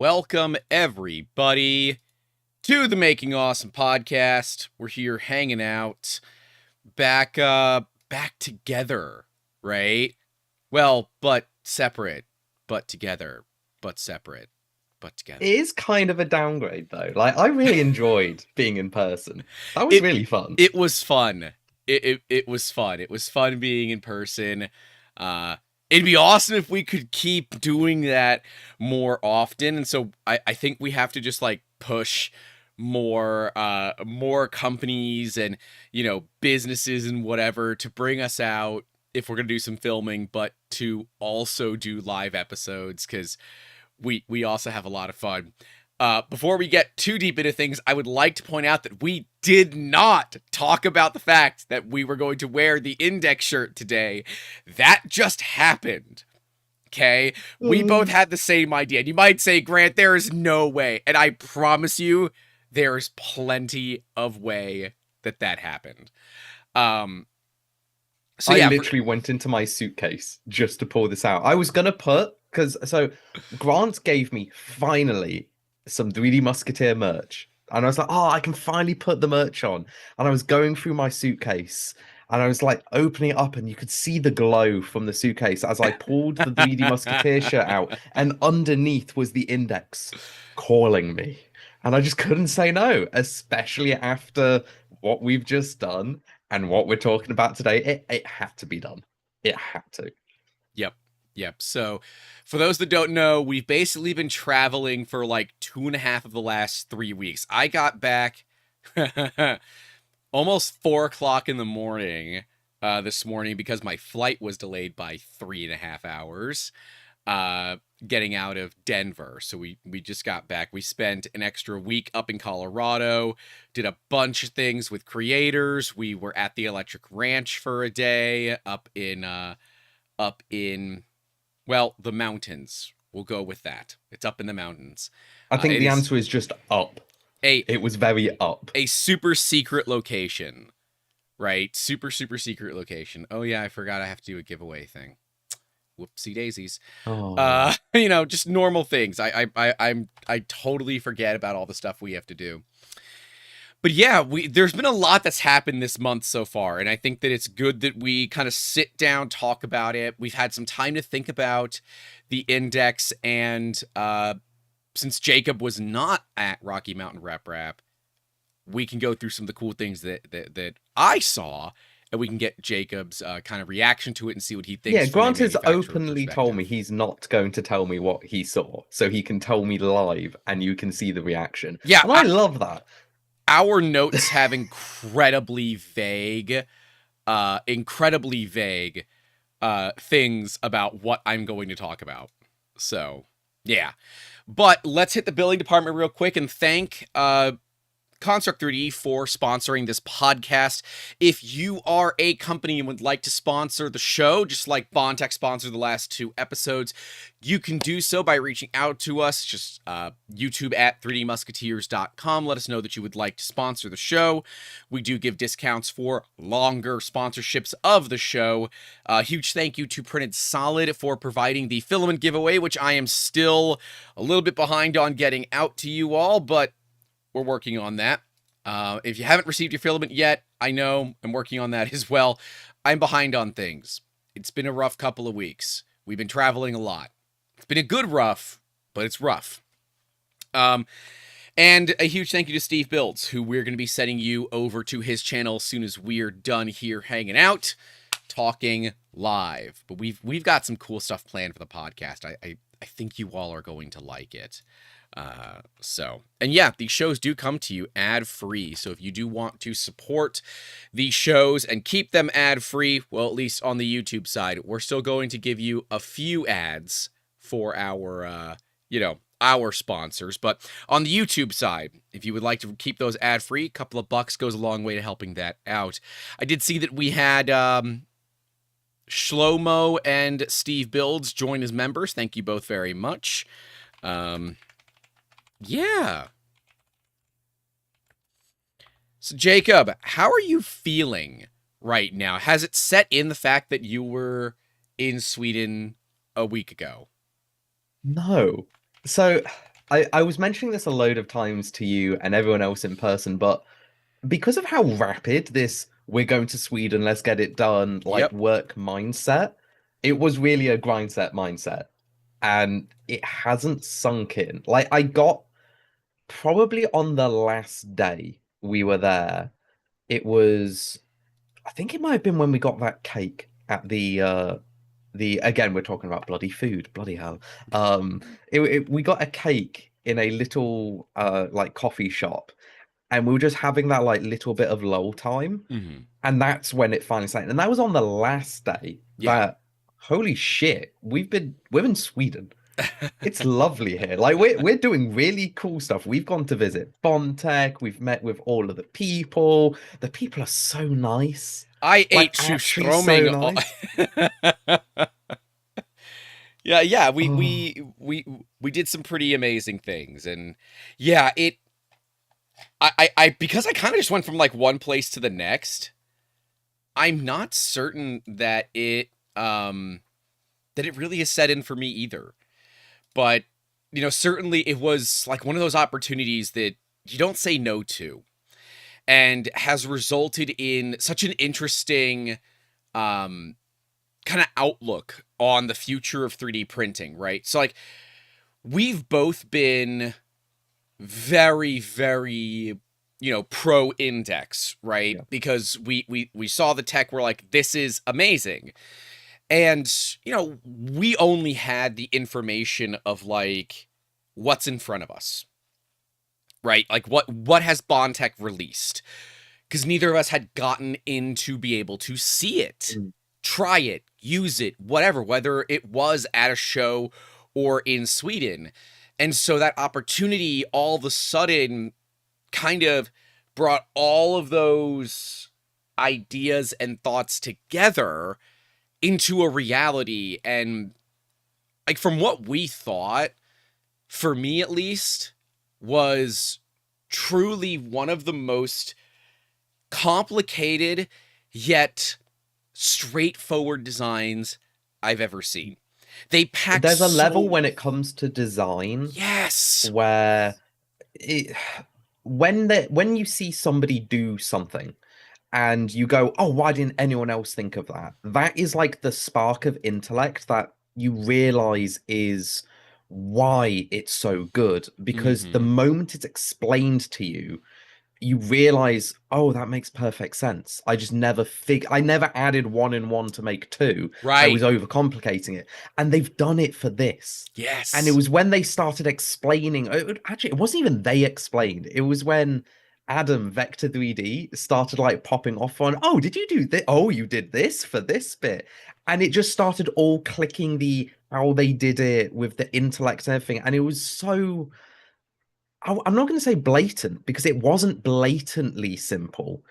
Welcome, everybody, to the Making Awesome podcast. We're here hanging out, back together, right? Well, but separate, but together, but separate, but together. It is kind of a downgrade though. Like I really enjoyed being in person. That was It really fun. it was fun. It was fun. It was fun being in person. It'd be awesome if we could keep doing that more often. And so I think we have to just like push more companies and businesses and whatever to bring us out if we're gonna do some filming, but to also do live episodes because we also have a lot of fun. Before we get too deep into things, I would like to point out that we did not talk about the fact that we were going to wear the index shirt today. That just happened. Okay? We both had the same idea. And you might say, Grant, there is no way. And I promise you, there is plenty of way that happened. So I yeah, literally went into my suitcase just to pull this out. I was gonna put Grant gave me finally some 3D Musketeer merch. And I was like, oh, I can finally put the merch on. And I was going through my suitcase and I was like opening it up, and you could see the glow from the suitcase as I pulled the 3D Musketeer shirt out, and underneath was the index calling me. And I just couldn't say no, especially after what we've just done and what we're talking about today. It had to be done. It had to. Yep. So, for those that don't know, we've basically been traveling for like 2.5 of the last 3 weeks. I got back almost 4 o'clock in the morning this morning because my flight was delayed by 3.5 hours getting out of Denver. So we just got back. We spent an extra week up in Colorado, did a bunch of things with creators. We were at the Electric Ranch for a day up in well, the mountains. We'll go with that. It's up in the mountains. I think It the is answer is just up. It was very up. a super secret location, right? Super secret location. Oh yeah, I forgot I have to do a giveaway thing. Whoopsie daisies. Oh. Just normal things. I totally forget about all the stuff we have to do. But yeah, there's been a lot that's happened this month so far, and I think that it's good that we kind of sit down, talk about it. We've had some time to think about the index, and since Jacob was not at Rocky Mountain RepRap, we can go through some of the cool things that I saw, and we can get Jacob's kind of reaction to it and see what he thinks. Yeah, From a Grant has manufacturer openly told me perspective. he's not going to tell me what he saw, so he can tell me live and you can see the reaction. Yeah, And I love that. our notes have incredibly vague things about what I'm going to talk about. So, yeah. But let's hit the billing department real quick and thank Construct 3D for sponsoring this podcast. If you are a company and would like to sponsor the show, just like Bondtech sponsored the last 2 episodes, you can do so by reaching out to us. Just YouTube at 3dmusketeers.com. Let us know that you would like to sponsor the show. We do give discounts for longer sponsorships of the show. Huge thank you to Printed Solid for providing the filament giveaway, which I am still a little bit behind on getting out to you all, but we're working on that. If you haven't received your filament yet, I know I'm working on that as well. I'm behind on things. It's been a rough couple of weeks. We've been traveling a lot. It's been a good rough, but it's rough. And a huge thank you to Steve Builds, who we're going to be sending you over to his channel as soon as we're done here hanging out, talking live. But we've got some cool stuff planned for the podcast. I think you all are going to like it. And yeah, these shows do come to you ad-free. So if you do want to support these shows and keep them ad-free, well, at least on the YouTube side, we're still going to give you a few ads for our sponsors. But on the YouTube side, if you would like to keep those ad-free, a couple of bucks goes a long way to helping that out. I did see that we had Shlomo and Steve Builds join as members. Thank you both very much. Yeah. So, Jacob, how are you feeling right now? Has it set in the fact that you were in Sweden a week ago? No. So I was mentioning this a load of times to you and everyone else in person, but because of how rapid this we're going to Sweden, let's get it done, like Yep. work mindset, it was really a grind set mindset. And it hasn't sunk in. Like I got probably on the last day we were there, it was I think it might have been when we got that cake at the again we're talking about bloody food, bloody hell. We got a cake in a little like coffee shop and we were just having that like little bit of lull time, Hmm. and that's when it finally started. And that was on the last day Yeah. that holy shit, we're in Sweden. It's lovely here. Like we're doing really cool stuff. We've gone to visit Bondtech. We've met with all of the people. The people are so nice. I Like ate actually so Surströmming. nice. Yeah, yeah, we Oh, we we we did some pretty amazing things, and yeah, I because I kind of just went from like one place to the next. I'm not certain that it really is set in for me either. But certainly it was like one of those opportunities that you don't say no to, and has resulted in such an interesting um kind of outlook on the future of 3D printing, right? So like we've both been very, very, pro index, right? yeah. Because we saw the tech, we're like, this is amazing. And, we only had the information of like what's in front of us, right? Like what has Bondtech released? Because neither of us had gotten in to be able to see it, Mm. try it, use it, whatever, whether it was at a show or in Sweden. And so that opportunity all of a sudden kind of brought all of those ideas and thoughts together into a reality. And like from what we thought, for me at least, was truly one of the most complicated yet straightforward designs I've ever seen. They pack There's a level so. when it comes to design Yes. where it, when you see somebody do something and you go, "Oh, why didn't anyone else think of that?" That is like the spark of intellect that you realize is why it's so good. Because the Hmm. moment it's explained to you, you realize, oh, that makes perfect sense. I never added one and one to make two. I Right. was overcomplicating it. And they've done it for this. And it Yes. was when they started explaining, actually, it wasn't even they explained. It was when Adam Vector 3D started like popping off on, oh, did you do this? Oh, you did this for this bit. And it just started all clicking the how they did it with the intellect and everything. And it was so I'm not going to say blatant because it wasn't blatantly simple,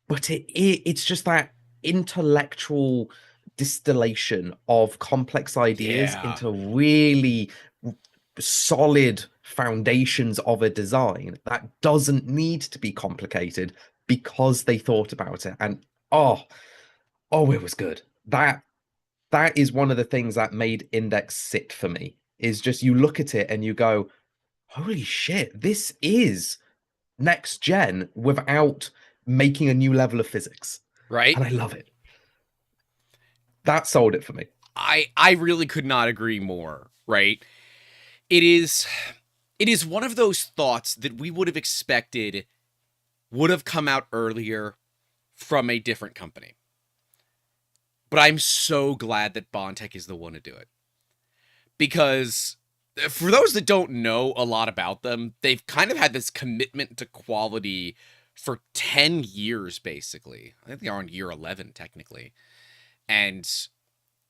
but it's just that intellectual distillation of complex ideas Yeah. into really solid foundations of a design that doesn't need to be complicated because they thought about it. And oh, oh, it was good. That is one of the things that made Index sit for me. Is just you look at it and you go, holy shit, this is next gen without making a new level of physics. Right. And I love it. That sold it for me. I really could not agree more, right? It is it is one of those thoughts that we would have expected would have come out earlier from a different company. But I'm so glad that Bondtech is the one to do it. Because for those that don't know a lot about them, they've kind of had this commitment to quality for 10 years basically. I think they're on year 11 technically. And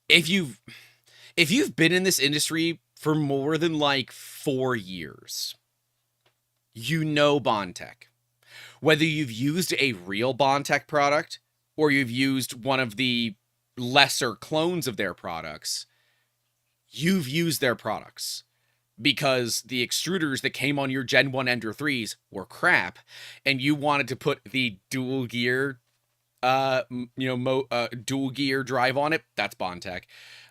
if you've if you've been in this industry for more than like 4 years, you know Bondtech. Whether you've used a real Bondtech product or you've used one of the lesser clones of their products, you've used their products because the extruders that came on your Gen 1 Ender 3s were crap and you wanted to put the dual gear dual gear drive on it. That's Bondtech.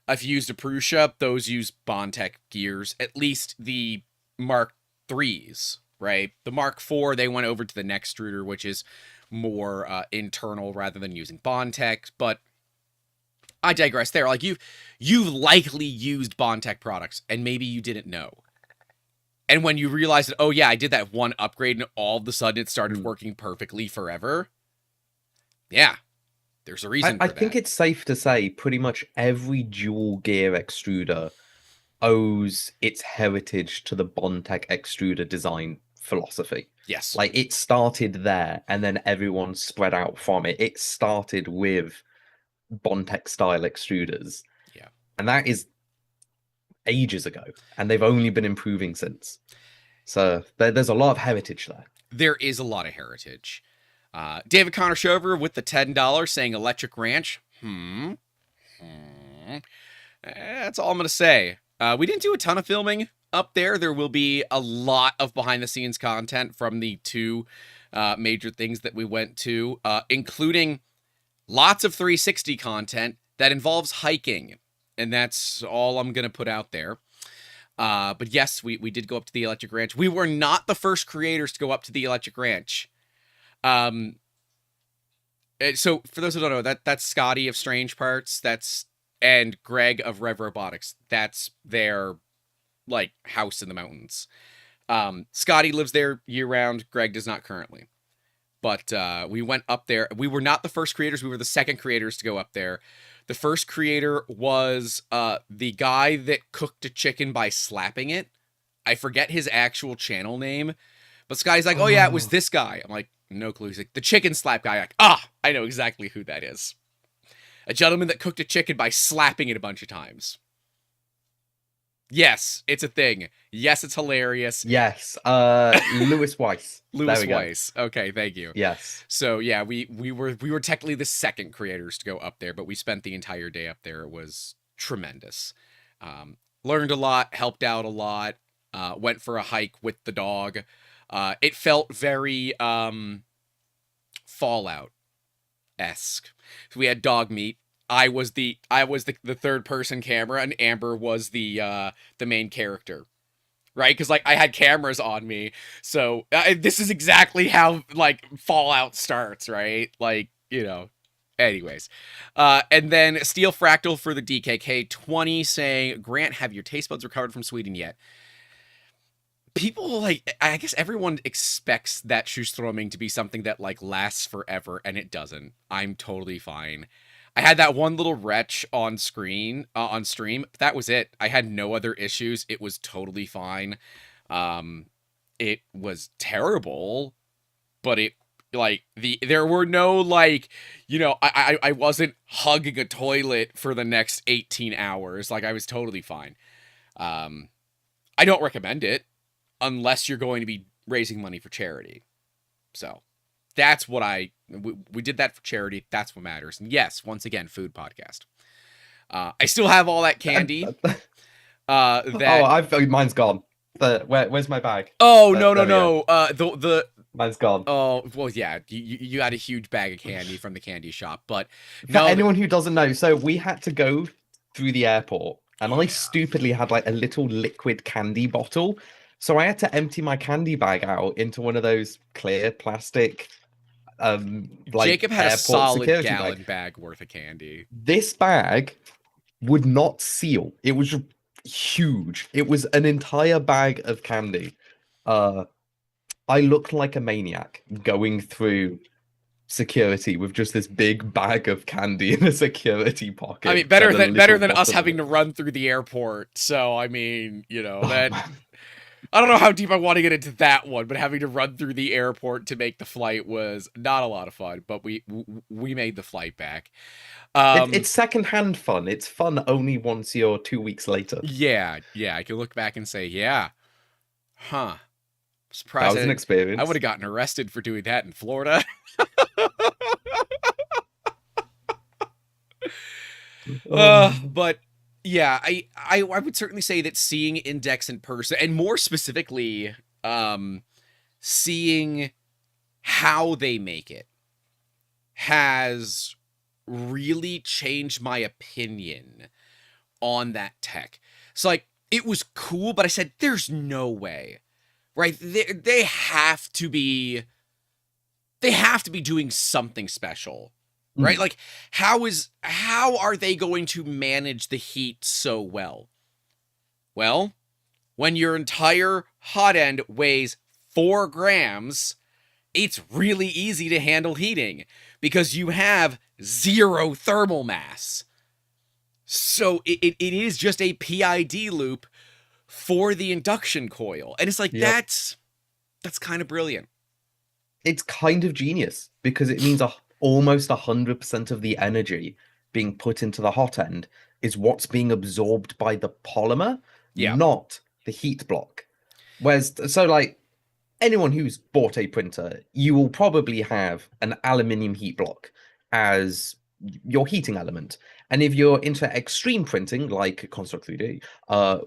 If you used a Prusa, those use Bondtech gears, at least the Mark threes, right? The Mark IV, they went over to the next extruder, which is more internal rather than using Bondtech, but I digress there. Like you've likely used Bondtech products and maybe you didn't know. And when you realize that, oh yeah, I did that one upgrade and all of a sudden it started working perfectly forever. Yeah, there's a reason I for that. think it's safe to say pretty much every dual gear extruder owes its heritage to the Bondtech extruder design philosophy. Yes. Like it started there and then everyone spread out from it. It started with Bondtech style extruders. Yeah. And that is ages ago. And they've only been improving since. So there's a lot of heritage there. There is a lot of heritage. David Connor Shover with the $10 saying Electric Ranch. That's all I'm going to say. We didn't do a ton of filming up there. There will be a lot of behind-the-scenes content from the two major things that we went to, including lots of 360 content that involves hiking. And that's all I'm going to put out there. But yes, we did go up to the Electric Ranch. We were not the first creators to go up to the Electric Ranch. So for those who don't know, that's Scotty of Strange Parts. And Greg of Rev Robotics. That's their like house in the mountains. Scotty lives there year round. Greg does not currently. But we went up there. We were not the first creators. We were the second creators to go up there. The first creator was the guy that cooked a chicken by slapping it. I forget his actual channel name. But Scotty's like, oh yeah, it was this guy. I'm like, no clue. He's like, the chicken slap guy. I'm like, I know exactly who that is. A gentleman that cooked a chicken by slapping it a bunch of times. Yes, it's a thing. Yes, it's hilarious. Yes. Lewis Weiss. Lewis Weiss. Okay, thank you. Yes. So yeah, we were technically the second creators to go up there, but we spent the entire day up there. It was tremendous. Learned a lot, helped out a lot, went for a hike with the dog. It felt very Fallout-esque. So we had dog meat. I was the third person camera, and Amber was the main character, right? Because like I had cameras on me, so this is exactly how like Fallout starts, right? Like Anyways, and then Steel Fractal for the DKK 20 saying, Grant, have your taste buds recovered from Sweden yet? People I guess everyone expects that Schuströmming to be something that like lasts forever, and it doesn't. I'm totally fine. I had that one little retch on stream. That was it. I had no other issues. It was totally fine. It was terrible, but there were no I wasn't hugging a toilet for the next 18 hours. Like I was totally fine. I don't recommend it unless you're going to be raising money for charity. So that's what we did that for charity. That's what matters. And yes, once again, food podcast. I still have all that candy. Mine's gone. Where's my bag? Oh, no. Mine's gone. Oh, well, yeah. You had a huge bag of candy from the candy shop, but for anyone who doesn't know, so we had to go through the airport, and I stupidly had like a little liquid candy bottle. So I had to empty my candy bag out into one of those clear plastic Jacob had a solid gallon bag worth of candy. This bag would not seal. It was huge. It was an entire bag of candy. I looked like a maniac going through security with just this big bag of candy in a security pocket. I mean, better than us having to run through the airport. So I mean, that. I don't know how deep I want to get into that one, but having to run through the airport to make the flight was not a lot of fun, but we made the flight back. It's secondhand fun. It's fun only once you're 2 weeks later. Yeah. I can look back and say, yeah. Huh. Surprised. That was an experience. I would have gotten arrested for doing that in Florida. But yeah, I would certainly say that seeing Index in person, and more specifically, seeing how they make it, has really changed my opinion on that tech. So like, it was cool, but I said, there's no way right? They have to be doing something special, right? Mm. Like how are they going to manage the heat so well? Well, when your entire hot end weighs 4 grams, it's really easy to handle heating because you have 0 thermal mass. So it is just a PID loop for the induction coil. And it's like, Yep. that's kind of brilliant. It's kind of genius because it means almost 100% of the energy being put into the hot end is what's being absorbed by the polymer, Yeah. not the heat block. Whereas, so like anyone who's bought a printer, you will probably have an aluminium heat block as your heating element. And if you're into extreme printing, like Construct 3D,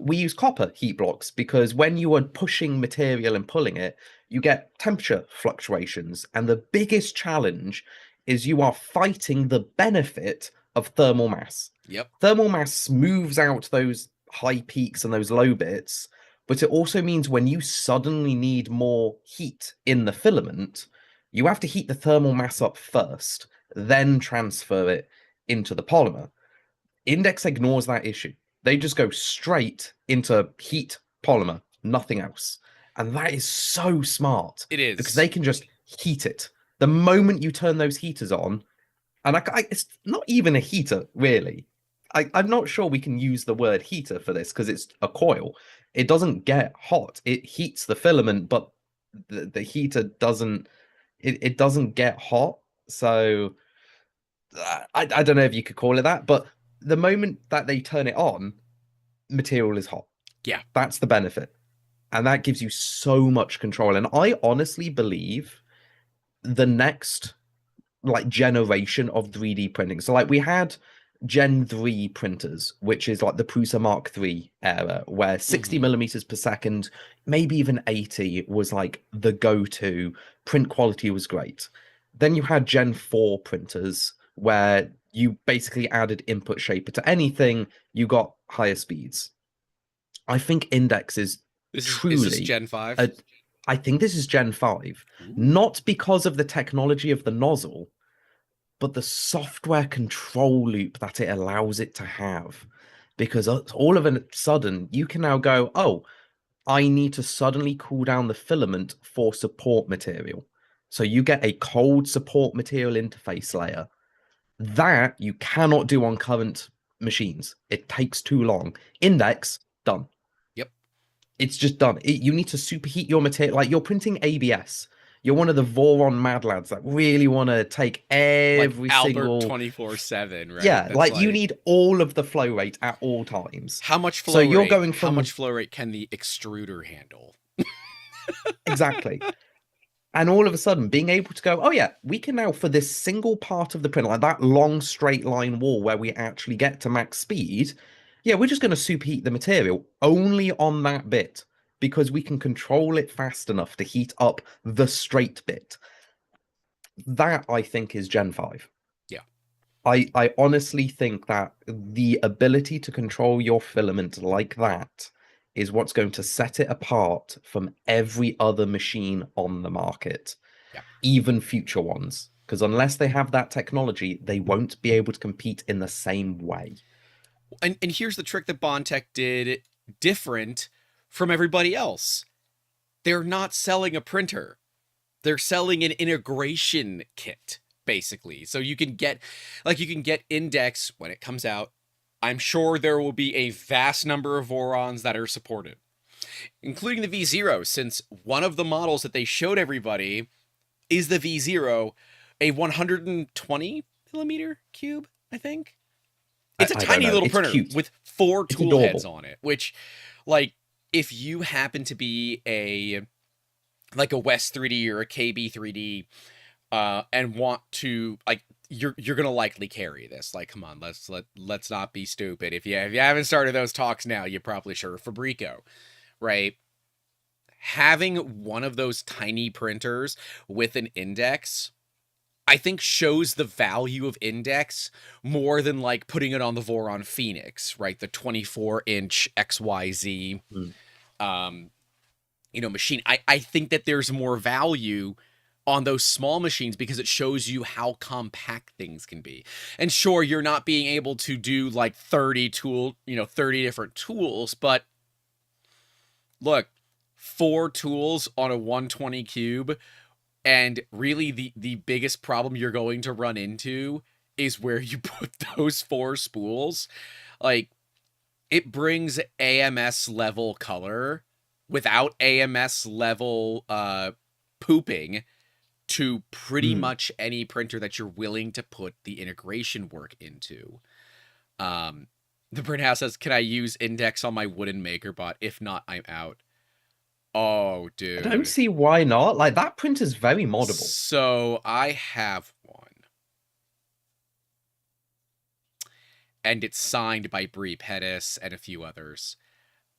we use copper heat blocks because when you are pushing material and pulling it, you get temperature fluctuations. And the biggest challenge is you are fighting the benefit of thermal mass. Yep. Thermal mass smooths out those high peaks and those low bits, but it also means when you suddenly need more heat in the filament, you have to heat the thermal mass up first, then transfer it into the polymer. Index ignores that issue. They just go straight into heat polymer, nothing else. And that is so smart It is. because they can just heat it. The moment you turn those heaters on, and it's not even a heater, really. I'm not sure we can use the word heater for this because it's a coil. It doesn't get hot. It heats the filament, but the heater doesn't. It doesn't get hot. So I don't know if you could call it that, but the moment that they turn it on, material is hot. Yeah. That's the benefit. And that gives you so much control. And I honestly believe the next like generation of 3D printing. So like we had Gen 3 printers, which is like the Prusa Mark III era, where 60 millimeters per second, maybe even 80 was like the go-to. Print quality was great. Then you had Gen 4 printers, where you basically added input shaper to anything, you got higher speeds. I think Index is Is this truly Gen 5? I think this is Gen 5, Ooh. not because of the technology of the nozzle, but the software control loop that it allows it to have. Because all of a sudden, you can now go, oh, I need to suddenly cool down the filament for support material. So you get a cold support material interface layer. That you cannot do on current machines. It takes too long. Index, done. Yep. It's just done. You need to superheat your material. Like you're printing ABS. You're one of the Voron mad lads that really want to take every like Albert single 24/7, right? Yeah, That's like you need all of the flow rate at all times. how much flow So you're rate? going How from much flow rate can the extruder handle? exactly. And all of a sudden being able to go, oh yeah, we can now for this single part of the print, like that long straight line wall where we actually get to max speed, yeah, we're just going to superheat the material only on that bit because we can control it fast enough to heat up the straight bit. That I think is Gen 5. Yeah. I honestly think that the ability to control your filament like that is what's going to set it apart from every other machine on the market, Yeah. even future ones. Because unless they have that technology, they won't be able to compete in the same way. And here's the trick that Bondtech did different from everybody else. They're not selling a printer. They're selling an integration kit, basically. So you can get Index when it comes out. I'm sure there will be a vast number of Vorons that are supported, including the V0, since one of the models that they showed everybody is the V0, a 120 millimeter cube, I think. It's a tiny little printer cute. with 4 It's tool adorable. heads on it, which, like, if you happen to be a West 3D or a KB 3D, and want to, like, you're gonna likely carry this. Like, come on, let's not be stupid. If you haven't started those talks now, you probably sure Fabrico, right? Having one of those tiny printers with an Index, I think shows the value of Index more than like putting it on the Voron Phoenix, right? The 24-inch XYZ. machine. I think that there's more value on those small machines because it shows you how compact things can be. And sure, you're not being able to do like 30 different tools, but look, 4 tools on a 120 cube, and really the biggest problem you're going to run into is where you put those 4 spools. Like, it brings AMS level color without AMS level pooping to pretty much any printer that you're willing to put the integration work into. The print house says, can I use index on my wooden MakerBot? If not, I'm out. Oh, dude. I don't see why not. Like, that printer's very moddable. So I have one. And it's signed by Brie Pettis and a few others.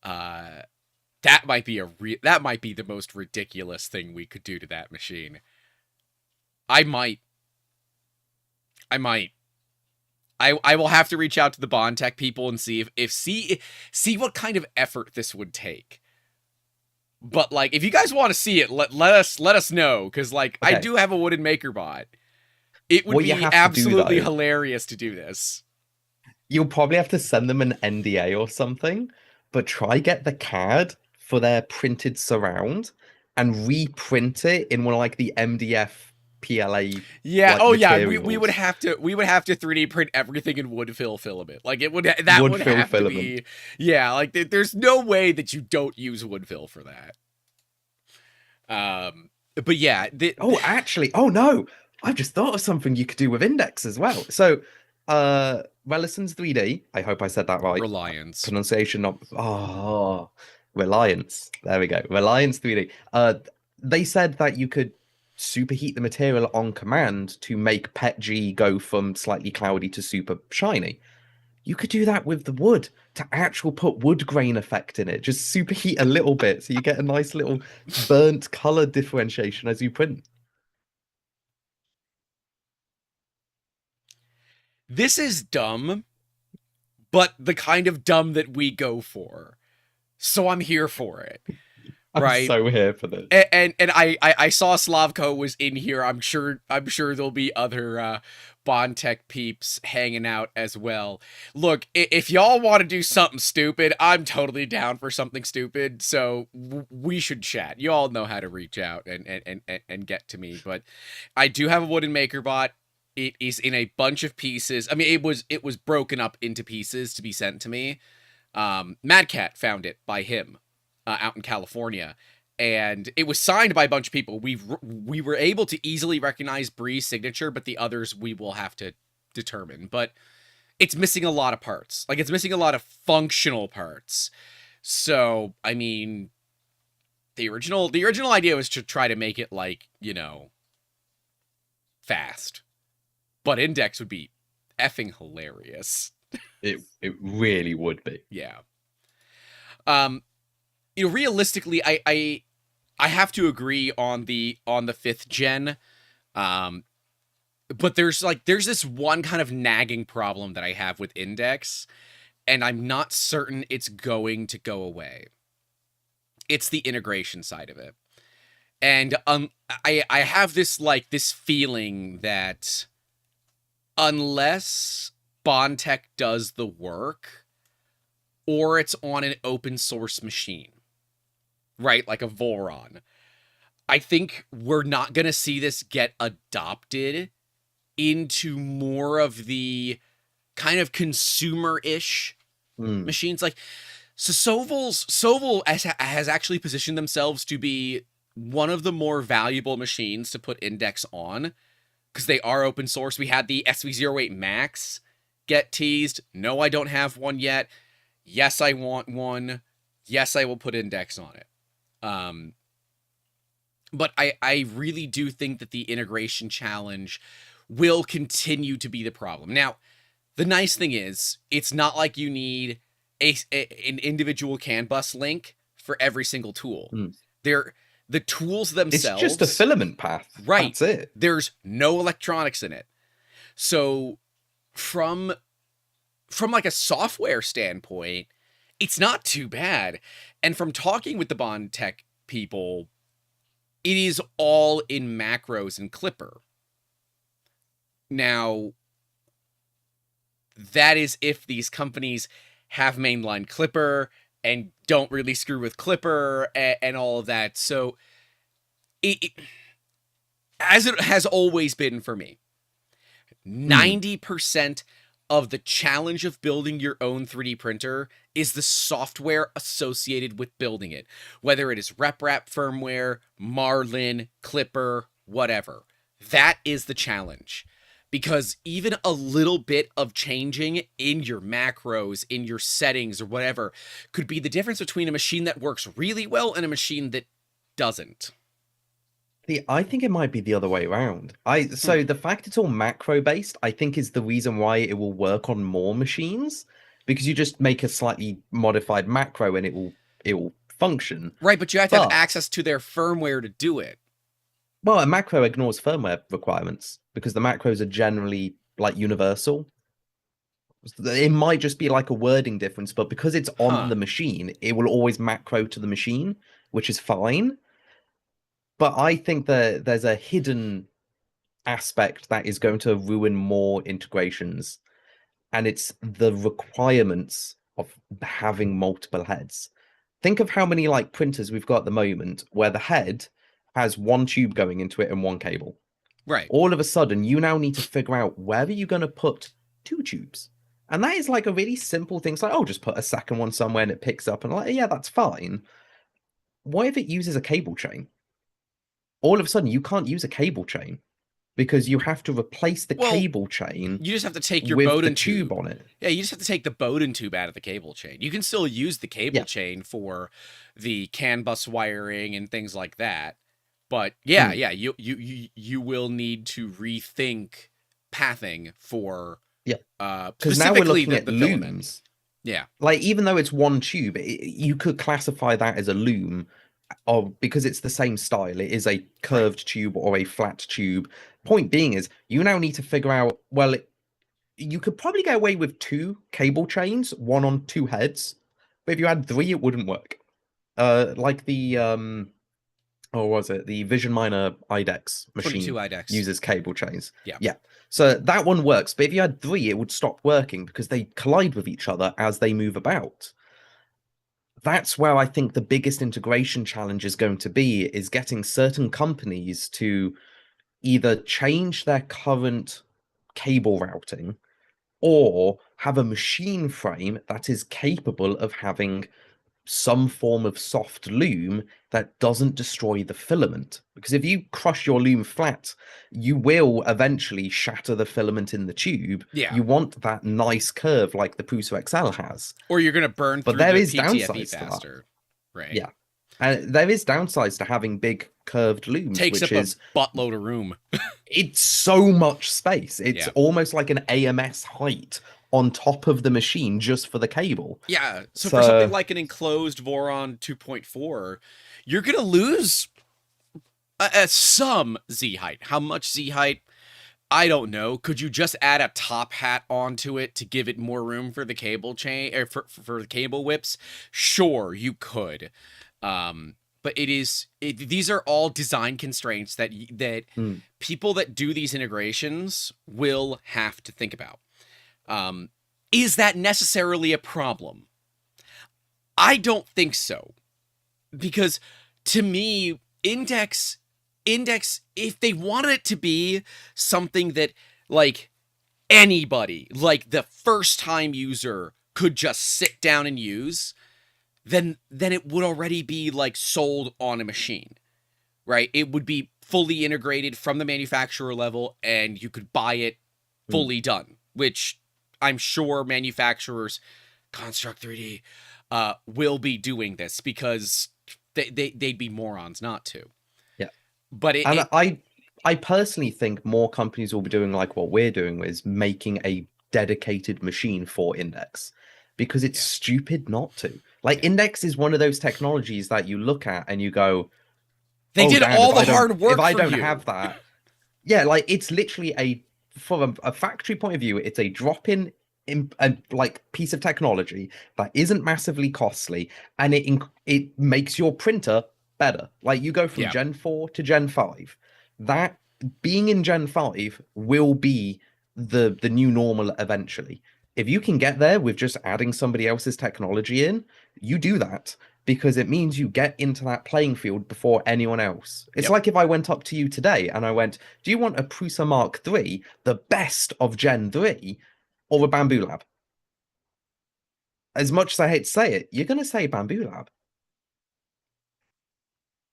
That might be the most ridiculous thing we could do to that machine. I will have to reach out to the Bondtech people and see see what kind of effort this would take. But like, if you guys want to see it, let us know, because like, okay. I do have a wooden MakerBot. It would be absolutely hilarious to do this. You'll probably have to send them an NDA or something, but try get the CAD for their printed surround and reprint it in one of like the MDF PLA. Yeah. Like, materials. we would have to 3D print everything in wood fill filament. Like, it would have to be. Yeah. Like, there's no way that you don't use wood fill for that. But yeah. Actually, no, I've just thought of something you could do with Index as well. So, Relison's 3D. I hope I said that right. Reliance. Pronunciation not. Reliance. There we go. Reliance 3D. They said that you could superheat the material on command to make PETG go from slightly cloudy to super shiny. You could do that with the wood to actually put wood grain effect in it. Just superheat a little bit so you get a nice little burnt color differentiation as you print. This is dumb, but the kind of dumb that we go for. So I'm here for it. Right? I'm so here for this. And I saw Slavko was in here. I'm sure there'll be other Bondtech peeps hanging out as well. Look, if y'all want to do something stupid, I'm totally down for something stupid. So we should chat. You all know how to reach out and get to me. But I do have a wooden MakerBot. It is in a bunch of pieces. I mean, it was broken up into pieces to be sent to me. Mad Cat found it by him out in California, and it was signed by a bunch of people. We were able to easily recognize Bree's signature, but the others we will have to determine. But it's missing a lot of parts. Like, it's missing a lot of functional parts. So, I mean, the original idea was to try to make it like, fast. But Index would be effing hilarious. It really would be. Yeah. Realistically, I have to agree on the 5th gen. But there's this one kind of nagging problem that I have with Index, and I'm not certain it's going to go away. It's the integration side of it. And I have this feeling that unless Bondtech does the work, or it's on an open source machine, right? Like a Voron, I think we're not going to see this get adopted into more of the kind of consumer-ish machines. Like, so Sovol has actually positioned themselves to be one of the more valuable machines to put Index on, because they are open source. We had the SV08 Max get teased. No, I don't have one yet. Yes, I want one. Yes, I will put Index on it. But I really do think that the integration challenge will continue to be the problem. Now, the nice thing is, it's not like you need an individual CAN bus link for every single tool. The tools themselves... It's just a filament path. Right. That's it. There's no electronics in it. So from like a software standpoint, it's not too bad. And from talking with the Bondtech people, it is all in macros and Clipper. Now, that is if these companies have mainline Clipper and don't really screw with Clipper and all of that. So, as it has always been for me, 90% of the challenge of building your own 3D printer is the software associated with building it. Whether it is RepRap firmware, Marlin, Clipper, whatever. That is the challenge. Because even a little bit of changing in your macros, in your settings, or whatever, could be the difference between a machine that works really well and a machine that doesn't. I think it might be the other way around. So the fact it's all macro based, I think, is the reason why it will work on more machines, because you just make a slightly modified macro and it will function. Right, but you have to have access to their firmware to do it. Well, a macro ignores firmware requirements because the macros are generally like universal. It might just be like a wording difference, but because it's on the machine, it will always macro to the machine, which is fine. But I think that there's a hidden aspect that is going to ruin more integrations, and it's the requirements of having multiple heads. Think of how many like printers we've got at the moment where the head has one tube going into it and one cable. Right. All of a sudden, you now need to figure out where are you going to put two tubes. And that is like a really simple thing. It's like, oh, just put a second one somewhere and it picks up. And like, yeah, that's fine. What if it uses a cable chain? All of a sudden, you can't use a cable chain because you have to replace the cable chain. You just have to take your Bowden tube on it. Yeah, you just have to take the Bowden tube out of the cable chain. You can still use the cable chain for the CAN bus wiring and things like that. But yeah, you will need to rethink pathing for because now we're looking at looms. Yeah, like even though it's one tube, you could classify that as a loom, or because it's the same style. It is a curved tube or a flat tube. Point being is you now need to figure out. Well, you could probably get away with two cable chains, one on two heads, but if you had three, it wouldn't work. Like the or was it the Vision Miner IDEX machine IDEX. Uses cable chains? Yeah. So that one works, but if you had three, it would stop working because they collide with each other as they move about. That's where I think the biggest integration challenge is going to be, is getting certain companies to either change their current cable routing or have a machine frame that is capable of having some form of soft loom that doesn't destroy the filament. Because if you crush your loom flat, you will eventually shatter the filament in the tube. Yeah. You want that nice curve like the Prusa XL has. Or you're going to burn through the PTFE faster. Right. Yeah. And there is downsides to having big curved looms. Takes up a buttload of room. It's so much space. It's almost like an AMS height on top of the machine just for the cable. Yeah, so for something like an enclosed Voron 2.4, you're going to lose some Z height. How much Z height? I don't know. Could you just add a top hat onto it to give it more room for the cable chain, or for the cable whips? Sure, you could. But these are all design constraints that people that do these integrations will have to think about. Is that necessarily a problem? I don't think so. Because to me, index, if they wanted it to be something that like anybody, like the first time user could just sit down and use, then it would already be like sold on a machine, right? It would be fully integrated from the manufacturer level and you could buy it fully done, which I'm sure manufacturers, Construct 3D, will be doing this because they'd be morons not to. Yeah. But I personally think more companies will be doing like what we're doing, is making a dedicated machine for Index, because it's stupid not to. Like Index is one of those technologies that you look at and you go, they did all the hard work. If I don't have that, yeah, like it's literally from a factory point of view, it's a drop-in like piece of technology that isn't massively costly, and it makes your printer better. Like you go from Yeah. Gen 4 to Gen 5. That being in Gen 5 will be the new normal eventually. If you can get there with just adding somebody else's technology in, you do that because it means you get into that playing field before anyone else. It's Yep. like if I went up to you today and I went, "Do you want a Prusa Mark III, the best of Gen 3, or a Bamboo Lab?" As much as I hate to say it, you're going to say Bamboo Lab.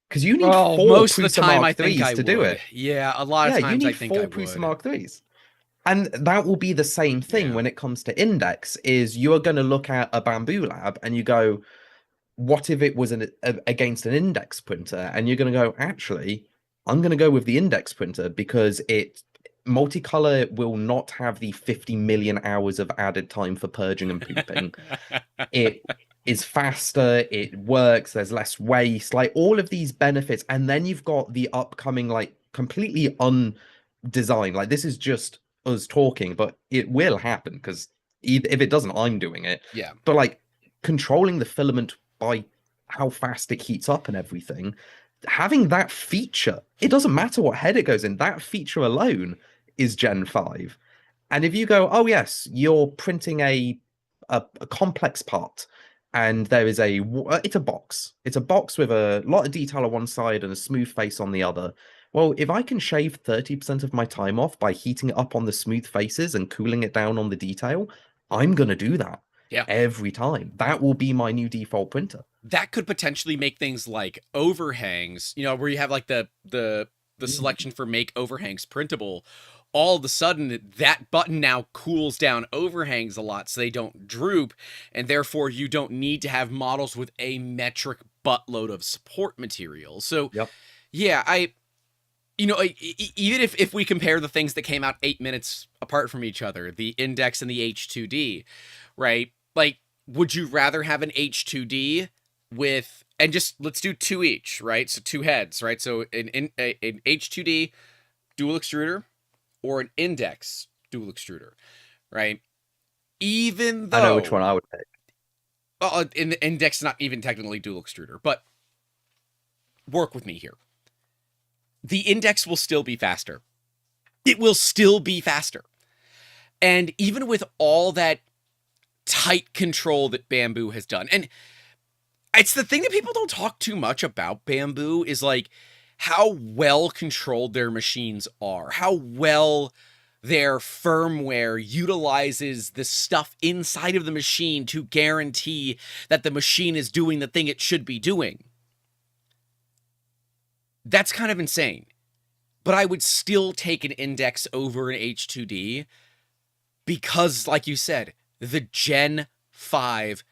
Because you need Well, four most of the Prusa time I Mark think I IIIs to do would. it. Yeah, a lot of Yeah, you times I need think I four Prusa would. Mark IIIs. And that will be the same thing Yeah. when it comes to index, is you're going to look at a Bamboo Lab and you go, what if it was against an index printer? And you're going to go, actually, I'm going to go with the index printer because multicolor will not have the 50 million hours of added time for purging and pooping. It is faster, it works, there's less waste, like all of these benefits. And then you've got the upcoming, like completely undesigned, like this is just us talking, but it will happen because if it doesn't, I'm doing it. Yeah. But like controlling the filament by how fast it heats up and everything, having that feature, it doesn't matter what head it goes in, that feature alone is Gen 5. And if you go, oh yes, you're printing a complex part, and there is it's a box. It's a box with a lot of detail on one side and a smooth face on the other. Well, if I can shave 30% of my time off by heating it up on the smooth faces and cooling it down on the detail, I'm gonna do that Yeah. every time. That will be my new default printer. That could potentially make things like overhangs, where you have like the selection for make overhangs printable. All of a sudden, that button now cools down overhangs a lot so they don't droop, and therefore you don't need to have models with a metric buttload of support material. So, Yep. yeah, even if we compare the things that came out 8 minutes apart from each other, the Index and the H2D, right? Like, would you rather have an H2D with, and just let's do two each, right? So two heads, right? So an H2D dual extruder or an Index dual extruder, right? Even I know which though, one I would pick. in the Index is not even technically dual extruder, but work with me here. The Index will still be faster. It will still be faster. And even with all that tight control that Bamboo has done, and it's the thing that people don't talk too much about Bamboo, is like how well controlled their machines are, how well their firmware utilizes the stuff inside of the machine to guarantee that the machine is doing the thing it should be doing. That's kind of insane. But I would still take an Index over an H2D because, like you said, the Gen 5.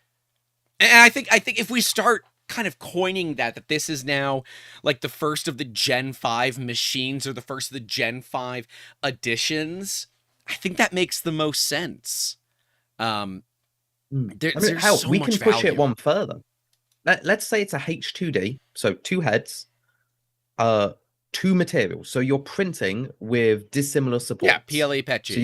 And I think if we start kind of coining that this is now like the first of the Gen 5 machines or the first of the Gen 5 additions, I think that makes the most sense. I mean, There's hell, so we much can push it value. one further. Let's say it's a H2D, so two heads, two materials. So you're printing with dissimilar Yeah, supports. PLA So PETG.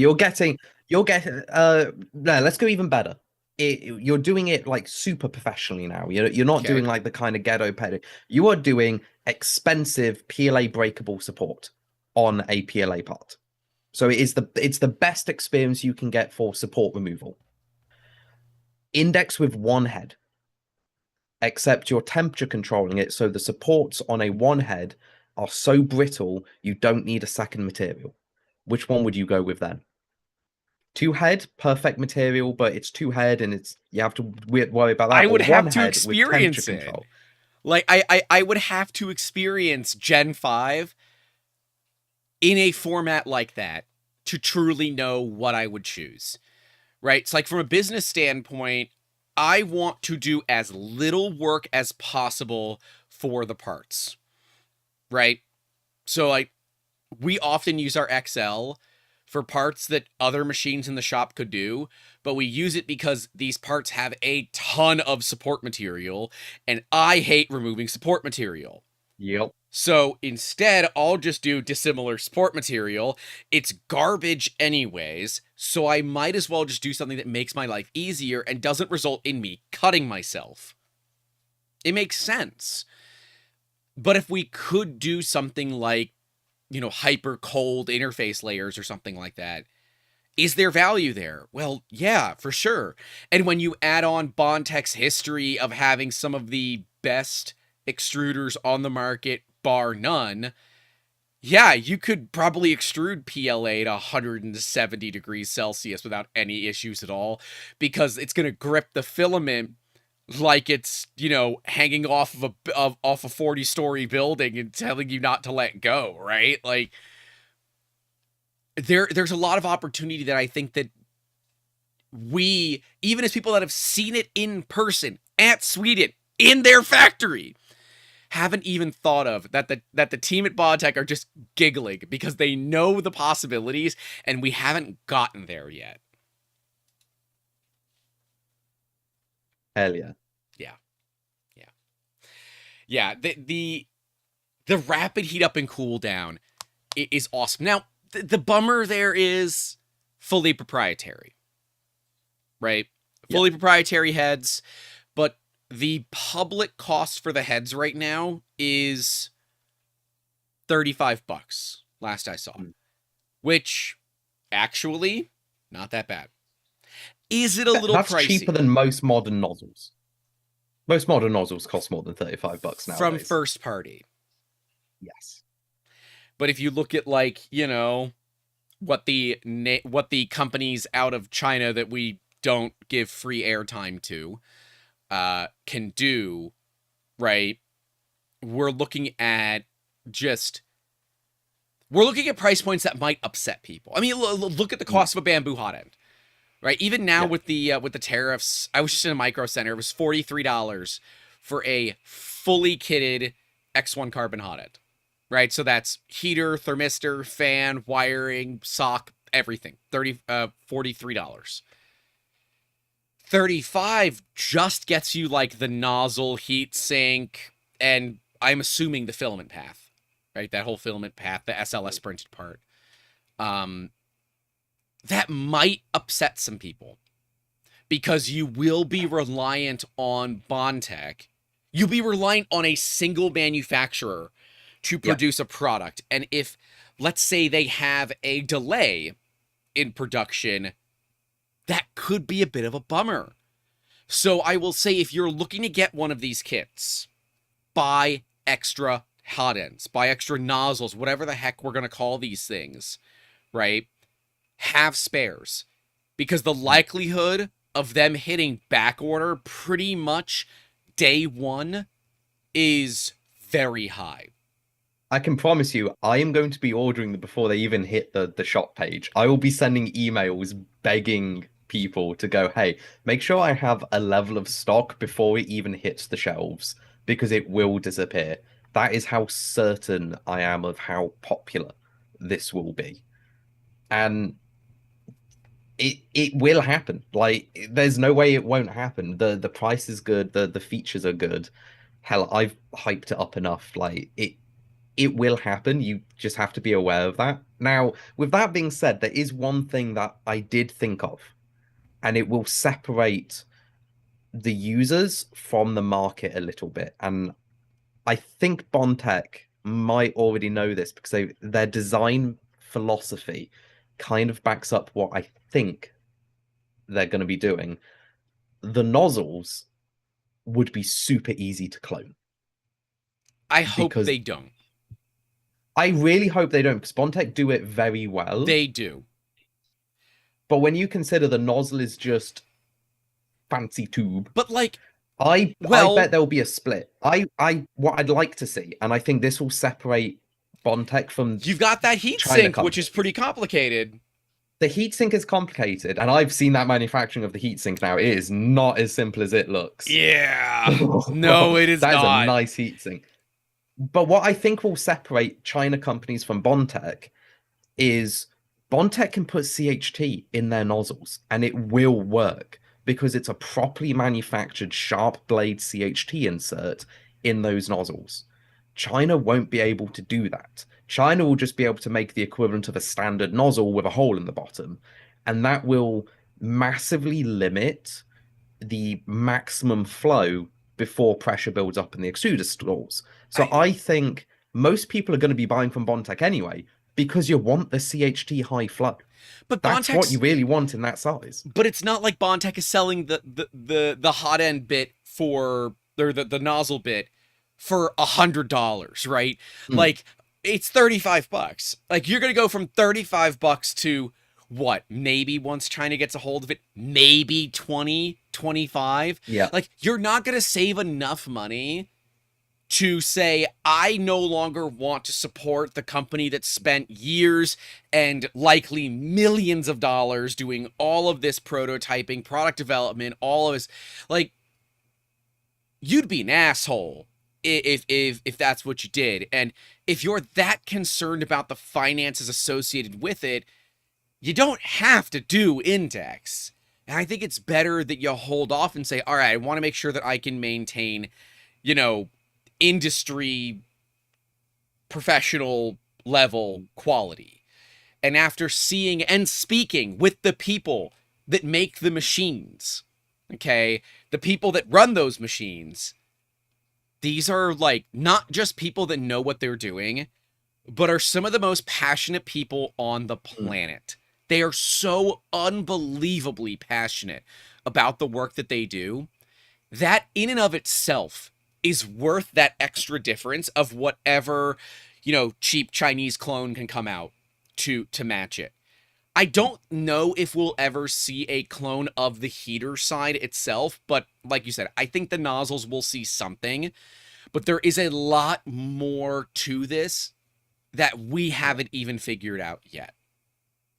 no, let's go even better. You're doing it like super professionally now. You're not Okay. doing like the kind of ghetto pedal. You are doing expensive PLA breakable support on a PLA part. So it's the best experience you can get for support removal. Index with one head, except you're temperature controlling it, so the supports on a one head are so brittle you don't need a second material. Which one would you go with then? Two head, perfect material, but it's two head and you have to worry about I that, or would one have to head with temperature experience it. control. Like, I would have to experience Gen 5 in a format like that to truly know what I would choose, right? It's like, from a business standpoint, I want to do as little work as possible for the parts, right? So, like, we often use our XL for parts that other machines in the shop could do, but we use it because these parts have a ton of support material, and I hate removing support material. Yep. So instead, I'll just do dissimilar support material. It's garbage anyways, so I might as well just do something that makes my life easier and doesn't result in me cutting myself. It makes sense. But if we could do something like, hyper cold interface layers or something like that, is there value there? Well, yeah, for sure. And when you add on Bondtech's history of having some of the best extruders on the market, bar none, yeah, you could probably extrude PLA to 170 degrees Celsius without any issues at all, because it's going to grip the filament like it's, hanging off of off a 40-story building and telling you not to let go, right? Like, there's a lot of opportunity that I think that we, even as people that have seen it in person at Sweden in their factory, haven't even thought of, that the team at Bondtech are just giggling because they know the possibilities and we haven't gotten there yet. Hell yeah. Yeah. Yeah. Yeah, the rapid heat up and cool down is awesome. Now, the bummer there is fully proprietary, right? Yeah. Fully proprietary heads, but the public cost for the heads right now is $35 last I saw, which actually not that bad. Is it a little That's pricey? cheaper than most modern nozzles. Most modern nozzles cost more than $35 nowadays. From first party. Yes. But if you look at, like, what the companies out of China that we don't give free airtime to can do, right? We're looking at price points that might upset people. I mean, look at the cost of a bamboo hot end, right? Even now with the tariffs, I was just in a Micro Center. It was $43 for a fully kitted X1 carbon hot end, right? So that's heater, thermistor, fan, wiring, sock, everything. $43. $35 just gets you like the nozzle, heat sink, and I'm assuming the filament path, right? That whole filament path, the SLS printed part. That might upset some people because you will be reliant on Bondtech. You'll be reliant on a single manufacturer to produce a product. And if, let's say, they have a delay in production, that could be a bit of a bummer. So I will say, if you're looking to get one of these kits, buy extra hot ends, buy extra nozzles, whatever the heck we're going to call these things, right? Have spares, because the likelihood of them hitting back order pretty much day one is very high. I can promise you, I am going to be ordering them before they even hit the shop page. I will be sending emails begging people to go, hey, make sure I have a level of stock before it even hits the shelves, because it will disappear. That is how certain I am of how popular this will be. And it will happen. Like, there's no way it won't happen. The price is good, the features are good. Hell, I've hyped it up enough. Like, it will happen. You just have to be aware of that. Now, with that being said, there is one thing that I did think of, and it will separate the users from the market a little bit. And I think Bondtech might already know this, because their design philosophy kind of backs up what I think they're going to be doing. The nozzles would be super easy to clone. I hope they don't. I really hope they don't, because Bondtech do it very well. They do. But when you consider the nozzle is just fancy tube, but like, I bet there will be a split. What I'd like to see, and I think this will separate Bondtech from, you've got that heat sink, which is pretty complicated. The heatsink is complicated, and I've seen that manufacturing of the heatsink now. It is not as simple as it looks. Yeah. No, it is not. That is a nice heatsink. But what I think will separate China companies from Bondtech is Bondtech can put CHT in their nozzles, and it will work, because it's a properly manufactured sharp blade CHT insert in those nozzles. China won't be able to do that. China will just be able to make the equivalent of a standard nozzle with a hole in the bottom, and that will massively limit the maximum flow before pressure builds up in the extruder stalls. So I- I think most people are going to be buying from Bondtech anyway because you want the CHT high flow. but That's what you Bondtech's, really want in that size. but it's not like Bondtech is selling the hot end bit for, or the nozzle bit for $100, right? Mm. Like, it's $35. Like, you're gonna go from $35 to what? Maybe once China gets a hold of it, maybe 20, 25. Yeah. Like, you're not gonna save enough money to say, I no longer want to support the company that spent years and likely millions of dollars doing all of this prototyping, product development, all of this. Like, you'd be an asshole if that's what you did. And if you're that concerned about the finances associated with it, you don't have to do index. And I think it's better that you hold off and say, all right, I want to make sure that I can maintain, you know, industry professional level quality. And after seeing and speaking with the people that make the machines, okay, the people that run those machines, these are like not just people that know what they're doing, but are some of the most passionate people on the planet. They are so unbelievably passionate about the work that they do. That in and of itself is worth that extra difference of whatever, you know, cheap Chinese clone can come out to match it. I don't know if we'll ever see a clone of the heater side itself, but like you said, I think the nozzles will see something. But there is a lot more to this that we haven't even figured out yet.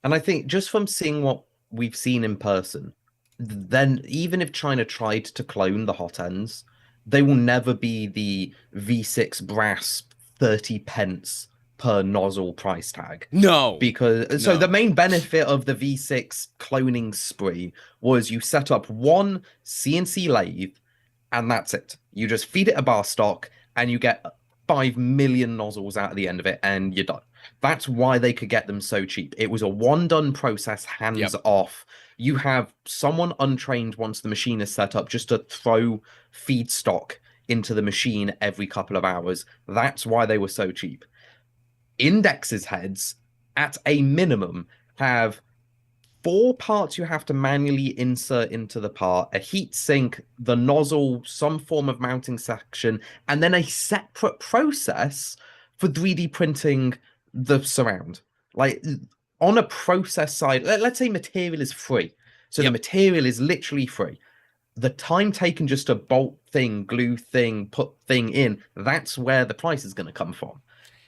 And I think just from seeing what we've seen in person, then even if China tried to clone the hot ends, they will never be the V6 brass 30 pence per nozzle price tag. No. Because so the main benefit of the V6 cloning spree was you set up one CNC lathe and that's it. You just feed it a bar stock and you get 5 million nozzles out of the end of it and you're done. That's why they could get them so cheap. It was a one done process, hands off. You have someone untrained once the machine is set up just to throw feedstock into the machine every couple of hours. That's why they were so cheap. Index's heads, at a minimum, have 4 parts you have to manually insert into the part, a heat sink, the nozzle, some form of mounting section, and then a separate process for 3D printing the surround. Like, on a process side, let's say material is free. So the material is literally free. The time taken just to bolt thing, glue thing, put thing in, that's where the price is going to come from.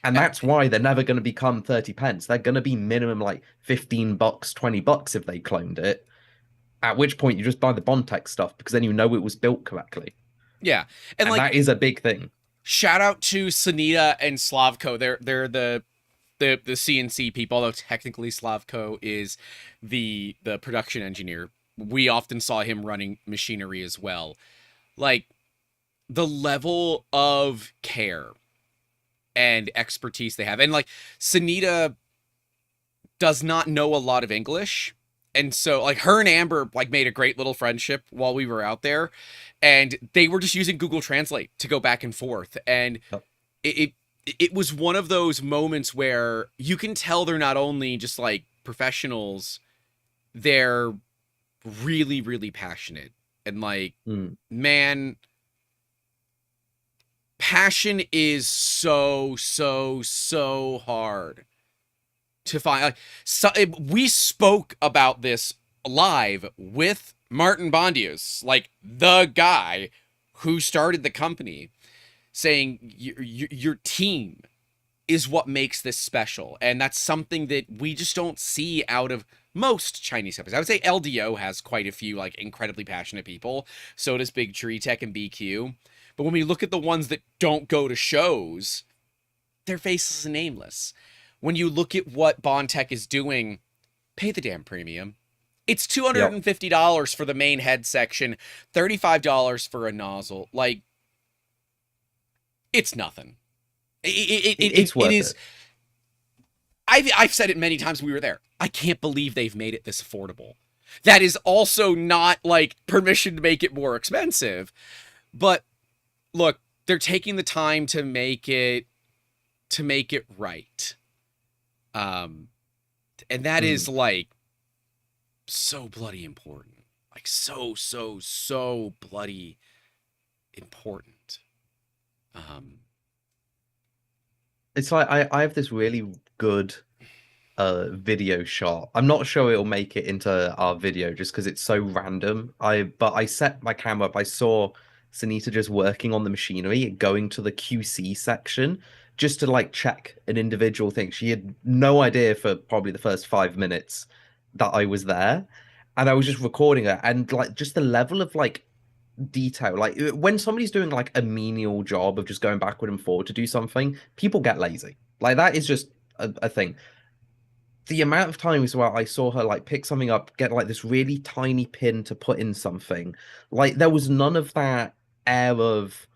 And that's why they're never going to become 30 pence. They're going to be minimum like $15, $20 if they cloned it. At which point you just buy the Bondtech stuff because then you know it was built correctly. Yeah. And like, that is a big thing. Shout out to Sunita and Slavko. They're the CNC people, although technically Slavko is the production engineer. We often saw him running machinery as well. Like, the level of care and expertise they have. And like, Sunita does not know a lot of English. And so like her and Amber like made a great little friendship while we were out there. And they were just using Google Translate to go back and forth. And it was one of those moments where you can tell they're not only just like professionals, they're really, really passionate. And like, man, passion is so hard to find. Like, so we spoke about this live with Martin Bondius, like the guy who started the company, saying your team is what makes this special. And that's something that we just don't see out of most Chinese companies. I would say LDO has quite a few like incredibly passionate people. So does Big Tree Tech and BQ. But when we look at the ones that don't go to shows, their faces are nameless. When you look at what Bondtech is doing, pay the damn premium. It's $250 for the main head section, $35 for a nozzle. Like, it's nothing. It's worth it. I've said it many times when we were there. I can't believe they've made it this affordable. That is also not like permission to make it more expensive, but look, they're taking the time to make it right. And that is like so bloody important. Like so bloody important. It's like I have this really good video shot. I'm not sure it'll make it into our video just because it's so random. But I set my camera up. I saw Sunita just working on the machinery, going to the QC section just to like check an individual thing. She had no idea for probably the first 5 minutes that I was there. And I was just recording her, and like just the level of like detail, like when somebody's doing like a menial job of just going backward and forward to do something, people get lazy. Like that is just a thing. The amount of times where I saw her like pick something up, get like this really tiny pin to put in something, like there was none of that air of,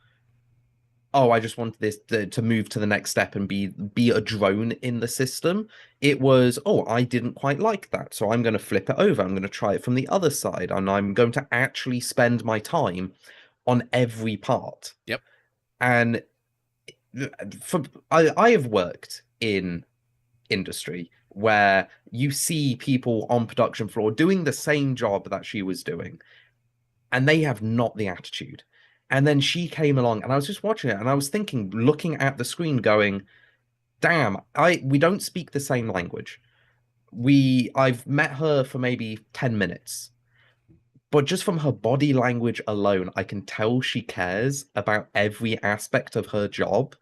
oh, I just wanted this to move to the next step and be a drone in the system. It was, oh, I didn't quite like that, so I'm going to flip it over. I'm going to try it from the other side, and I'm going to actually spend my time on every part. Yep. And I have worked in industry where you see people on production floor doing the same job that she was doing, and they have not the attitude. And then she came along, and I was just watching it, and I was thinking, looking at the screen, going, "Damn, we don't speak the same language. I've met her for maybe 10 minutes, but just from her body language alone, I can tell she cares about every aspect of her job."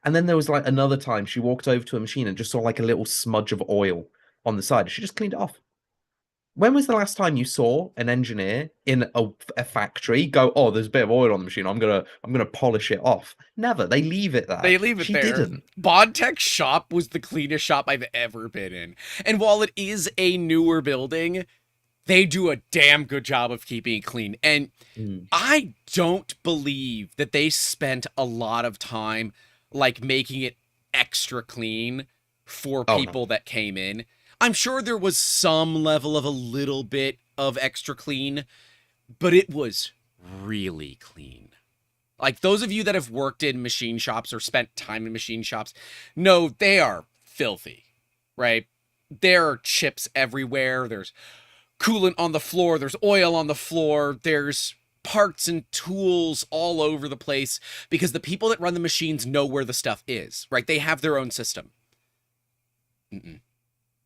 And then there was like another time she walked over to a machine and just saw like a little smudge of oil on the side. She just cleaned it off. When was the last time you saw an engineer in a factory go, "Oh, there's a bit of oil on the machine. I'm gonna polish it off"? Never. They leave it there. They leave it she there. Didn't. Bondtech's shop was the cleanest shop I've ever been in. And while it is a newer building, they do a damn good job of keeping it clean. And I don't believe that they spent a lot of time like making it extra clean for people that came in. I'm sure there was some level of a little bit of extra clean, but it was really clean. Like those of you that have worked in machine shops or spent time in machine shops know they are filthy, right? There are chips everywhere. There's coolant on the floor. There's oil on the floor. There's parts and tools all over the place because the people that run the machines know where the stuff is, right? They have their own system.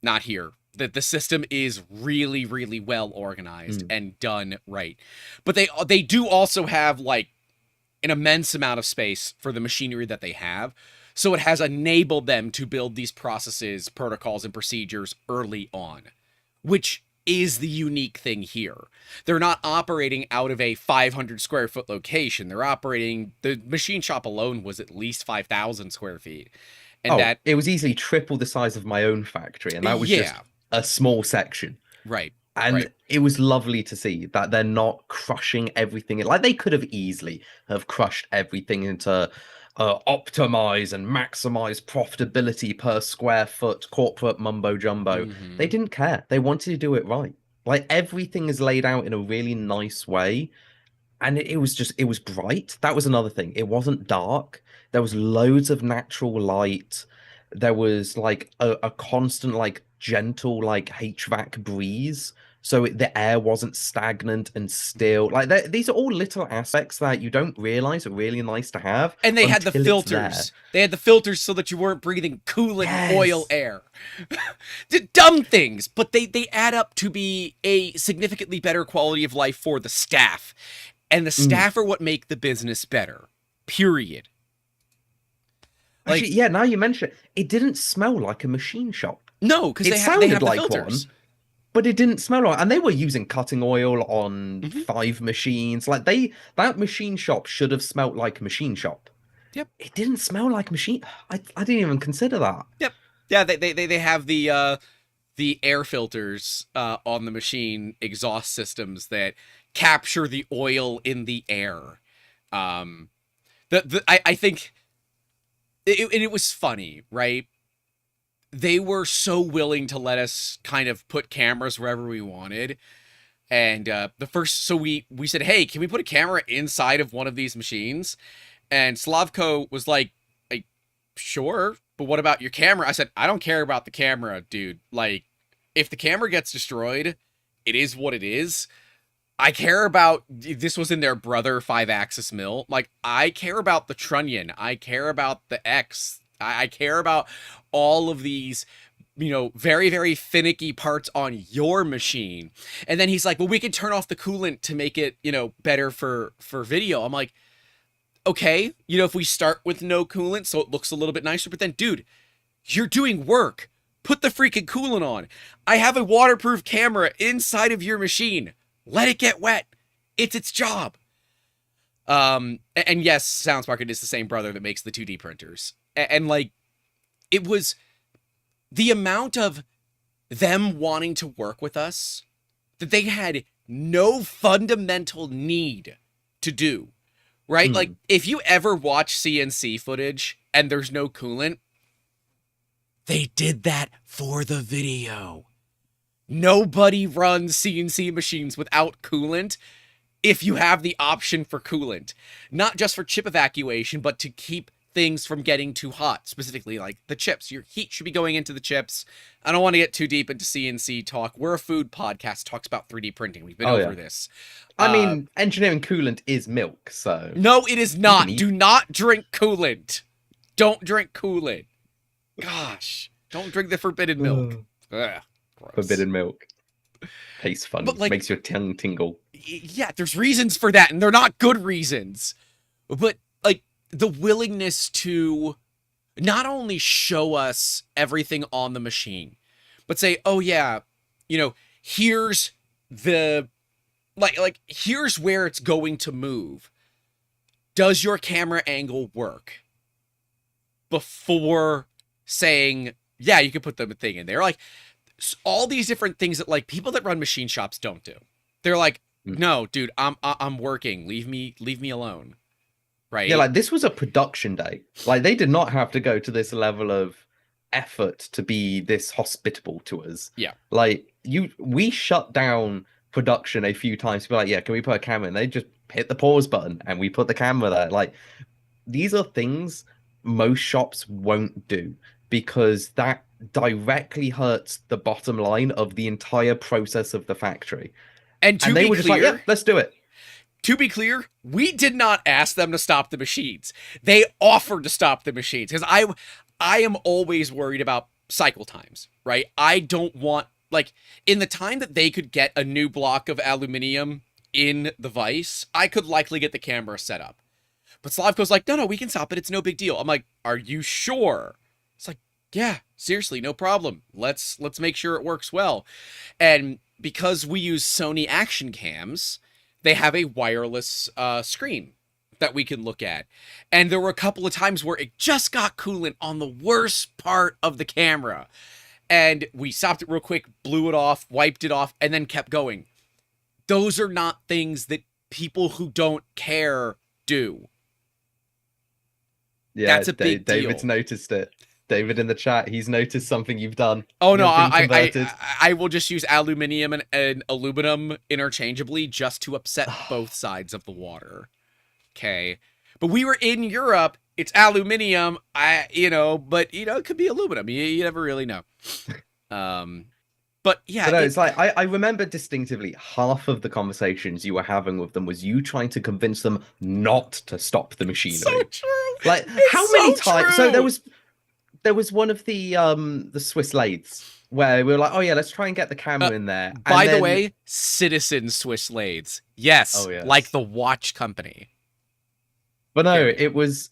Not here. The system is really, really well organized and done right. But they do also have like an immense amount of space for the machinery that they have. So it has enabled them to build these processes, protocols, and procedures early on, which is the unique thing here. They're not operating out of a 500 square foot location. They're operating, the machine shop alone was at least 5,000 square feet. And it was easily triple the size of my own factory, and that was just a small section. Right. And it was lovely to see that they're not crushing everything. Like they could have easily have crushed everything into optimize and maximize profitability per square foot, corporate mumbo jumbo. They didn't care. They wanted to do it right. Like everything is laid out in a really nice way. And it was bright. That was another thing. It wasn't dark. There was loads of natural light. There was like a constant, like gentle, like HVAC breeze. So the air wasn't stagnant and still. Like these are all little aspects that you don't realize are really nice to have. And they had the filters. They had the filters so that you weren't breathing coolant oil air. Dumb things, but they add up to be a significantly better quality of life for the staff. And the staff are what make the business better. Period. Like, actually, yeah, now you mention it, it didn't smell like a machine shop. No, because they have the like filters. One, but it didn't smell like, and they were using cutting oil on 5 machines. Like that machine shop should have smelled like a machine shop. Yep. It didn't smell like machine. I didn't even consider that. Yep. Yeah, they have the air filters on the machine exhaust systems that capture the oil in the air. I think it was funny, right? They were so willing to let us kind of put cameras wherever we wanted. And so we said, hey, can we put a camera inside of one of these machines? And Slavko was like, sure, but what about your camera? I said, I don't care about the camera, dude. Like, if the camera gets destroyed, it is what it is. I care about, this was in their Brother 5-axis mill. Like, I care about the trunnion. I care about the X. I care about all of these, very, very finicky parts on your machine. And then he's like, well, we can turn off the coolant to make it, better for video. I'm like, okay, if we start with no coolant so it looks a little bit nicer, but then, dude, you're doing work. Put the freaking coolant on. I have a waterproof camera inside of your machine. Let it get wet. It's its job. And yes, SoundSpark is the same brother that makes the 2D printers. And like, it was the amount of them wanting to work with us that they had no fundamental need to do. Right? Like, if you ever watch CNC footage and there's no coolant, they did that for the video. Nobody runs CNC machines without coolant if you have the option for coolant. Not just for chip evacuation, but to keep things from getting too hot. Specifically, like the chips. Your heat should be going into the chips. I don't want to get too deep into CNC talk. We're a food podcast, talks about 3D printing. We've been over this. I mean, engineering coolant is milk, so... No, it is not. Do not drink coolant. Don't drink coolant. Gosh. Don't drink the forbidden milk. Ugh, forbidden milk. Tastes fun. But, like, makes your tongue tingle. Yeah, there's reasons for that, and they're not good reasons. But, like, the willingness to not only show us everything on the machine, but say, oh, yeah, here's the... Like, here's where it's going to move. Does your camera angle work? Before saying, yeah, you can put the thing in there. Like, all these different things that, like, people that run machine shops don't do. They're like, no, dude, I'm working. Leave me alone. Right? Yeah, like, this was a production day. Like, they did not have to go to this level of effort to be this hospitable to us. Yeah. Like, we shut down production a few times to be like, yeah, can we put a camera? And they just hit the pause button and we put the camera there. Like, these are things most shops won't do because that directly hurts the bottom line of the entire process of the factory. And they were just like, yeah, let's do it. To be clear, we did not ask them to stop the machines. They offered to stop the machines because I am always worried about cycle times, right? I don't want, like, in the time that they could get a new block of aluminum in the vise, I could likely get the camera set up. But Slavko's like, no, we can stop it. It's no big deal. I'm like, are you sure? It's like, yeah, seriously, no problem. Let's make sure it works well. And because we use Sony action cams, they have a wireless screen that we can look at. And there were a couple of times where it just got coolant on the worst part of the camera. And we stopped it real quick, blew it off, wiped it off, and then kept going. Those are not things that people who don't care do. Yeah, that's a big deal. David's noticed it. David in the chat, he's noticed something you've done. Oh, no, I will just use aluminium and aluminum interchangeably just to upset both sides of the water. Okay. But we were in Europe. It's aluminium, but, it could be aluminum. You never really know. But yeah. No, it's like, I remember distinctively half of the conversations you were having with them was you trying to convince them not to stop the machinery. So true. Like, how many times? So there was one of the Swiss lathes where we were like, oh yeah, let's try and get the camera in there. By the way, Citizen Swiss lathes. Yes, oh, yes. Like the watch company. But no, it was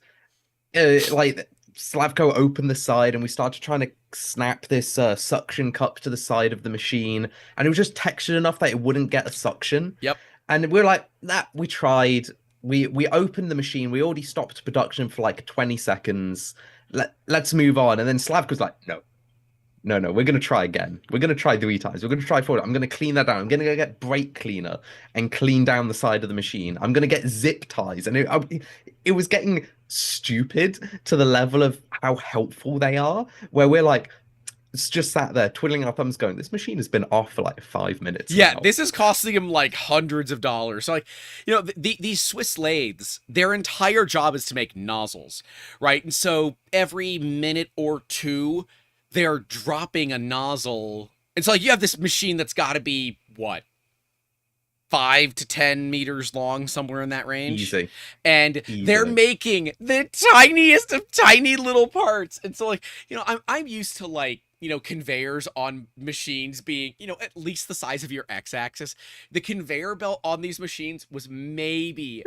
like Slavko opened the side and we started trying to snap this suction cup to the side of the machine, and it was just textured enough that it wouldn't get a suction. Yep. And we were like, we tried. We opened the machine. We already stopped production for like 20 seconds. Let's move on. And then Slavko's like, no, we're going to try again. We're going to try 3 times. We're going to try 4. I'm going to clean that down. I'm going to go get brake cleaner and clean down the side of the machine. I'm going to get zip ties. And it was getting stupid to the level of how helpful they are, where we're like, it's just sat there twiddling our thumbs going, this machine has been off for like 5 minutes Yeah, now. this is costing him like hundreds of dollars. So like, you know, these Swiss lathes, their entire job is to make nozzles, right? And so every minute or two, they're dropping a nozzle. It's like you have this machine that's got to be what, 5 to 10 meters long, somewhere in that range. Easy. And they're Easily. making the tiniest of tiny little parts. And so like, you know, I'm used to like, you know, conveyors on machines being, you know, at least the size of your x-axis. The conveyor belt on these machines was maybe,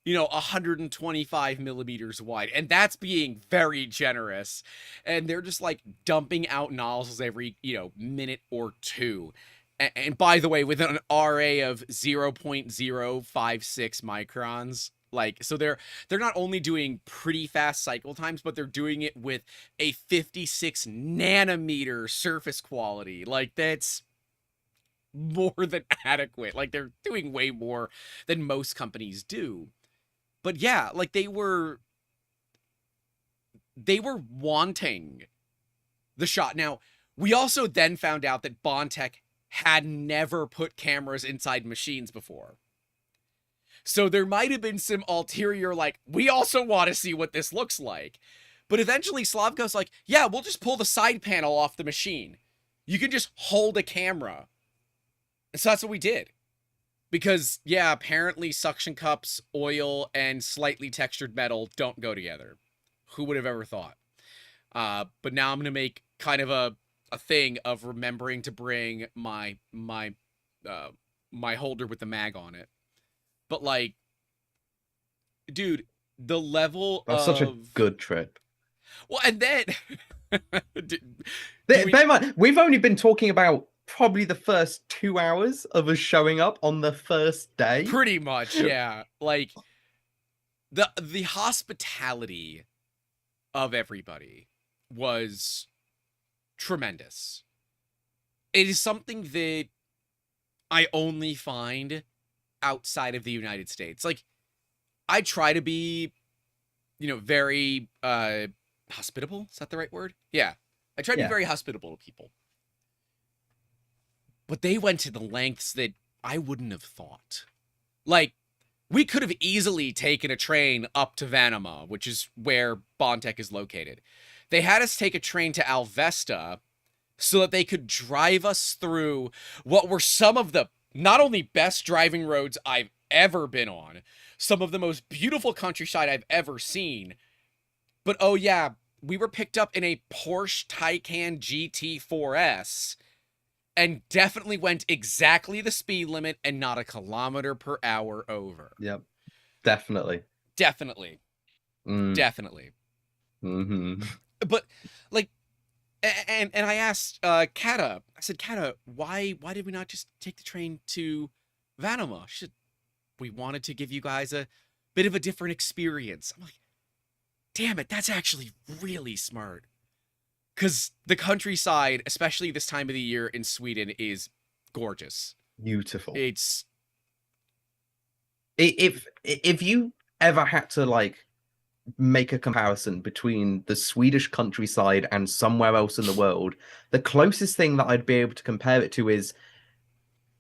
you know, 125 millimeters wide. And that's being very generous. And they're just like dumping out nozzles every, you know, minute or two. And by the way, with an RA of 0.056 microns, like, so they're not only doing pretty fast cycle times, but they're doing it with a 56 nanometer surface quality. Like, that's more than adequate. Like, they're doing way more than most companies do. But yeah, like they were wanting the shot. Now, we also then found out that Bondtech had never put cameras inside machines before. So there might have been some ulterior, like, we also want to see what this looks like. But eventually Slavko's like, yeah, we'll just pull the side panel off the machine. You can just hold a camera. And so that's what we did. Because, yeah, apparently suction cups, oil, and slightly textured metal don't go together. Who would have ever thought? But now I'm going to make kind of a thing of remembering to bring my holder with the mag on it. But like, dude, the level That's of such a good trip. well, and then Bear in mind, we've only been talking about probably the first 2 hours of us showing up on the first day. pretty much, yeah. Like the hospitality of everybody was tremendous. It is something that I only find outside of the United States. Like, I try to be, you know, very hospitable. Is that the right word? Yeah. I try to be very hospitable to people. But they went to the lengths that I wouldn't have thought. Like, we could have easily taken a train up to Vanama, which is where Bondtech is located. They had us take a train to Alvesta so that they could drive us through what were some of the not only best driving roads I've ever been on, some of the most beautiful countryside I've ever seen. But oh yeah, we were picked up in a Porsche Taycan GT4S and definitely went exactly the speed limit and not a kilometer per hour over. Yep. Definitely. Definitely. Definitely. Mm-hmm. But like, and I asked Kata, I said, Kata, why did we not just take the train to Vanama? She said, we wanted to give you guys a bit of a different experience. I'm like, damn it, that's actually really smart. Because the countryside, especially this time of the year in Sweden, is gorgeous. Beautiful. It's if you ever had to like make a comparison between the Swedish countryside and somewhere else in the world, the closest thing that I'd be able to compare it to is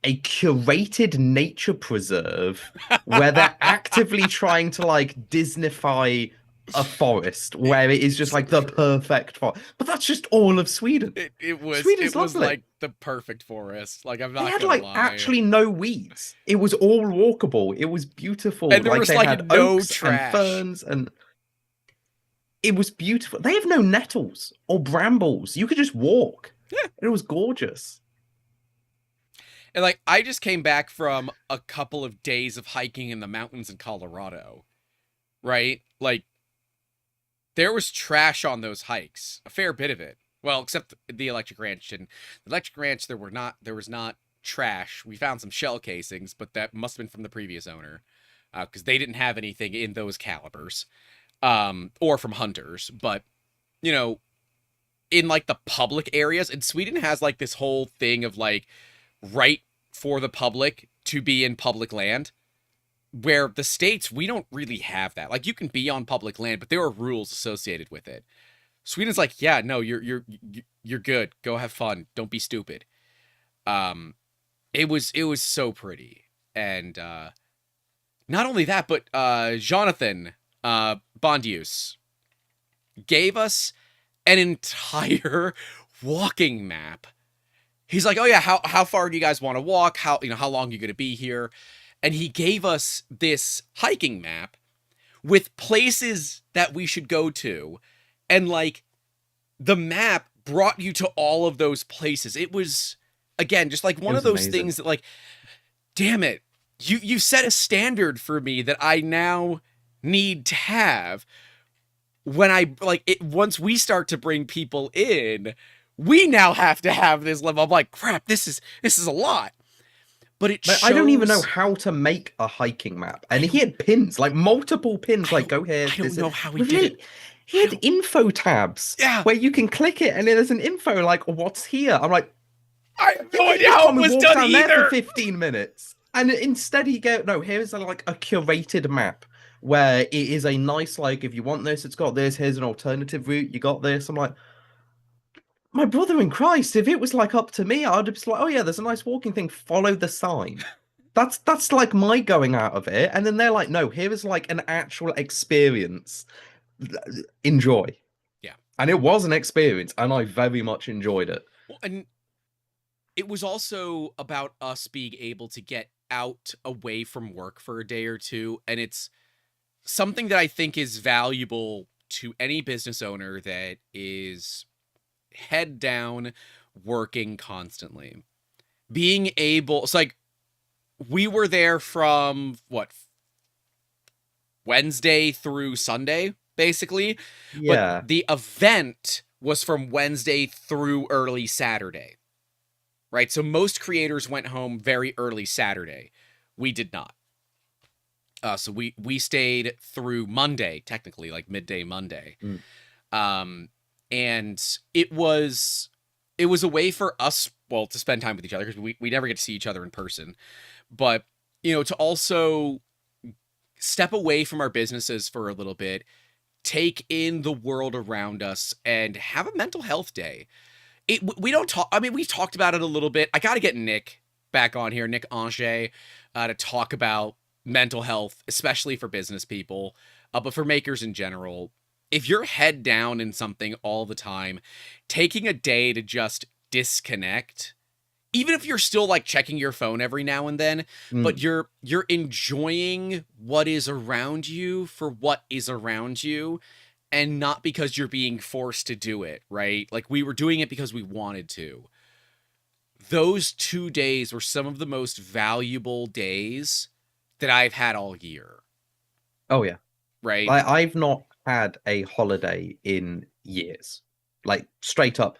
a curated nature preserve where they're actively trying to like Disneyfy a forest where it is just like the perfect forest. But that's just all of Sweden. it was Sweden's it was lovely. like the perfect forest. Like, I'm not They had gonna like lie. actually no weeds. It was all walkable. It was beautiful. And there was they like had no oaks trash. and ferns, and it was beautiful. They have no nettles or brambles. You could just walk. Yeah. It was gorgeous. And like, I just came back from a couple of days of hiking in the mountains in Colorado, right? Like, there was trash on those hikes, a fair bit of it. Well, except the Electric Ranch didn't. The Electric Ranch, there was not trash. We found some shell casings, but that must have been from the previous owner, because they didn't have anything in those calibers, or from hunters. But, you know, in like the public areas, and Sweden has like this whole thing of like right for the public to be in public land, where the States, we don't really have that. Like, you can be on public land, but there are rules associated with it. Sweden's like, yeah, no, you're good. Go have fun. Don't be stupid. Um, it was so pretty, and not only that, but Jonathan Bondius gave us an entire walking map. He's like, oh yeah, how far do you guys want to walk? How long are you gonna be here? And he gave us this hiking map with places that we should go to, and like the map brought you to all of those places. It was again just like It one of was those amazing. things that like, damn it, you set a standard for me that I now need to have when I like it. Once we start to bring people in, we now have to have this level. I'm like, crap, this is a lot. But it Like, I don't even know shows. how to make a hiking map, and he had pins, like multiple pins, I like don't go here, I don't this, know how he with did it. he I had don't. info tabs Yeah, where you can click it, and there's an info like what's here. I'm like, I have no you idea just how told it me was walk done down there for either. 15 minutes, and instead he go, no, here's like a curated map where it is a nice like if you want this, it's got this. Here's an alternative route. You got this. I'm like, my brother in Christ, if it was like up to me, I'd just like, oh yeah, there's a nice walking thing. Follow the sign. That's like my going out of it. And then they're like, no, here is like an actual experience. Enjoy. Yeah. And it was an experience, and I very much enjoyed it. Well, and it was also about us being able to get out away from work for a day or two, and it's something that I think is valuable to any business owner that is head down working constantly. Being able, it's like we were there from what, Wednesday through Sunday basically, but Yeah. the event was from Wednesday through early Saturday, right? So most creators went home very early Saturday. We did not. So we stayed through Monday, technically, like midday Monday. Mm. Um, and it was a way for us, well, to spend time with each other because we never get to see each other in person, but to also step away from our businesses for a little bit, take in the world around us, and have a mental health day. We don't talk. I mean, we've talked about it a little bit. I got to get Nick back on here, Nick Ange, to talk about mental health, especially for business people, but for makers in general. If you're head down in something all the time, taking a day to just disconnect, even if you're still like checking your phone every now and then, but Mm. you're enjoying what is around you for what is around you, and not because you're being forced to do it, right? Like we were doing it because we wanted to. Those 2 days were some of the most valuable days that I've had all year, Oh yeah. right? Like I've not had a holiday in years. Like straight up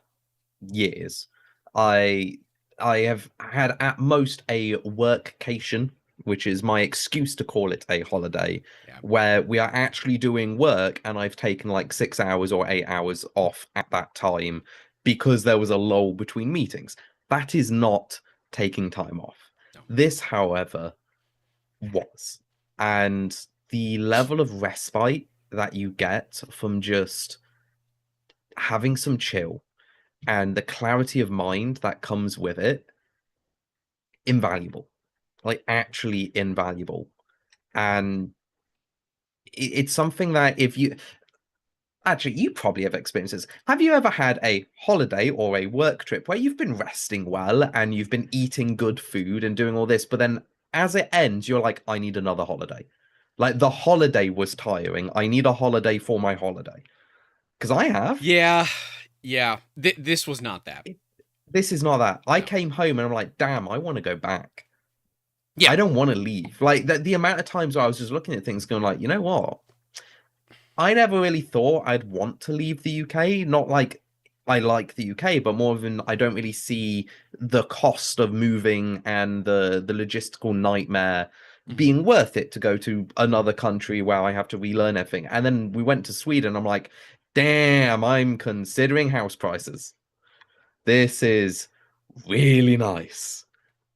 years. I I have had at most a workcation, which is my excuse to call it a holiday, Yeah. where we are actually doing work and I've taken like 6 hours or 8 hours off at that time because there was a lull between meetings. That is not taking time off. No. This, however, was. And the level of respite that you get from just having some chill and the clarity of mind that comes with it, invaluable. Like actually invaluable. And it's something that if you actually you probably have experiences. Have you ever had a holiday or a work trip where you've been resting well and you've been eating good food and doing all this, but then as it ends, you're like, I need another holiday. Like the holiday was tiring. I need a holiday for my holiday. Because I have. Yeah. Yeah. This was not that. This is not that. I No. came home and I'm like, damn, I want to go back. Yeah. I don't want to leave. Like the amount of times where I was just looking at things going like, you know what? I never really thought I'd want to leave the UK. Not like I like the UK, but more than I don't really see the cost of moving and the logistical nightmare Mhm. being worth it to go to another country where I have to relearn everything. And then we went to Sweden. I'm like, damn, I'm considering house prices. This is really nice.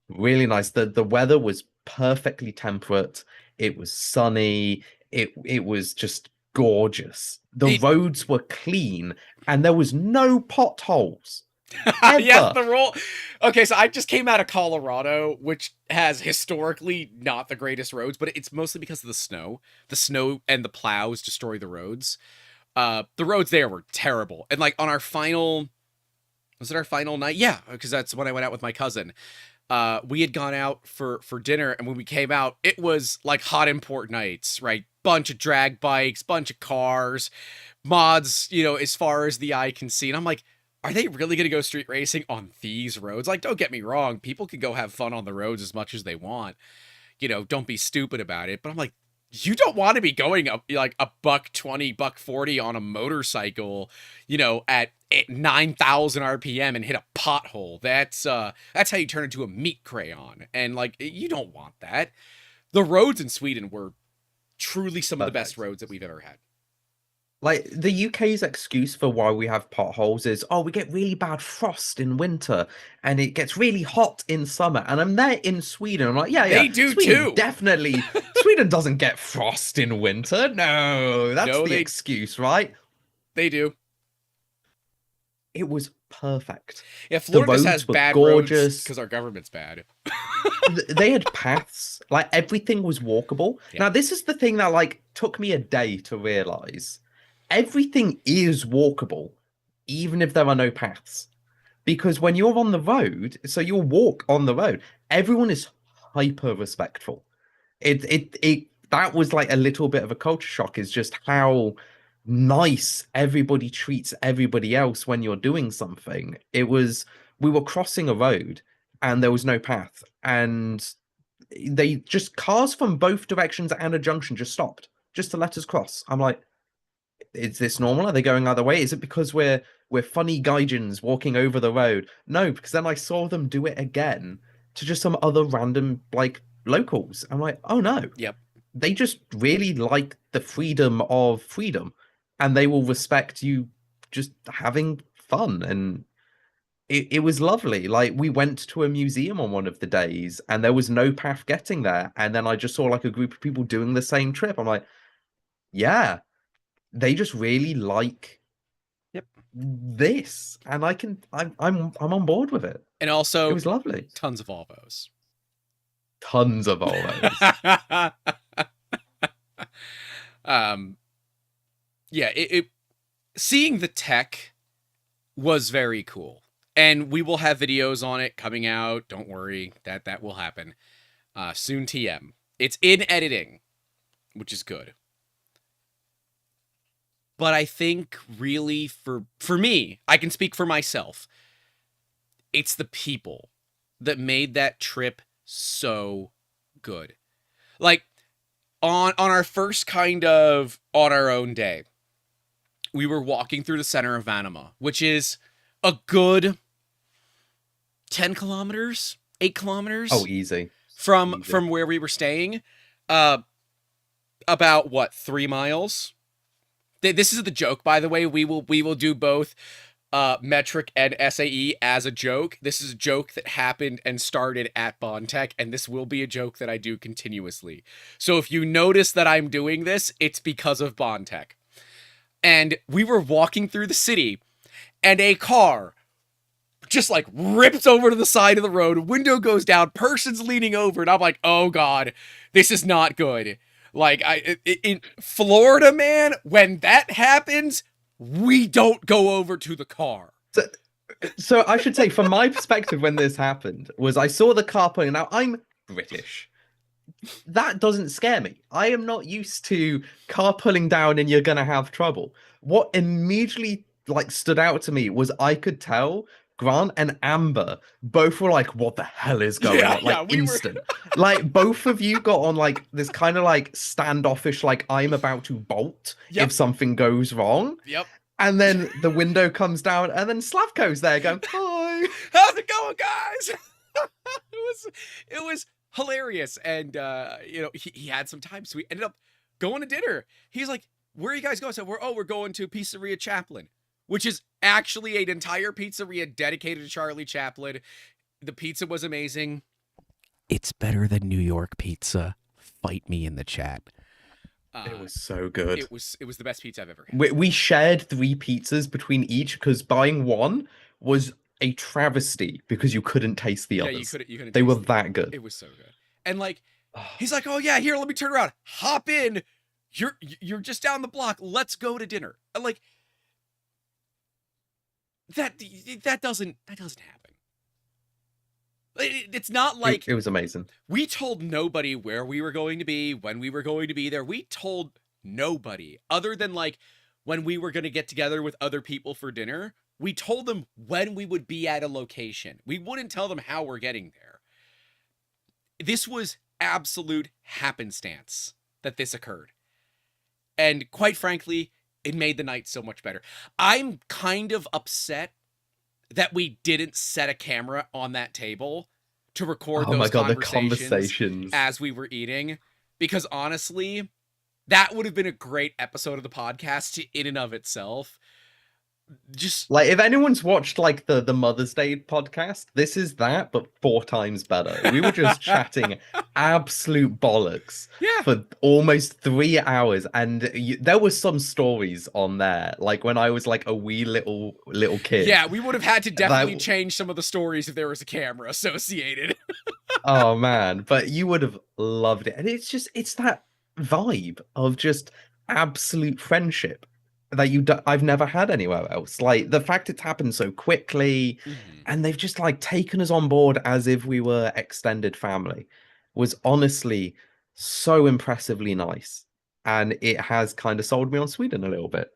Really nice. The weather was perfectly temperate. It was sunny. It was just gorgeous. The It- roads were clean and there was no potholes Yes, ever. the roll. Okay, so I just came out of Colorado, which has historically not the greatest roads, but it's mostly because of the snow. The snow and the plows destroy the roads. The roads there were terrible. And like on our final, was it our final night? Yeah, because that's when I went out with my cousin. We had gone out for dinner, and when we came out, it was like hot import nights, right? Bunch of drag bikes, bunch of cars, mods, you know, as far as the eye can see. And I'm like, are they really going to go street racing on these roads? Like, don't get me wrong, people can go have fun on the roads as much as they want. You know, don't be stupid about it. But I'm like, you don't want to be going up like a $120, $140 on a motorcycle, you know, at 9,000 RPM and hit a pothole. That's how you turn into a meat crayon. And like, you don't want that. The roads in Sweden were truly some of the best Perfect. roads that we've ever had. Like the UK's excuse for why we have potholes is, oh, we get really bad frost in winter and it gets really hot in summer. And I'm there in Sweden. I'm like, yeah, They do Sweden too. definitely. Sweden doesn't get frost in winter. No, that's No, the excuse, right? they do. It was perfect. Yeah, The Florida just has roads were bad roads gorgeous. because our government's bad. They had paths, like everything was walkable. Yeah. Now, this is the thing that like took me a day to realize. Everything is walkable, even if there are no paths. Because when you're on the road, so you'll walk on the road, everyone is hyper respectful. It that was like a little bit of a culture shock, is just how nice everybody treats everybody else when you're doing something. It was, we were crossing a road and there was no path, and they just, cars from both directions and a junction just stopped just to let us cross. I'm like, is this normal? Are they going either way? Is it because we're funny gaijins walking over the road? No, because then I saw them do it again to just some other random like locals. I'm like, oh no. Yep. They just really like the freedom of freedom, and they will respect you just having fun. And it was lovely. Like we went to a museum on one of the days and there was no path getting there. And then I just saw like a group of people doing the same trip. I'm like, yeah, they just really like Yep. this, and I'm on board with it. And It also was lovely. tons of Volvos. Tons of Volvos. Yeah, seeing the tech was very cool. And we will have videos on it coming out. Don't worry, that will happen. Soon TM. It's in editing, which is good. But I think really for me, I can speak for myself. It's the people that made that trip so good. Like on our first kind of on our own day, we were walking through the center of Vanema, which is a good 10 kilometers, 8 kilometers. Oh, easy. From where we were staying. About what, 3 miles? This is the joke, by the way. We will do both metric and SAE as a joke. This is a joke that happened and started at Bondtech, and this will be a joke that I do continuously. So if you notice that I'm doing this, it's because of Bondtech. And we were walking through the city, and a car just like rips over to the side of the road, window goes down, person's leaning over, and I'm like, oh god, this is not good. Like, in Florida, man, when that happens, we don't go over to the car. So I should say, from my perspective, when this happened, was I saw the car pulling. Now, I'm British. That doesn't scare me. I am not used to car pulling down and you're going to have trouble. What immediately like stood out to me was I could tell Grant and Amber both were like, what the hell is going on? Like instant. Like both of you got on like this kind of like standoffish, like I'm about to bolt if something goes wrong. Yep. And then the window comes down and then Slavko's there going, hi. How's it going, guys? it was hilarious. And you know, he had some time, so we ended up going to dinner. He's like, where are you guys going? So we're going to Pizzeria Chaplin, which is actually an entire pizzeria dedicated to Charlie Chaplin. The pizza was amazing. It's better than New York pizza. Fight me in the chat. It Uh, was so good. it was the best pizza I've ever had. We shared 3 pizzas between each because buying one was a travesty because you couldn't taste the Yeah, others. you couldn't They were taste the. that good. It was so good. And like, he's like, "Oh yeah, here, let me turn around. Hop in. You're just down the block. Let's go to dinner." And like that doesn't happen. It's not like It was amazing. we told nobody where we were going to be, when we were going to be there. We told nobody other than like when we were going to get together with other people for dinner. We told them when we would be at a location. We wouldn't tell them how we're getting there. This was absolute happenstance that this occurred. And quite frankly, it made the night so much better. I'm kind of upset that we didn't set a camera on that table to record Oh my those God, the conversations conversations. as we were eating, because honestly, that would have been a great episode of the podcast in and of itself. Just Like, if anyone's watched like the Mother's Day podcast, this is that, but 4 times better. We were just chatting absolute bollocks yeah, for almost 3 hours, and there was some stories on there, like when I was like a wee little kid. yeah, we would have had to definitely That, change some of the stories if there was a camera associated. oh man, but you would have loved it, and it's that vibe of just absolute friendship that I've never had anywhere else. Like the fact it's happened so quickly, Mhm. and they've just like taken us on board as if we were extended family was honestly so impressively nice, and it has kind of sold me on Sweden a little bit.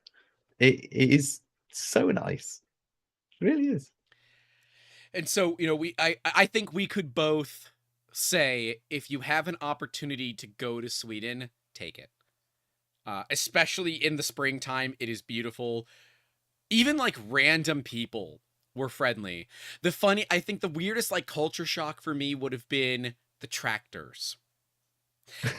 It is so nice, it really is. And so, I think we could both say if you have an opportunity to go to Sweden, take it. Especially in the springtime, it is beautiful. Even like random people were friendly. I think the weirdest like culture shock for me would have been the tractors.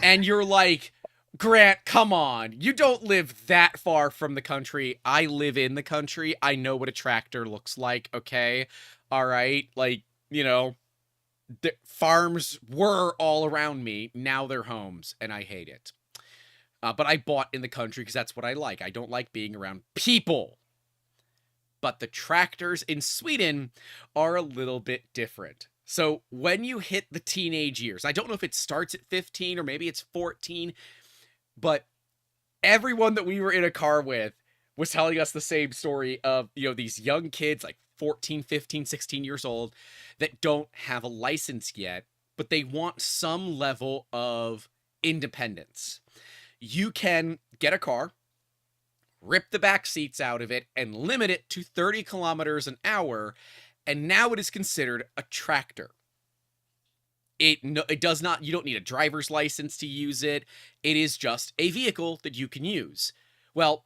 And you're like, Grant, come on. You don't live that far from the country. I live in the country. I know what a tractor looks like, okay? All right. Like, the farms were all around me. Now they're homes, and I hate it. But I bought in the country because that's what I like. I don't like being around people. But the tractors in Sweden are a little bit different. So when you hit the teenage years, I don't know if it starts at 15 or maybe it's 14, but everyone that we were in a car with was telling us the same story of, these young kids like 14, 15, 16 years old that don't have a license yet, but they want some level of independence. You can get a car, rip the back seats out of it, and limit it to 30 kilometers an hour, and now it is considered a tractor. It does not, you don't need a driver's license to use it. It is just a vehicle that you can use. Well,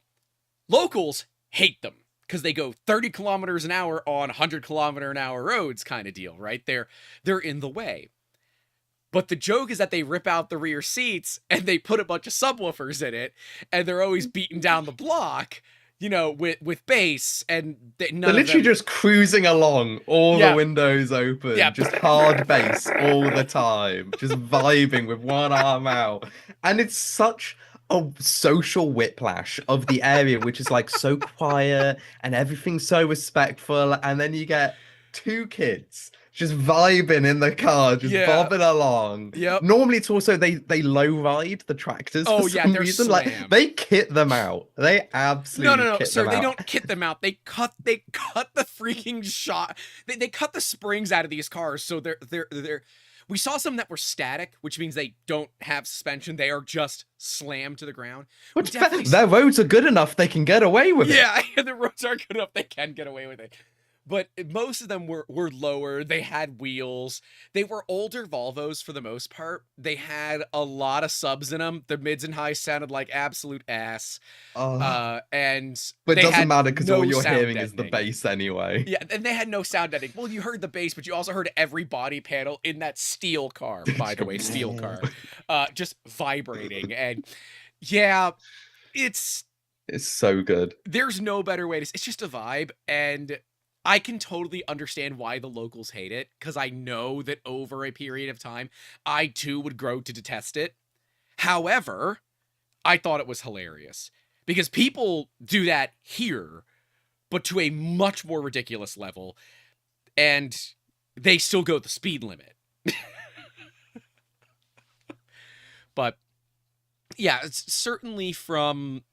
locals hate them because they go 30 kilometers an hour on 100-kilometer-an-hour roads kind of deal, right? They're in the way. But the joke is that they rip out the rear seats and they put a bunch of subwoofers in it, and they're always beating down the block, with bass, and They're none of literally them. just cruising along, all Yeah. the windows open, Yeah. just hard bass all the time, just vibing with one arm out. And it's such a social whiplash of the area, which is like so quiet and everything's so respectful. And then you get 2 kids just vibing in the car, just Yeah. bobbing along. Yep. Normally, it's also they low ride the tractors Oh, for yeah, some they're reason. slammed. Like they kit them out. They absolutely No, kit sir, them they out. don't kit them out. They cut the freaking shot. They cut the springs out of these cars, so they're. We saw some that were static, which means they don't have suspension. They are just slammed to the ground. Which their roads are good enough they can get away with it. Yeah, the roads are good enough they can get away with it. But most of them were lower. They had wheels. They were older Volvos for the most part. They had a lot of subs in them. The mids and highs sounded like absolute ass. Oh, And but they it doesn't had matter because no all you're sound hearing is the deadening. bass anyway. Yeah, and they had no sound deadening. Well, you heard the bass, but you also heard every body panel in that steel car, by the way, steel car, just vibrating. And yeah, it's so good. there's no better way to. It's just a vibe, and I can totally understand why the locals hate it, because I know that over a period of time, I too would grow to detest it. However, I thought it was hilarious because people do that here, but to a much more ridiculous level, and they still go the speed limit. But yeah, it's certainly from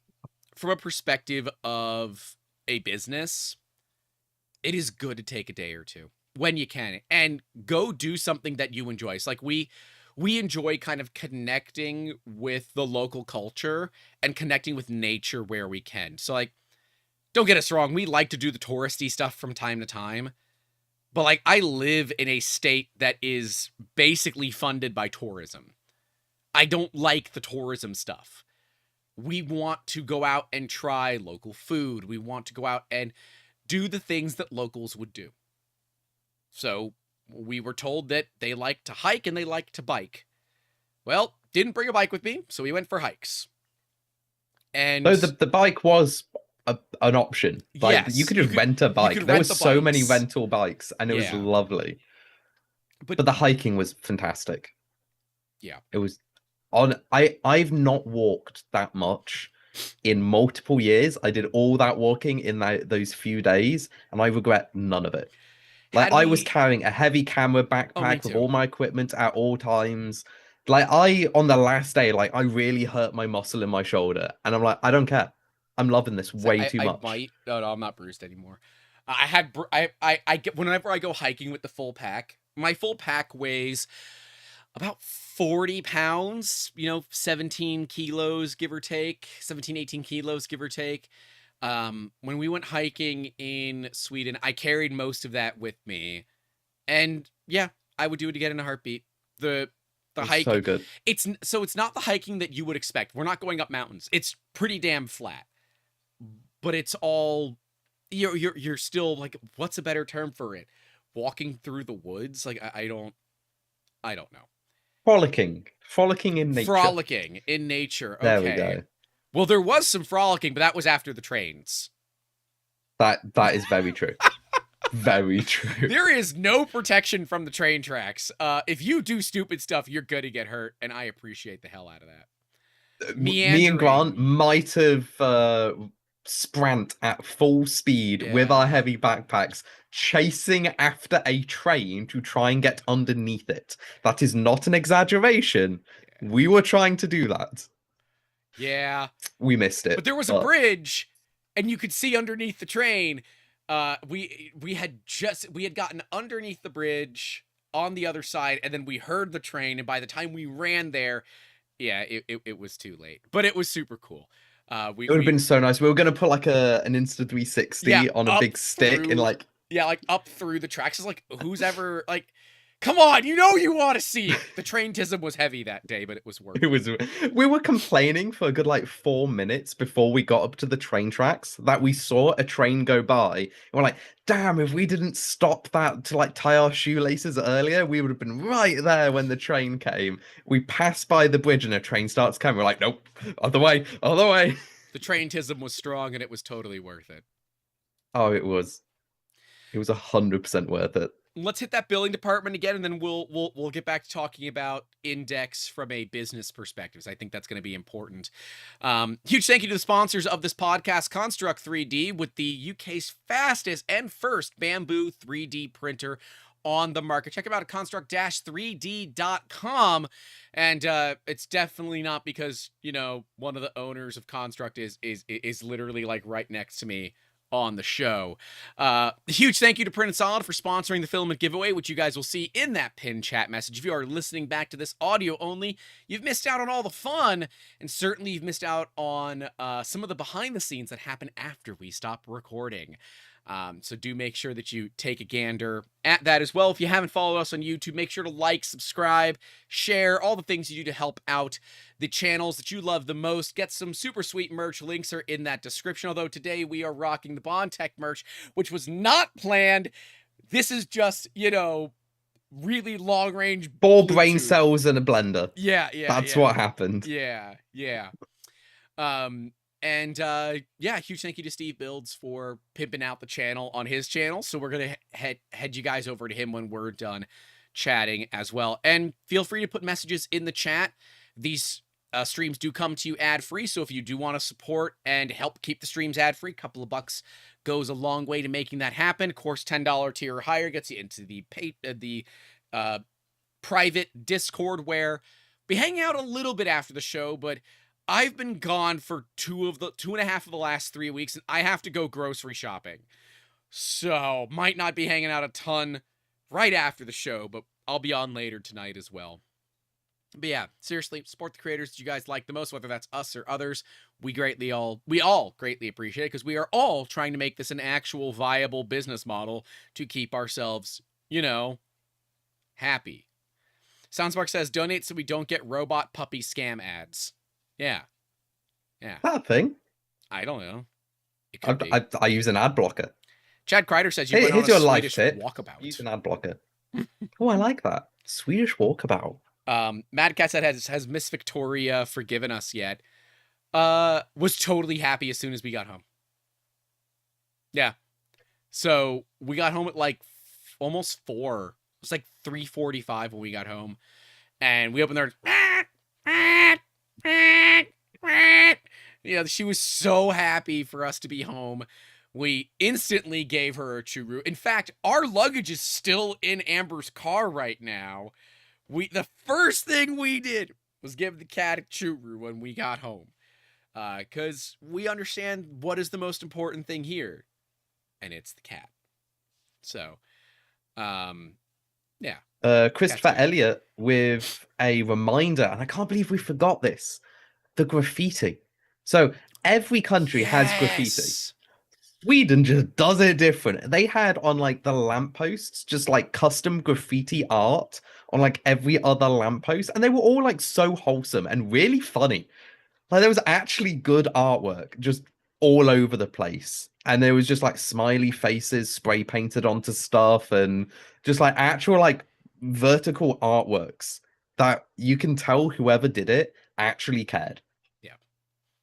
a perspective of a business, it is good to take a day or two when you can and go do something that you enjoy. It's like we enjoy kind of connecting with the local culture and connecting with nature where we can. So like, don't get us wrong, we like to do the touristy stuff from time to time, but like I live in a state that is basically funded by tourism. I don't like the tourism stuff. We want to go out and try local food. We want to go out and do the things that locals would do. So we were told that they like to hike and they like to bike. Well, didn't bring a bike with me, so we went for hikes. And So the bike was an option. Like, yes, you could just rent a bike. There were so many rental bikes, and it was lovely. But the hiking was fantastic. Yeah. It was I've not walked that much in multiple years. I did all that walking in those few days, and I regret none of it. Like, I was carrying a heavy camera backpack with all my equipment at all times. Like, on the last day, like, I really hurt my muscle in my shoulder, and I'm like, I don't care. I'm loving this way too much. No, I'm not bruised anymore. I get, whenever I go hiking with the full pack, my full pack weighs about 40 pounds, 17 kilos, give or take, 17, 18 kilos, give or take. When we went hiking in Sweden, I carried most of that with me. And yeah, I would do it again in a heartbeat. The hike, so good. It's not the hiking that you would expect. We're not going up mountains. It's pretty damn flat. But it's all you're still like, what's a better term for it? Walking through the woods? Like I don't know. Frolicking in nature. Frolicking in nature. Okay. There we go. Well, there was some frolicking, but that was after the trains. That is very true. Very true. There is no protection from the train tracks. If you do stupid stuff, you're gonna get hurt, and I appreciate the hell out of that. Me and Grant might have sprint at full speed with our heavy backpacks, chasing after a train to try and get underneath it. That is not an exaggeration. Yeah. We were trying to do that. Yeah. We missed it. But there was a bridge, and you could see underneath the train. We had gotten underneath the bridge on the other side, and then we heard the train, and by the time we ran there, yeah, it was too late. But it was super cool. It would have been so nice. We were gonna put like an Insta360 on a big stick and like up through the tracks. It's like, who's ever like, come on, you want to see it. The train-tism was heavy that day, but it was worth it. We were complaining for a good like 4 minutes before we got up to the train tracks that we saw a train go by. And we're like, damn, if we didn't stop that to like tie our shoelaces earlier, we would have been right there when the train came. We passed by the bridge and a train starts coming. We're like, nope, other way. The train-tism was strong and it was totally worth it. Oh, it was 100% worth it. Let's hit that billing department again, and then we'll get back to talking about Index from a business perspective. I think that's going to be important. Huge thank you to the sponsors of this podcast, Construct 3D, with the UK's fastest and first bamboo 3D printer on the market. Check them out at construct-3d.com. And it's definitely not because, one of the owners of Construct is literally like right next to me on the show. Huge thank you to Print and Solid for sponsoring the filament giveaway, which you guys will see in that pinned chat message. If you are listening back to this audio only, you've missed out on all the fun, and certainly you've missed out on some of the behind the scenes that happen after we stop recording. So do make sure that you take a gander at that as well. If you haven't followed us on YouTube, make sure to like, subscribe, share, all the things you do to help out the channels that you love the most. Get some super sweet merch. Links are in that description. Although today we are rocking the Bondtech merch, which was not planned. This is just, really long range. 4 brain cells in a blender. Yeah. That's what happened. Yeah. And huge thank you to Steve Builds for pimping out the channel on his channel. So we're going to head you guys over to him when we're done chatting as well. And feel free to put messages in the chat. These streams do come to you ad-free, so if you do want to support and help keep the streams ad-free, a couple of bucks goes a long way to making that happen. Of course, $10 tier or higher gets you into the private Discord where we hang out a little bit after the show, but I've been gone for 2.5 of the last 3 weeks, and I have to go grocery shopping. So, might not be hanging out a ton right after the show, but I'll be on later tonight as well. But yeah, seriously, support the creators that you guys like the most, whether that's us or others. We all greatly appreciate it, because we are all trying to make this an actual viable business model to keep ourselves, happy. Soundspark says, donate so we don't get robot puppy scam ads. Yeah. That thing. I don't know. It could be. I use an ad blocker. Chad Kreider says you went on a Swedish walkabout. Use an ad blocker. Oh, I like that. Swedish walkabout. Mad Cat said, has Miss Victoria forgiven us yet? Was totally happy as soon as we got home. Yeah. So we got home at like almost 4. It was like 3:45 when we got home. And we opened there. She was so happy for us to be home. We instantly gave her a churu. In fact, our luggage is still in Amber's car right now. The first thing we did was give the cat a churu when we got home. Because we understand what is the most important thing here. And it's the cat. So, yeah. Christopher Elliott with a reminder, and I can't believe we forgot this. The graffiti. So every country has graffiti. Sweden just does it different. They had on like the lampposts just like custom graffiti art on like every other lamppost, and they were all like so wholesome and really funny. Like there was actually good artwork just all over the place, and there was just like smiley faces spray painted onto stuff, and just like actual like vertical artworks that you can tell whoever did it actually cared. Yeah,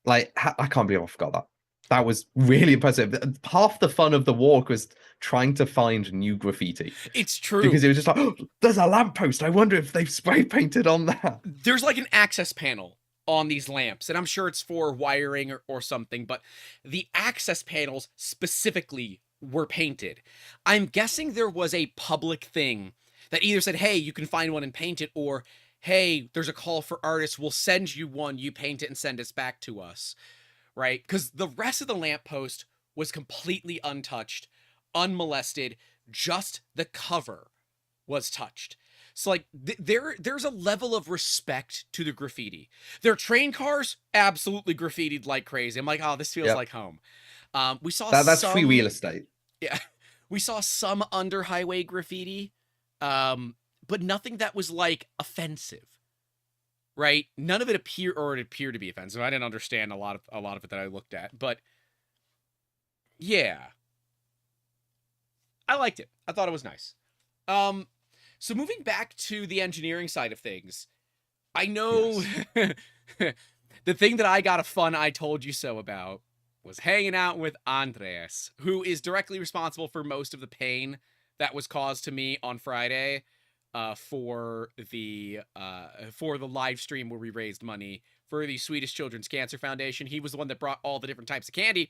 like I can't believe I forgot that. That was really impressive. Half the fun of the walk was trying to find new graffiti. It's true. Because it was just like, oh, there's a lamppost. I wonder if they've spray painted on that. There's like an access panel on these lamps, and I'm sure it's for wiring or something, but the access panels specifically were painted. I'm guessing there was a public thing that either said, hey, you can find one and paint it, or hey, there's a call for artists. We'll send you one. You paint it and send it back to us. Right? Because the rest of the lamppost was completely untouched, unmolested. Just the cover was touched. So, like, there's a level of respect to the graffiti. Their train cars, absolutely graffitied like crazy. I'm like, oh, this feels like home. We saw that's free real estate. Yeah. We saw some under highway graffiti, but nothing that was, like, offensive. Right? None of it appeared to be offensive. I didn't understand a lot of it that I looked at, but yeah. I liked it. I thought it was nice. So moving back to the engineering side of things, I know the thing that I got a fun I told you so about was hanging out with Andres, who is directly responsible for most of the pain that was caused to me on Friday. For the live stream where we raised money for the Swedish Children's Cancer Foundation. He was the one that brought all the different types of candy.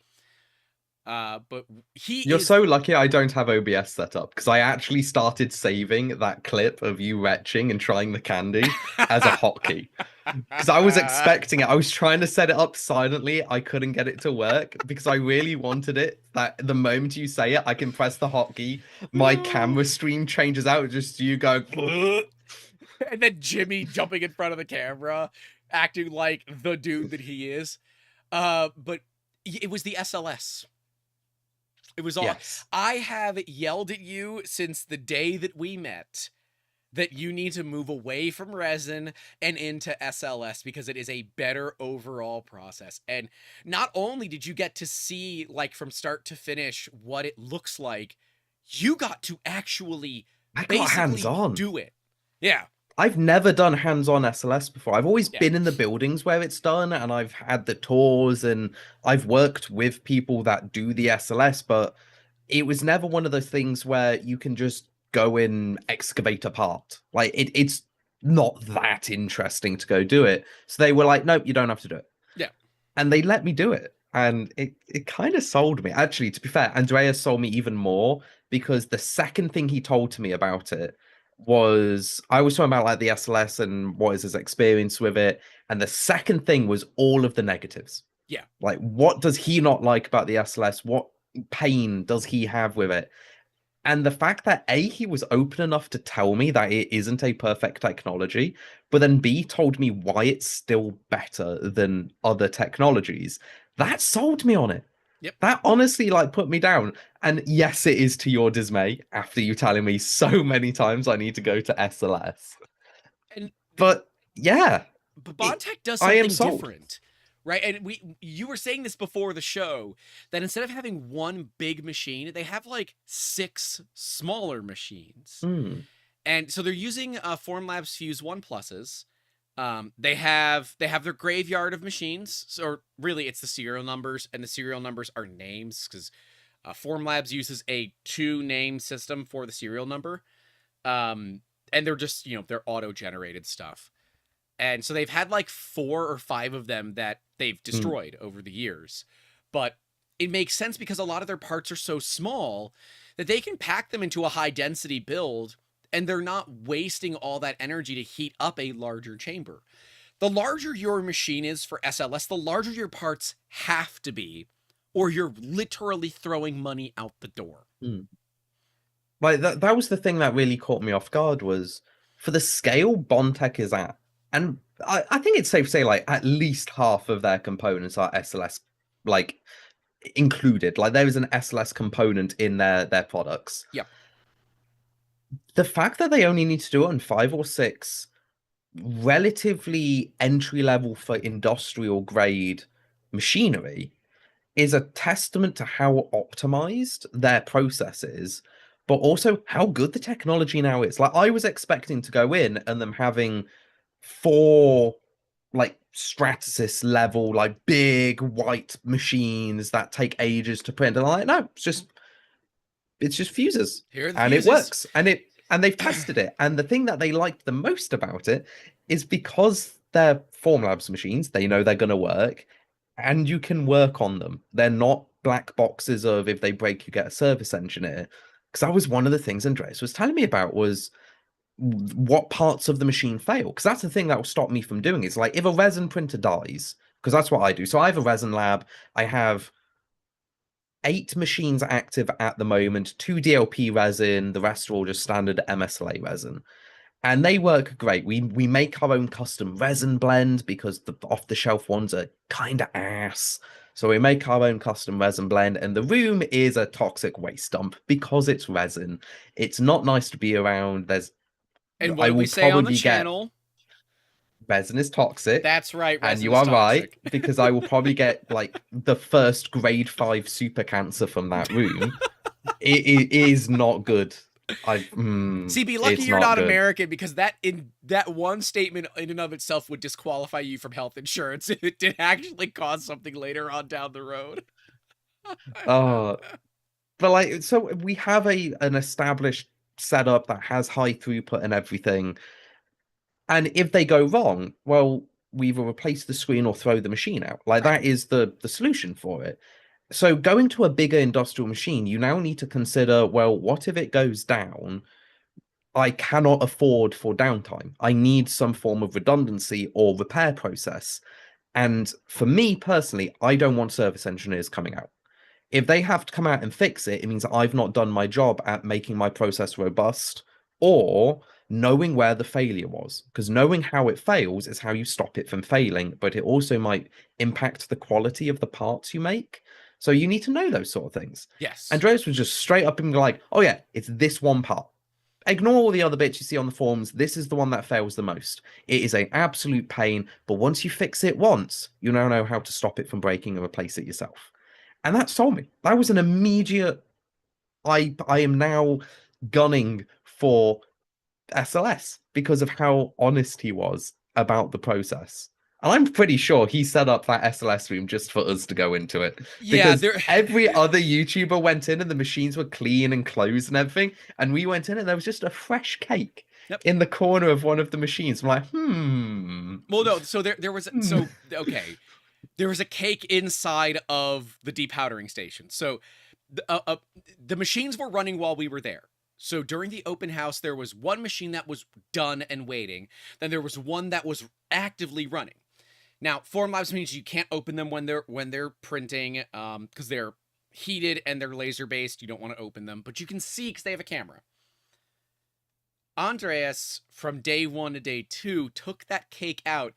But you're so lucky I don't have OBS set up, because I actually started saving that clip of you retching and trying the candy as a hotkey. Because I was expecting it. I was trying to set it up silently. I couldn't get it to work because I really wanted it. That the moment you say it, I can press the hotkey. My camera stream changes out. Just you go. And then Jimmy jumping in front of the camera, acting like the dude that he is. But it was the SLS. It was all. Yes. I have yelled at you since the day that we met that you need to move away from resin and into SLS because it is a better overall process. And not only did you get to see, like, from start to finish what it looks like, you got to actually hands-on do it. Yeah. I've never done hands-on SLS before. I've always been in the buildings where it's done, and I've had the tours, and I've worked with people that do the SLS, but it was never one of those things where you can just go and excavate a part. Like it's not that interesting to go do it. So they were like, nope, you don't have to do it. Yeah. And they let me do it. And it kind of sold me. Actually, to be fair, Andreas sold me even more because the second thing he told to me about it was I was talking about like the SLS and what is his experience with it. And the second thing was all of the negatives. Yeah. Like, what does he not like about the SLS? What pain does he have with it? And the fact that A, he was open enough to tell me that it isn't a perfect technology, but then B, told me why it's still better than other technologies, that sold me on it. Yep. That honestly like put me down. And yes, it is to your dismay after you telling me so many times I need to go to SLS. And But yeah, but it, Bondtech does I am something sold. different, right? And you were saying this before the show, that instead of having one big machine, they have like 6 smaller machines. Mm, And so they're using Formlabs Fuse 1 Pluses. They have their graveyard of machines. So or really, it's the serial numbers, and the serial numbers are names because Formlabs uses a 2-name system for the serial number. And they're just they're auto generated stuff. And so they've had like 4 or 5 of them that they've mm. destroyed over the years. But it makes sense because a lot of their parts are so small that they can pack them into a high density build, and they're not wasting all that energy to heat up a larger chamber. The larger your machine is for SLS, the larger your parts have to be, or you're literally throwing money out the door. Mm. Like that was the thing that really caught me off guard was for the scale Bondtech is at, and I think it's safe to say like at least half of their components are SLS like included. Like there is an SLS component in their products. Yep. The fact that they only need to do it on 5 or 6 relatively entry level for industrial grade machinery is a testament to how optimized their process is, but also how good the technology now is. Like I was expecting to go in and them having 4 like Stratasys level, like big white machines that take ages to print. And I'm like, no, it's just fuses. Here are the And it fuses. works. And they've tested it. And the thing that they liked the most about it is because they're Formlabs machines, they know they're gonna work and you can work on them. They're not black boxes of if they break, you get a service engineer. Because that was one of the things Andreas was telling me about was what parts of the machine fail. Because that's the thing that will stop me from doing it. It's like if a resin printer dies, because that's what I do. So I have a resin lab. I have 8 machines active at the moment, 2 DLP resin, the rest are all just standard MSLA resin. And they work great. We make our own custom resin blend because the off-the-shelf ones are kind of ass. So we make our own custom resin blend, and the room is a toxic waste dump because it's resin. It's not nice to be around. And what I do we will say on the probably get channel? resin is toxic. That's right, And resin you is are right, toxic. because I will probably get like the first grade 5 super cancer from that room. It is not good. See, be lucky It's you're not not good. American, because that one statement in and of itself would disqualify you from health insurance if it did actually cause something later on down the road. Oh, but like, so we have an established setup that has high throughput and everything. And if they go wrong, well, we either replace the screen or throw the machine out. Like Right. that is the solution for it. So going to a bigger industrial machine, you now need to consider, well, what if it goes down? I cannot afford for downtime. I need some form of redundancy or repair process. And for me personally, I don't want service engineers coming out. If they have to come out and fix it, it means I've not done my job at making my process robust or knowing where the failure was. Because knowing how it fails is how you stop it from failing, but it also might impact the quality of the parts you make. So you need to know those sort of things. Yes. Andreas was just straight up and like, oh yeah, it's this one part. Ignore all the other bits you see on the forums. This is the one that fails the most. It is an absolute pain, but once you fix it once, you now know how to stop it from breaking and replace it yourself. And that sold me. That was an immediate. I am now gunning for SLS because of how honest he was about the process. And I'm pretty sure he set up that SLS room just for us to go into it. Yeah, Because there. every other YouTuber went in and the machines were clean and closed and everything. And we went in and there was just a fresh cake. Yep. in the corner of one of the machines. I'm like, hmm. Well, no. So there was Hmm. so okay. There was a cake inside of the depowdering station. So the machines were running while we were there. So during the open house, there was one machine that was done and waiting. Then there was one that was actively running. Now, Formlabs means you can't open them when they're printing, because they're heated and they're laser based. You don't want to open them, but you can see because they have a camera. Andreas, from day 1 to day 2, took that cake out,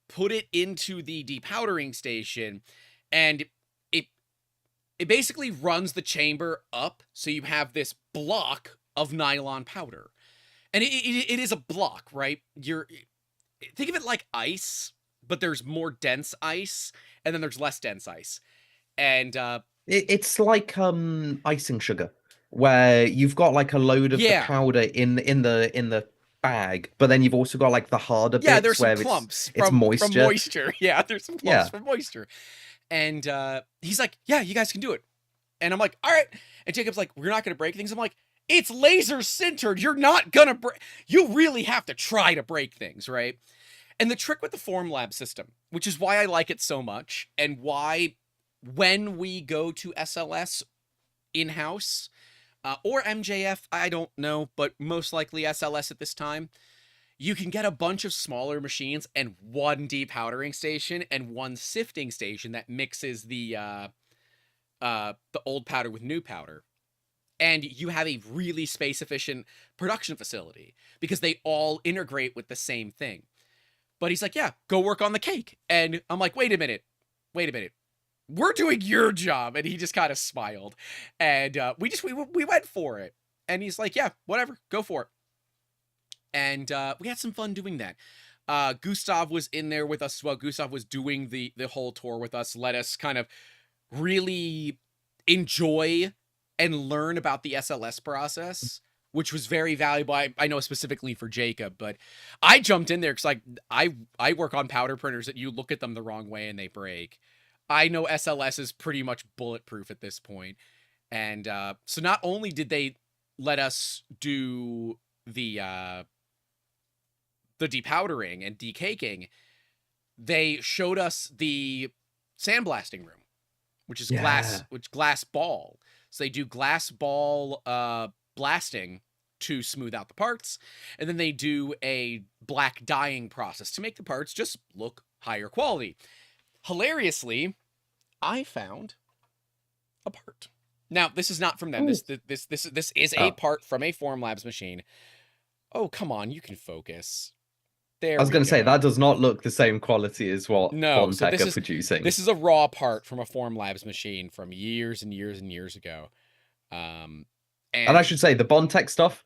put it into the depowdering station, and it basically runs the chamber up, so you have this block of nylon powder. And it is a block, right? Think of it like ice, but there's more dense ice, and then there's less dense ice. And It's like icing sugar, where you've got like a load of the yeah, powder in the bag, but then you've also got like the harder yeah, bits there's some where clumps it's from moisture. moisture. Yeah, there's some clumps Yeah. from moisture. And he's like, "Yeah, you guys can do it." And I'm like, "All right." And Jacob's like, "We're not going to break things." I'm like, "It's laser sintered. You're not going to break. You really have to try to break things, right?" And the trick with the Formlab system, which is why I like it so much, and why when we go to SLS in-house, or MJF, I don't know, but most likely SLS at this time, you can get a bunch of smaller machines and one depowdering station and one sifting station that mixes the old powder with new powder. And you have a really space-efficient production facility because they all integrate with the same thing. But he's like, "Yeah, go work on the cake." And I'm like, wait a minute. We're doing your job. And he just kind of smiled. And we went for it. And he's like, "Yeah, whatever, go for it." And we had some fun doing that. Gustav was in there with us as well. Gustav was doing the whole tour with us, let us kind of really enjoy and learn about the SLS process, which was very valuable. I know specifically for Jacob, but I jumped in there because like I work on powder printers that you look at them the wrong way and they break. I know SLS is pretty much bulletproof at this point. And so not only did they let us do the depowdering and decaking, they showed us the sandblasting room, which is Yeah. glass ball. So they do glass ball blasting to smooth out the parts, and then they do a black dyeing process to make the parts just look higher quality. Hilariously, I found a part. Now, this is not from them. Ooh. This is a Oh. part from a Formlabs machine. Oh, come on, you can focus. I There was we going to say go. that does not look the same quality as what No, so Bondtech are producing. this is a raw part from a Formlabs machine from years and years and years ago. And I And should say the Bondtech stuff,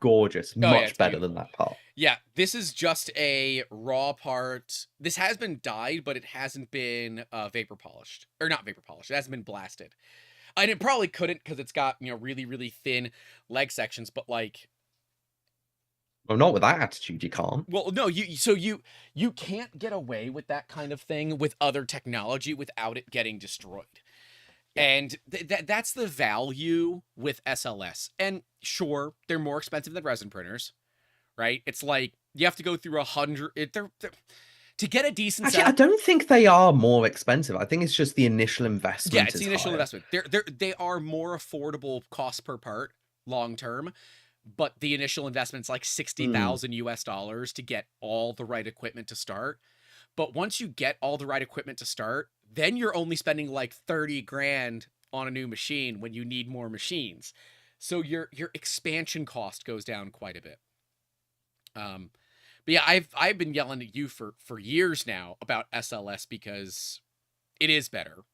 gorgeous, oh yeah, much it's better beautiful. than that part. Yeah, this is just a raw part. This has been dyed, but it hasn't been vapor polished. Or not vapor polished. It hasn't been blasted. And it probably couldn't because it's got, really, really thin leg sections, but like, Well, not with that attitude, you can't. well, no, you can't get away with that kind of thing with other technology without it getting destroyed. Yeah. And that's the value with SLS. And sure, they're more expensive than resin printers, right? It's like you have to go through 100. To get a decent Actually, I setup. don't think they are more expensive. I think it's just the initial Yeah, investment it's is the initial higher. investment. They are more affordable cost per part long term, but the initial investment's like Mm. $60,000 to get all the right equipment to start. But once you get all the right equipment to start, then you're only spending like 30 grand on a new machine when you need more machines. So your expansion cost goes down quite a bit. But yeah, I've been yelling at you for years now about SLS because it is better.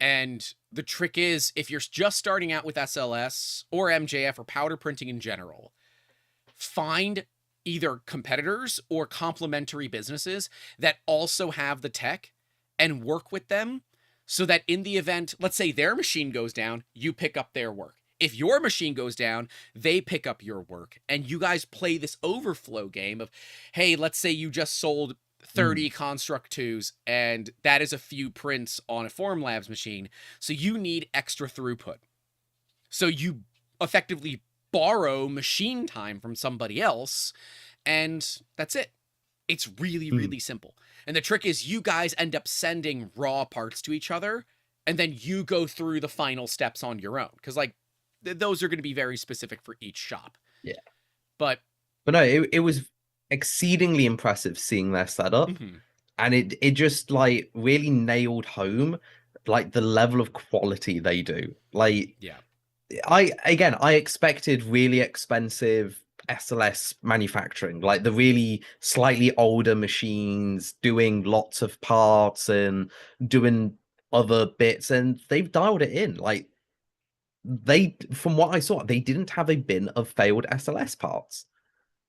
And the trick is, if you're just starting out with SLS or MJF or powder printing in general, find either competitors or complementary businesses that also have the tech and work with them so that in the event, let's say their machine goes down, you pick up their work. If your machine goes down, they pick up your work. And you guys play this overflow game of, hey, let's say you just sold 30 Construct 2s, and that is a few prints on a Formlabs machine. So you need extra throughput. So you effectively borrow machine time from somebody else, and that's it. It's really, really simple. And the trick is you guys end up sending raw parts to each other, and then you go through the final steps on your own. Because, like, those are going to be very specific for each shop. Yeah. But no, it was exceedingly impressive seeing their setup. And it just, like, really nailed home, like, the level of quality they do. Like, yeah. I expected really expensive SLS manufacturing, like the really slightly older machines doing lots of parts and doing other bits, and they've dialed it in. Like, from what I saw, they didn't have a bin of failed SLS parts.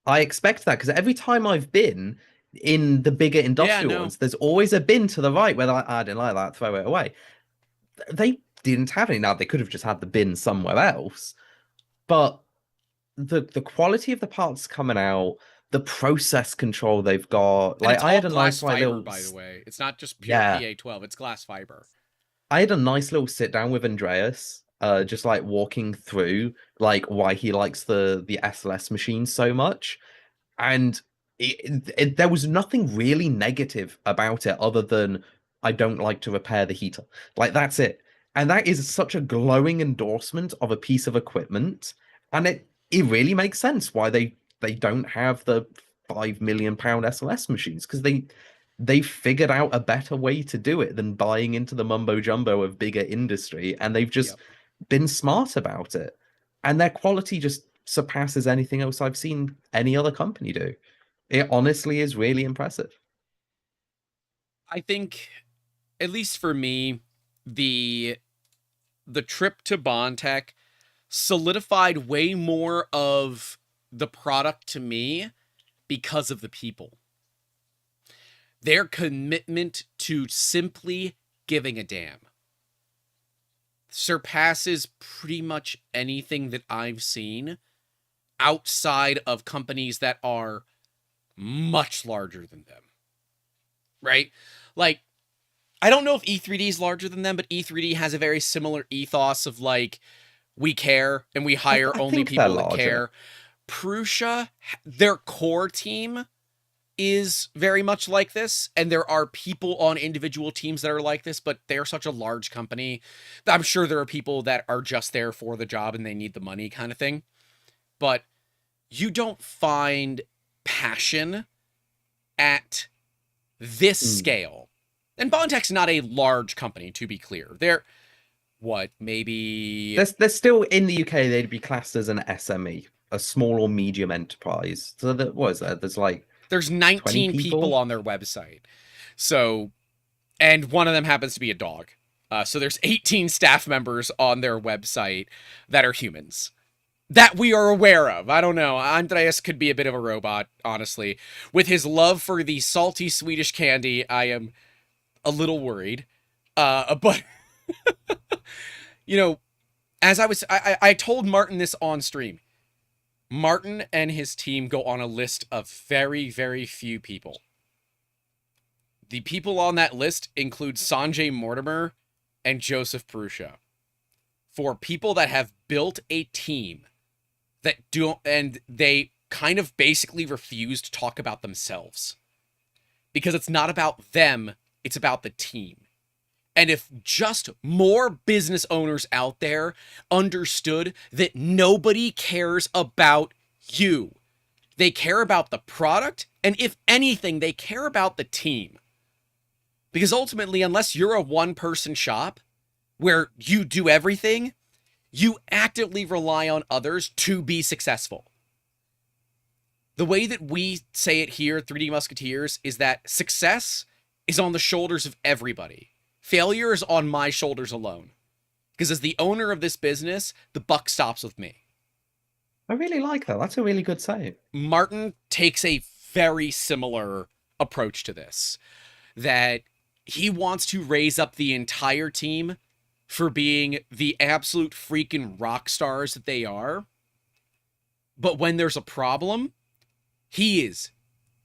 I expect that because every time I've been in the bigger industrial ones, there's always a bin to the right where I didn't like that, throw it away. They didn't have any. Now, they could have just had the bin somewhere else, but the quality of the parts coming out, the process control they've got, like, I had a glass nice fiber, little, by the way. It's not just pure PA12, it's glass fiber. I had a nice little sit down with Andreas, just like walking through like why he likes the SLS machine so much, and there was nothing really negative about it other than I don't like to repair the heater. Like, that's it. And that is such a glowing endorsement of a piece of equipment, and it really makes sense why they don't have the £5 million SLS machines, because they figured out a better way to do it than buying into the mumbo jumbo of bigger industry, and they've just been smart about it, and their quality just surpasses anything else I've seen any other company do. It honestly is really impressive. I think, at least for me, the trip to Bondtech solidified way more of the product to me because of the people. Their commitment to simply giving a damn surpasses pretty much anything that I've seen outside of companies that are much larger than them. Right? Like, I don't know if E3D is larger than them, but E3D has a very similar ethos of, like, we care and we hire only people that care. Prusa, their core team is very much like this, and there are people on individual teams that are like this, but they're such a large company that I'm sure there are people that are just there for the job and they need the money kind of thing. But you don't find passion at this scale. And Bondtech's not a large company, to be clear. They're, what, maybe... They're still, in the UK, they'd be classed as an SME, a small or medium enterprise. So what is that? There's 19 people on their website. So, and one of them happens to be a dog. So there's 18 staff members on their website that are humans. That we are aware of. I don't know. Andreas could be a bit of a robot, honestly. With his love for the salty Swedish candy, I am a little worried. But, you know, as I told Martin this on stream. Martin and his team go on a list of very, very few people. The people on that list include Sanjay Mortimer and Joseph Prusa. For people that have built a team that don't, and they kind of basically refuse to talk about themselves. Because it's not about them, it's about the team. And if just more business owners out there understood that nobody cares about you, they care about the product, and if anything, they care about the team. Because ultimately, unless you're a one-person shop where you do everything, you actively rely on others to be successful. The way that we say it here at 3D Musketeers is that success is on the shoulders of everybody. Failure is on my shoulders alone. Because as the owner of this business, the buck stops with me. I really like that. That's a really good saying. Martin takes a very similar approach to this. That he wants to raise up the entire team for being the absolute freaking rock stars that they are. But when there's a problem, he is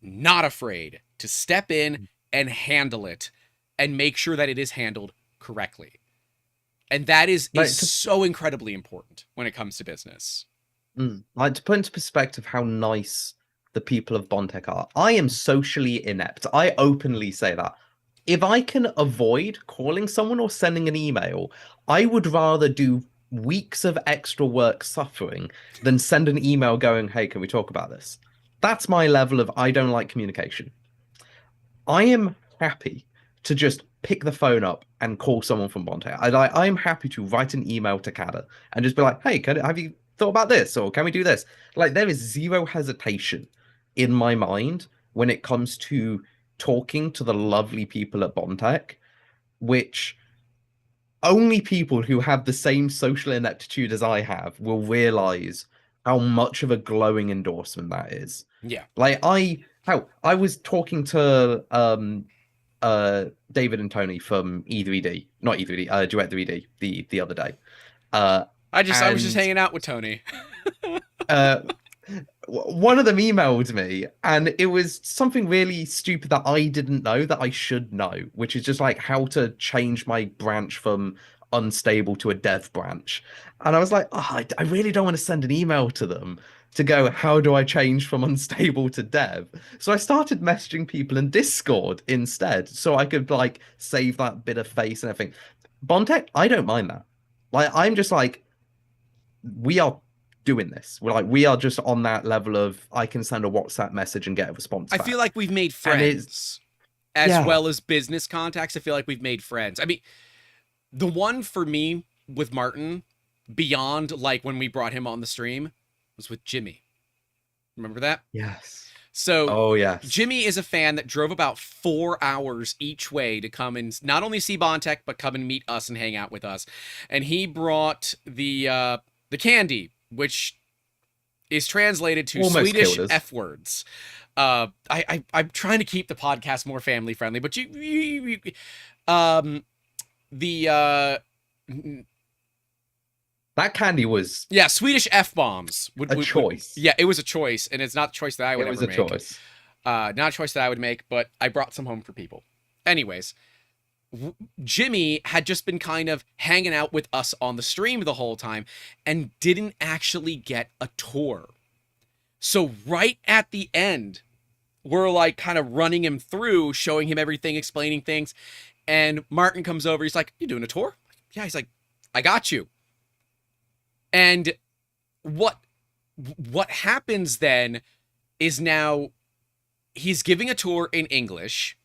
not afraid to step in and handle it. And make sure that it is handled correctly. And that is so incredibly important when it comes to business. Like, to put into perspective how nice the people of Bondtech are, I am socially inept. I openly say that. If I can avoid calling someone or sending an email, I would rather do weeks of extra work suffering than send an email going, "Hey, can we talk about this?" That's my level of I don't like communication. I am happy to just pick the phone up and call someone from Bondtech. I'm happy to write an email to Kada and just be like, "Hey, have you thought about this? Or can we do this?" Like, there is zero hesitation in my mind when it comes to talking to the lovely people at Bondtech, which only people who have the same social ineptitude as I have will realize how much of a glowing endorsement that is. Yeah. Like, I was talking to David and Tony from E3D, not E3D, Duet 3D the other day. I was just And hanging out with Tony. uh one of them emailed me, and it was something really stupid that I didn't know that I should know, which is just like how to change my branch from unstable to a dev branch. And I was like, oh, I really don't want to send an email to them to go, how do I change from unstable to dev? So I started messaging people in Discord instead, so I could like save that bit of face and everything. Bondtech, I don't mind that. Like, I'm just like, we are doing this. We are just on that level of I can send a WhatsApp message and get a response I back. feel like we've made And it's friends as yeah. well as business contacts. I feel like we've made friends. I mean, the one for me with Martin, beyond like when we brought him on the stream, was with Jimmy. Remember that? Yes. So Oh yes. Jimmy is a fan that drove about 4 hours each way to come and not only see Bondtech, but come and meet us and hang out with us. And he brought the candy, which is translated to Almost Swedish killed us. F words. I'm trying to keep the podcast more family friendly, but the That candy was yeah, Swedish F bombs a choice. yeah, it was a choice, and it's not a choice that I would It was ever a make. choice. Not a choice that I would make, but I brought some home for people. Anyways, Jimmy had just been kind of hanging out with us on the stream the whole time and didn't actually get a tour. So right at the end, we're like kind of running him through, showing him everything, explaining things. And Martin comes over. He's like, "You doing a tour?" Yeah. He's like, "I got you." And what happens then is now he's giving a tour in English,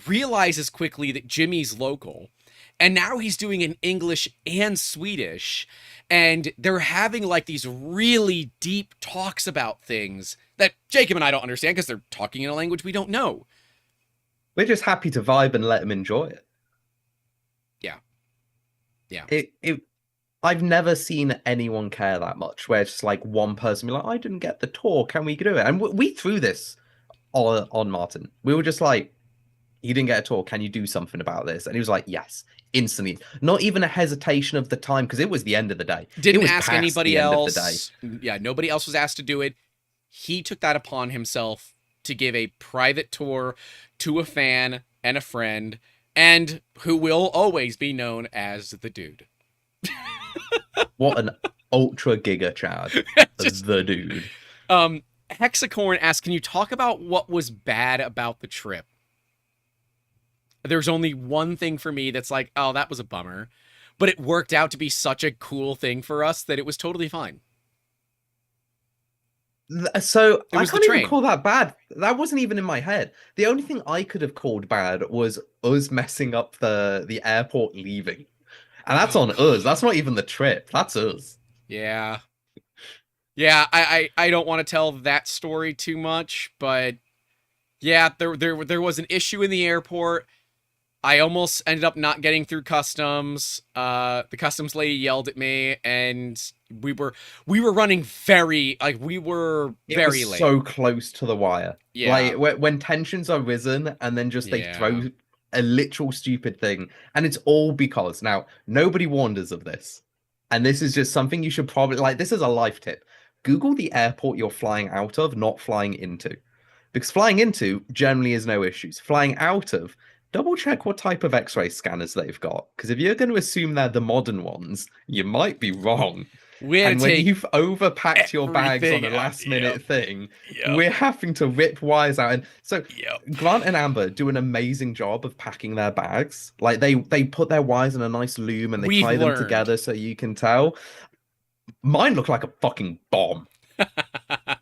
realizes quickly that Jimmy's local, and now he's doing it in English and Swedish, and they're having like these really deep talks about things that Jacob and I don't understand because they're talking in a language we don't know. We're just happy to vibe and let him enjoy it. Yeah. Yeah. I've never seen anyone care that much, where it's just like one person be like, "I didn't get the tour, can we do it?" And we threw this on Martin. We were just like, "You didn't get a tour, can you do something about this?" And he was like, "Yes," instantly. Not even a hesitation of the time, because it was the end of the day. Didn't It was ask past anybody the end else. of the day. Yeah, nobody else was asked to do it. He took that upon himself to give a private tour to a fan and a friend, and who will always be known as the dude. What an ultra giga Chad. Just- the dude. Hexacorn asks, "Can you talk about what was bad about the trip?" There's only one thing for me that's like, oh, that was a bummer. But it worked out to be such a cool thing for us that it was totally fine. So It I was the can't even train. call that bad. That wasn't even in my head. The only thing I could have called bad was us messing up the airport leaving. And that's Oh, on us. That's not even the trip. That's us. Yeah. Yeah, I don't want to tell that story too much, but yeah, there was an issue in the airport. I almost ended up not getting through customs. The customs lady yelled at me, and we were running very we were very late. So close to the wire. Yeah. Like when tensions are risen and then just they Yeah. throw a literal stupid thing. And it's all because now nobody warned us of this. And this is just something you should probably like. This is a life tip. Google the airport you're flying out of, not flying into. Because flying into generally is no issues. Flying out of, double check what type of X-ray scanners they've got. Because if you're going to assume they're the modern ones, you might be wrong. We had And to when take you've overpacked your bags on everything a out. last minute thing, Yep. we're having to rip wires out. And so Yep. Grant and Amber do an amazing job of packing their bags. Like they put their wires in a nice loom and they We've tie them learned. together so you can tell. Mine looked like a fucking bomb.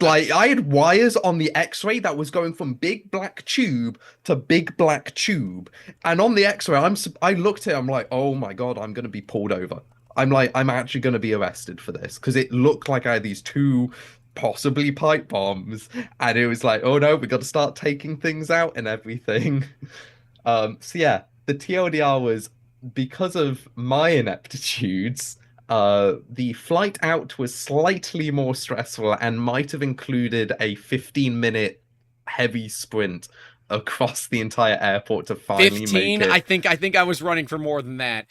Like I had wires on the X-ray that was going from big black tube to big black tube, and on the X-ray, I looked at it, I'm like, oh my god, I'm gonna be pulled over. I'm like, I'm actually gonna be arrested for this because it looked like I had these two possibly pipe bombs, and it was like, oh no, we got to start taking things out and everything. So yeah, the TLDR was because of my ineptitudes. The flight out was slightly more stressful and might have included a 15-minute heavy sprint across the entire airport to finally make 15. I it. think I was running for more than that.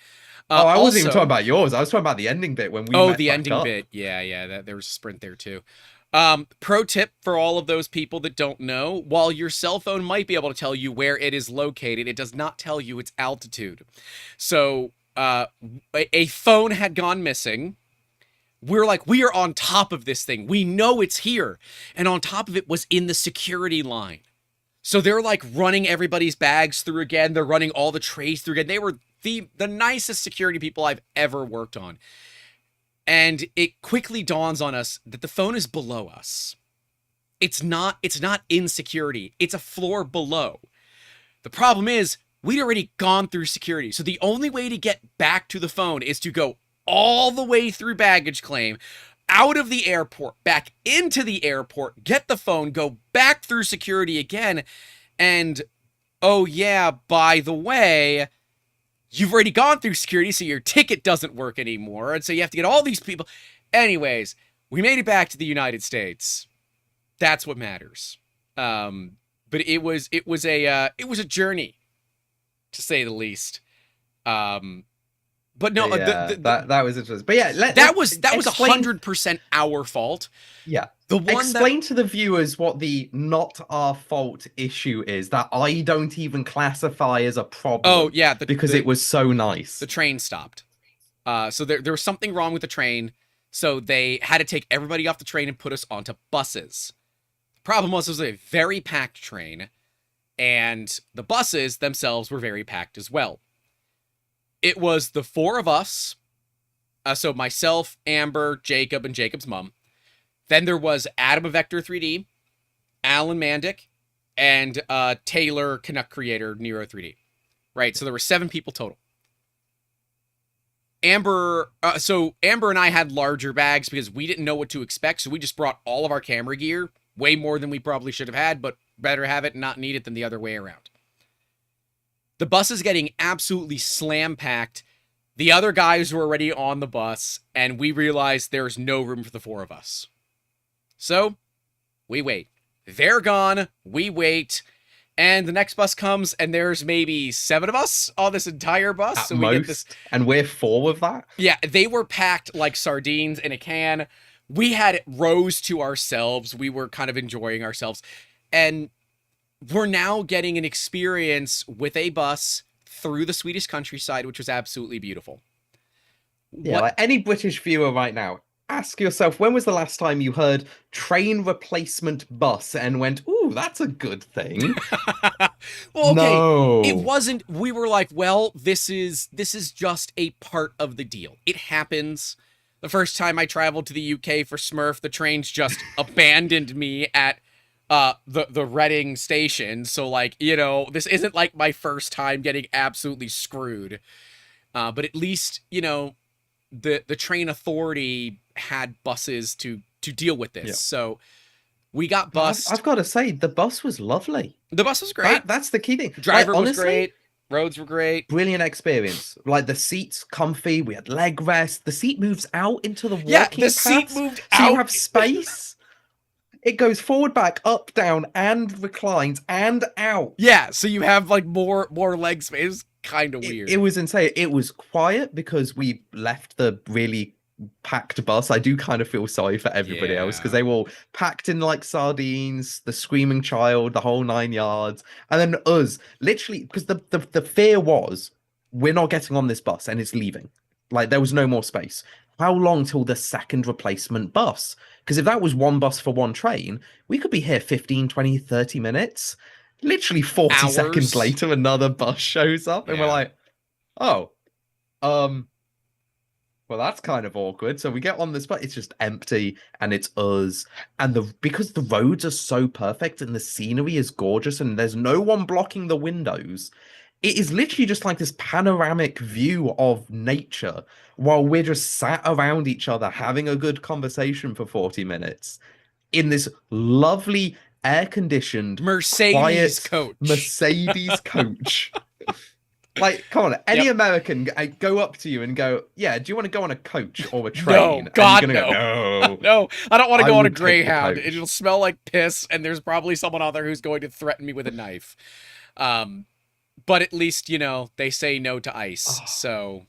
Oh, I wasn't even talking Also, about yours. I was talking about the ending bit when we oh, met the back ending up. bit. Yeah, there was a sprint there too. Pro tip for all of those people that don't know, while your cell phone might be able to tell you where it is located, it does not tell you its altitude. So, a phone had gone missing. We're like, we are on top of this thing. We know it's here. And on top of it was in the security line. So they're like running everybody's bags through again. They're running all the trays through again. They were the nicest security people I've ever worked on. And it quickly dawns on us that the phone is below us. It's not in security. It's a floor below. The problem is we'd already gone through security. So the only way to get back to the phone is to go all the way through baggage claim, out of the airport, back into the airport, get the phone, go back through security again. And oh yeah, by the way, you've already gone through security, so your ticket doesn't work anymore. And so you have to get all these people. Anyways, we made it back to the United States. That's what matters. But it was a journey, to say the least. But no, Yeah, that was interesting. But yeah, that was explain- 100% our fault. Yeah. The one Explain to the viewers what the not our fault issue is that I don't even classify as a problem. Oh yeah, because it was so nice. The train stopped. So there was something wrong with the train. So they had to take everybody off the train and put us onto buses. The problem was it was a very packed train, and the buses themselves were very packed as well. It was the four of us, so myself, Amber, Jacob, and Jacob's mom. Then there was Adam of Vector 3D, Alan Mandic, and Taylor, Canuck creator, Nero 3D. Right, so there were 7 people total. Amber and I had larger bags because we didn't know what to expect, so we just brought all of our camera gear, way more than we probably should have had, but better have it and not need it than the other way around. The bus is getting absolutely slam-packed. The other guys were already on the bus, and we realized there's no room for the 4 of us. So, we wait. They're gone, we wait, and the next bus comes, and there's maybe 7 of us on this entire bus. At so most, we get this. and we're 4 of that? Yeah, they were packed like sardines in a can. We had rows to ourselves. We were kind of enjoying ourselves. And we're now getting an experience with a bus through the Swedish countryside, which was absolutely beautiful. Yeah, like any British viewer right now, ask yourself, when was the last time you heard train replacement bus and went, ooh, that's a good thing? Well, okay, no. It wasn't. We were like, well, this is just a part of the deal. It happens. The first time I traveled to the UK for Smurf, the trains just abandoned me at the Reading station. So like, this isn't like my first time getting absolutely screwed. But at least, the train authority had buses to deal with this. Yeah. So we got bussed. I've got to say, the bus was lovely. The bus was great. That's the key thing. Driver was great. Roads were great. Brilliant experience. Like the seats comfy. We had leg rest. The seat moves out into the walking path. Seat moved so out. You have space. It goes forward, back, up, down, and reclines, and out. Yeah, so you have like more leg space. Kind of weird. It was insane. It was quiet because we left the really packed bus. I do kind of feel sorry for everybody else because they were all packed in like sardines, the screaming child, the whole 9 yards. And then us, literally, because the fear was, we're not getting on this bus and it's leaving. Like, there was no more space. how long till the second replacement bus? Because if that was one bus for one train, we could be here 15, 20, 30 minutes. Literally 40 seconds Hours. later, another bus shows up, and we're Yeah. like, oh, um, well, that's kind of awkward. So we get on this, but it's just empty and it's us. And because the roads are so perfect and the scenery is gorgeous and there's no one blocking the windows, it is literally just like this panoramic view of nature while we're just sat around each other having a good conversation for 40 minutes in this lovely air-conditioned, Mercedes quiet coach. Mercedes coach. Like, come on, any Yep. American go up to you and go, "Yeah, do you want to go on a coach or a No, train?" And you're God, gonna go, no. "No, No, I don't want to I go on a would take the Greyhound. coach." It'll smell like piss, and there's probably someone out there who's going to threaten me with a knife. But at least, they say no to ice. Oh, So,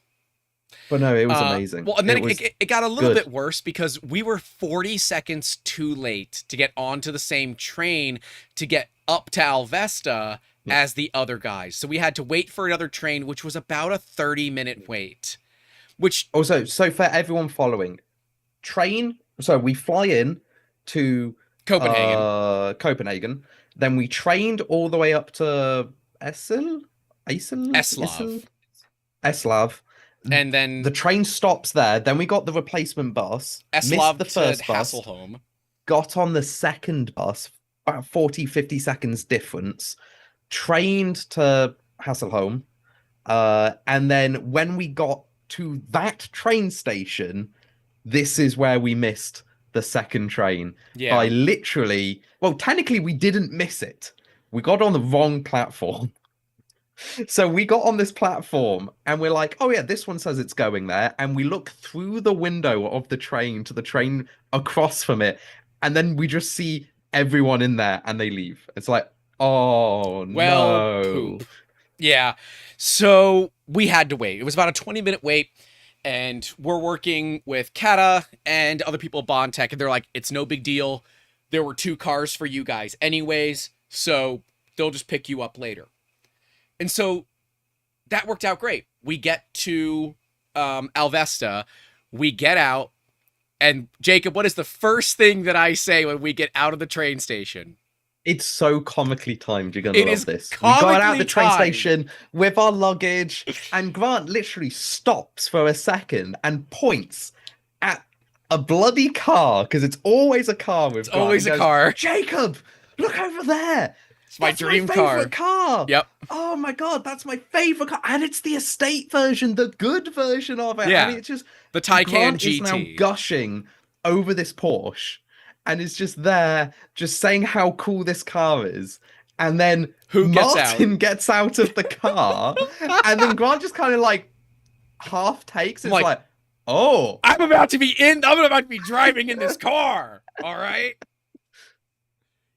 but no, it was amazing. well, and then It was it got a little good. bit worse because we were 40 seconds too late to get onto the same train to get up to Alvesta as the other guys. So we had to wait for another train, which was about a 30-minute wait, which Also, so for everyone following, train. So we fly in to Copenhagen, Copenhagen, then we trained all the way up to Essel, Eslav, Eslav. and The then train stops there. Then we got the replacement bus, missed Eslav the to first bus, Hasselholm. got on the second bus, about 40, 50 seconds difference, trained to Hasselholm. And then when we got to that train station, this is where we missed the second train by Yeah. literally, well, technically, we didn't miss it. We got on the wrong platform. So we got on this platform and we're like, oh yeah, this one says it's going there. And we look through the window of the train to the train across from it. And then we just see everyone in there and they leave. It's like, oh Well, no. poop. Yeah. So we had to wait. It was about a 20-minute wait. And we're working with Kata and other people at Bondtech. And they're like, it's no big deal. There were 2 cars for you guys anyways. So they'll just pick you up later. And so that worked out great. We get to Alvesta. We get out. And Jacob, what is the first thing that I say when we get out of the train station? It's so comically timed. You're gonna It love is this. We got out comically the train timed. station with our luggage, and Grant literally stops for a second and points at a bloody car because it's always a car with It's Grant. always He a goes, car. Jacob, look over there. It's my That's dream my car. favorite car. Yep. Oh my god, that's my favorite car, and it's the estate version, the good version of it. Yeah. And it's just The Taycan Grant is now GT. gushing over this Porsche, and is just there, just saying how cool this car is. And then Who gets Martin gets out of the car, and then Grant just kind of like half takes. I'm It's like, oh, I'm about to be driving in this car. All right.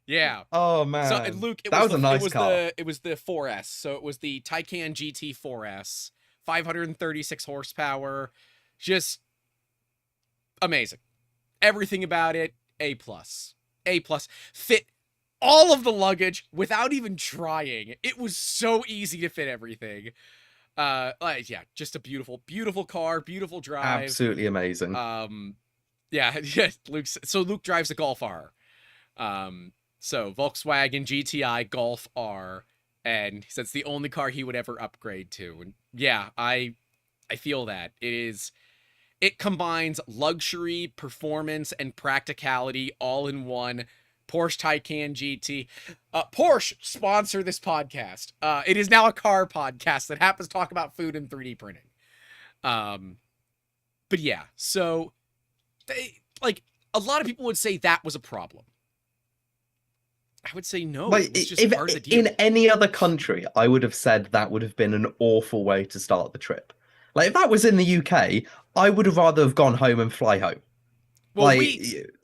Yeah. oh man. So and Luke, that was a nice car. it was the 4S. So it was the Taycan GT 4S, 536 horsepower, just amazing. Everything about it, A plus, A plus. Fit all of the luggage without even trying. It was so easy to fit everything. Yeah, just a beautiful, beautiful car, beautiful drive. Absolutely amazing. Yeah, Luke drives a Golf R. So Volkswagen GTI Golf R, and he said it's the only car he would ever upgrade to. And yeah, I feel that. It combines luxury, performance, and practicality all in one. Porsche Taycan GT. Porsche, sponsor this podcast. It is now a car podcast that happens to talk about food and 3D printing. But yeah, so a lot of people would say that was a problem. I would say no. Like, it was just part of the deal. in any other country, I would have said that would have been an awful way to start the trip. Like, if that was in the UK, I would have rather have gone home and fly home. Well, like,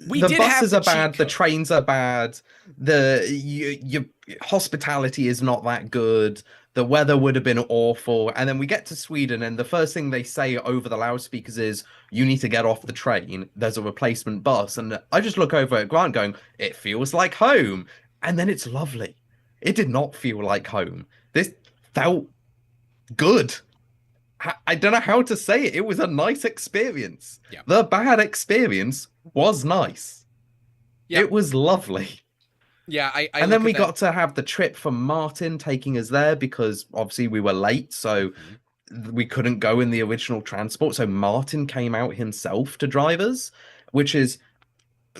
we the did have buses the are bad, cheat the code. trains are bad, your hospitality is not that good, the weather would have been awful, and then we get to Sweden, and the first thing they say over the loudspeakers is, you need to get off the train, there's a replacement bus, and I just look over at Grant going, it feels like home, and then it's lovely. It did not feel like home. This felt good. I don't know how to say it. It was a nice experience. Yep. The bad experience was nice. Yep. It was lovely. Yeah, I And then look at we that. got to have the trip from Martin taking us there because obviously we were late, so Mhm. we couldn't go in the original transport. So Martin came out himself to drive us, which is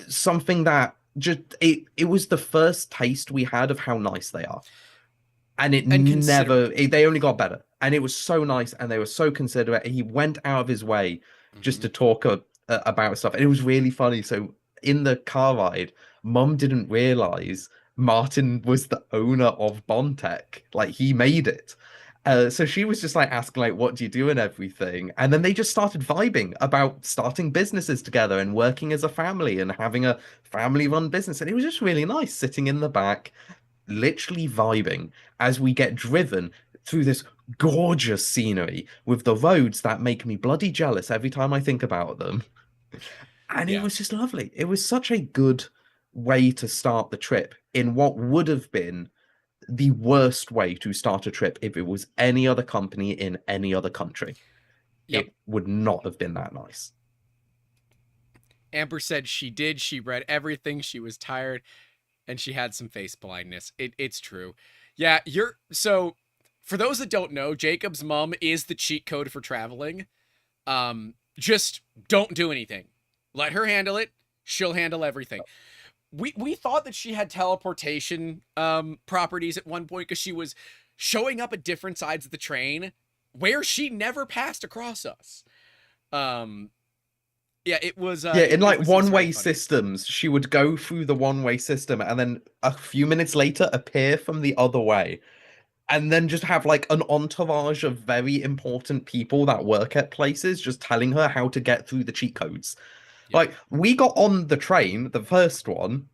something that just it was the first taste we had of how nice they are. And it And never considerate. they only got better. And it was so nice and they were so considerate. He went out of his way just Hmm. to talk about stuff. And it was really funny. So in the car ride, Mum didn't realize Martin was the owner of Bondtech. Like he made it. So she was just like asking like what do you do and everything, and then they just started vibing about starting businesses together and working as a family and having a family run business, and it was just really nice sitting in the back literally vibing as we get driven through this gorgeous scenery with the roads that make me bloody jealous every time I think about them. And it Yeah. was just lovely. It was such a good way to start the trip in what would have been the worst way to start a trip if it was any other company in any other country. Yep. It would not have been that nice. Amber said she did. She read everything. She was tired and she had some face blindness. It's true. Yeah, you're so for those that don't know, Jacob's mom is the cheat code for traveling. Just don't do anything. Let her handle it. She'll handle everything. We thought that she had teleportation properties at one point because she was showing up at different sides of the train where she never passed across us. Um yeah, it was Yeah, in like it was very one-way funny. systems, she would go through the one-way system and then a few minutes later appear from the other way. And then just have like an entourage of very important people that work at places just telling her how to get through the cheat codes. Yep. Like, we got on the train, the first one,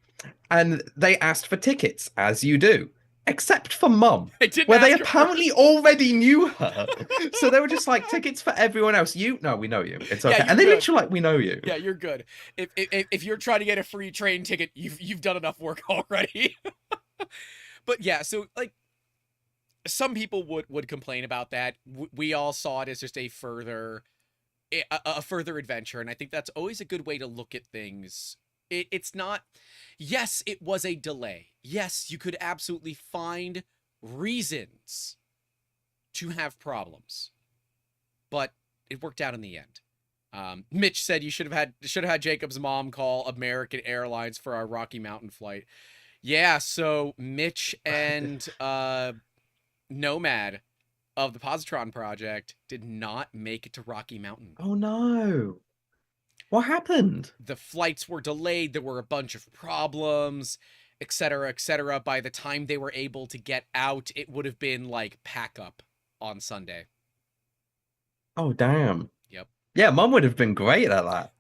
and they asked for tickets, as you do, except for Mum, I didn't where they ask her apparently first. already knew her. So they were just like, tickets for everyone else. You, no, we know you. It's Yeah, okay. you're And they good. literally like, we know you. Yeah, you're good. If you're trying to get a free train ticket, you've done enough work already. But yeah, so like some people would complain about that. We all saw it as just a further adventure, and I think that's always a good way to look at things. It's not. Yes, it was a delay. Yes, you could absolutely find reasons to have problems, but it worked out in the end. Mitch said you should have had Jacob's mom call American Airlines for our Rocky Mountain flight. Yeah, so Mitch and Nomad of the Positron Project did not make it to Rocky Mountain. Oh no. What happened? The flights were delayed. There were a bunch of problems, etc., etc. By the time they were able to get out, it would have been like pack up on Sunday. Oh, damn. Yep. Yeah, Mum would have been great at that.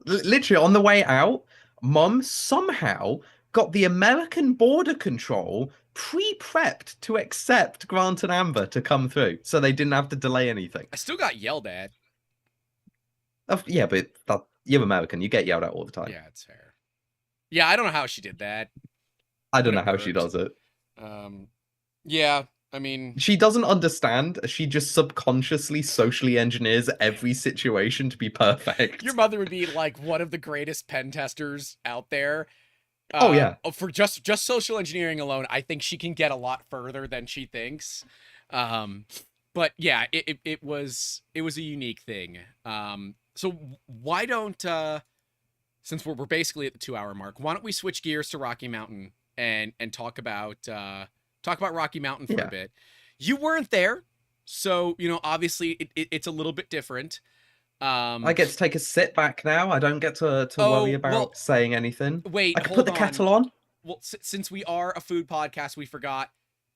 Literally on the way out, Mum somehow got the American border control pre-prepped to accept Grant and Amber to come through, so they didn't have to delay anything. I still got yelled at. Yeah, but you're American, you get yelled at all the time. Yeah, it's fair. Yeah, I don't know how she did that, I but don't know it how she worked. does it. Um, yeah, I mean, She doesn't understand. She just subconsciously socially engineers every situation to be your perfect. mother would be like one of the greatest pen testers out there. Oh yeah. For just social engineering alone, I think she can get a lot further than she thinks. Um, but yeah, it was a unique thing. So why don't since we're basically at the 2 hour mark, why don't we switch gears to Rocky Mountain and talk about Rocky Mountain for a Yeah. bit. You weren't there, so you know obviously it's a little bit different. I Um, get to take a sit back now. I don't get to worry oh well, about saying anything. I wait, can put hold the on. kettle on. Well, since we are a food podcast, we forgot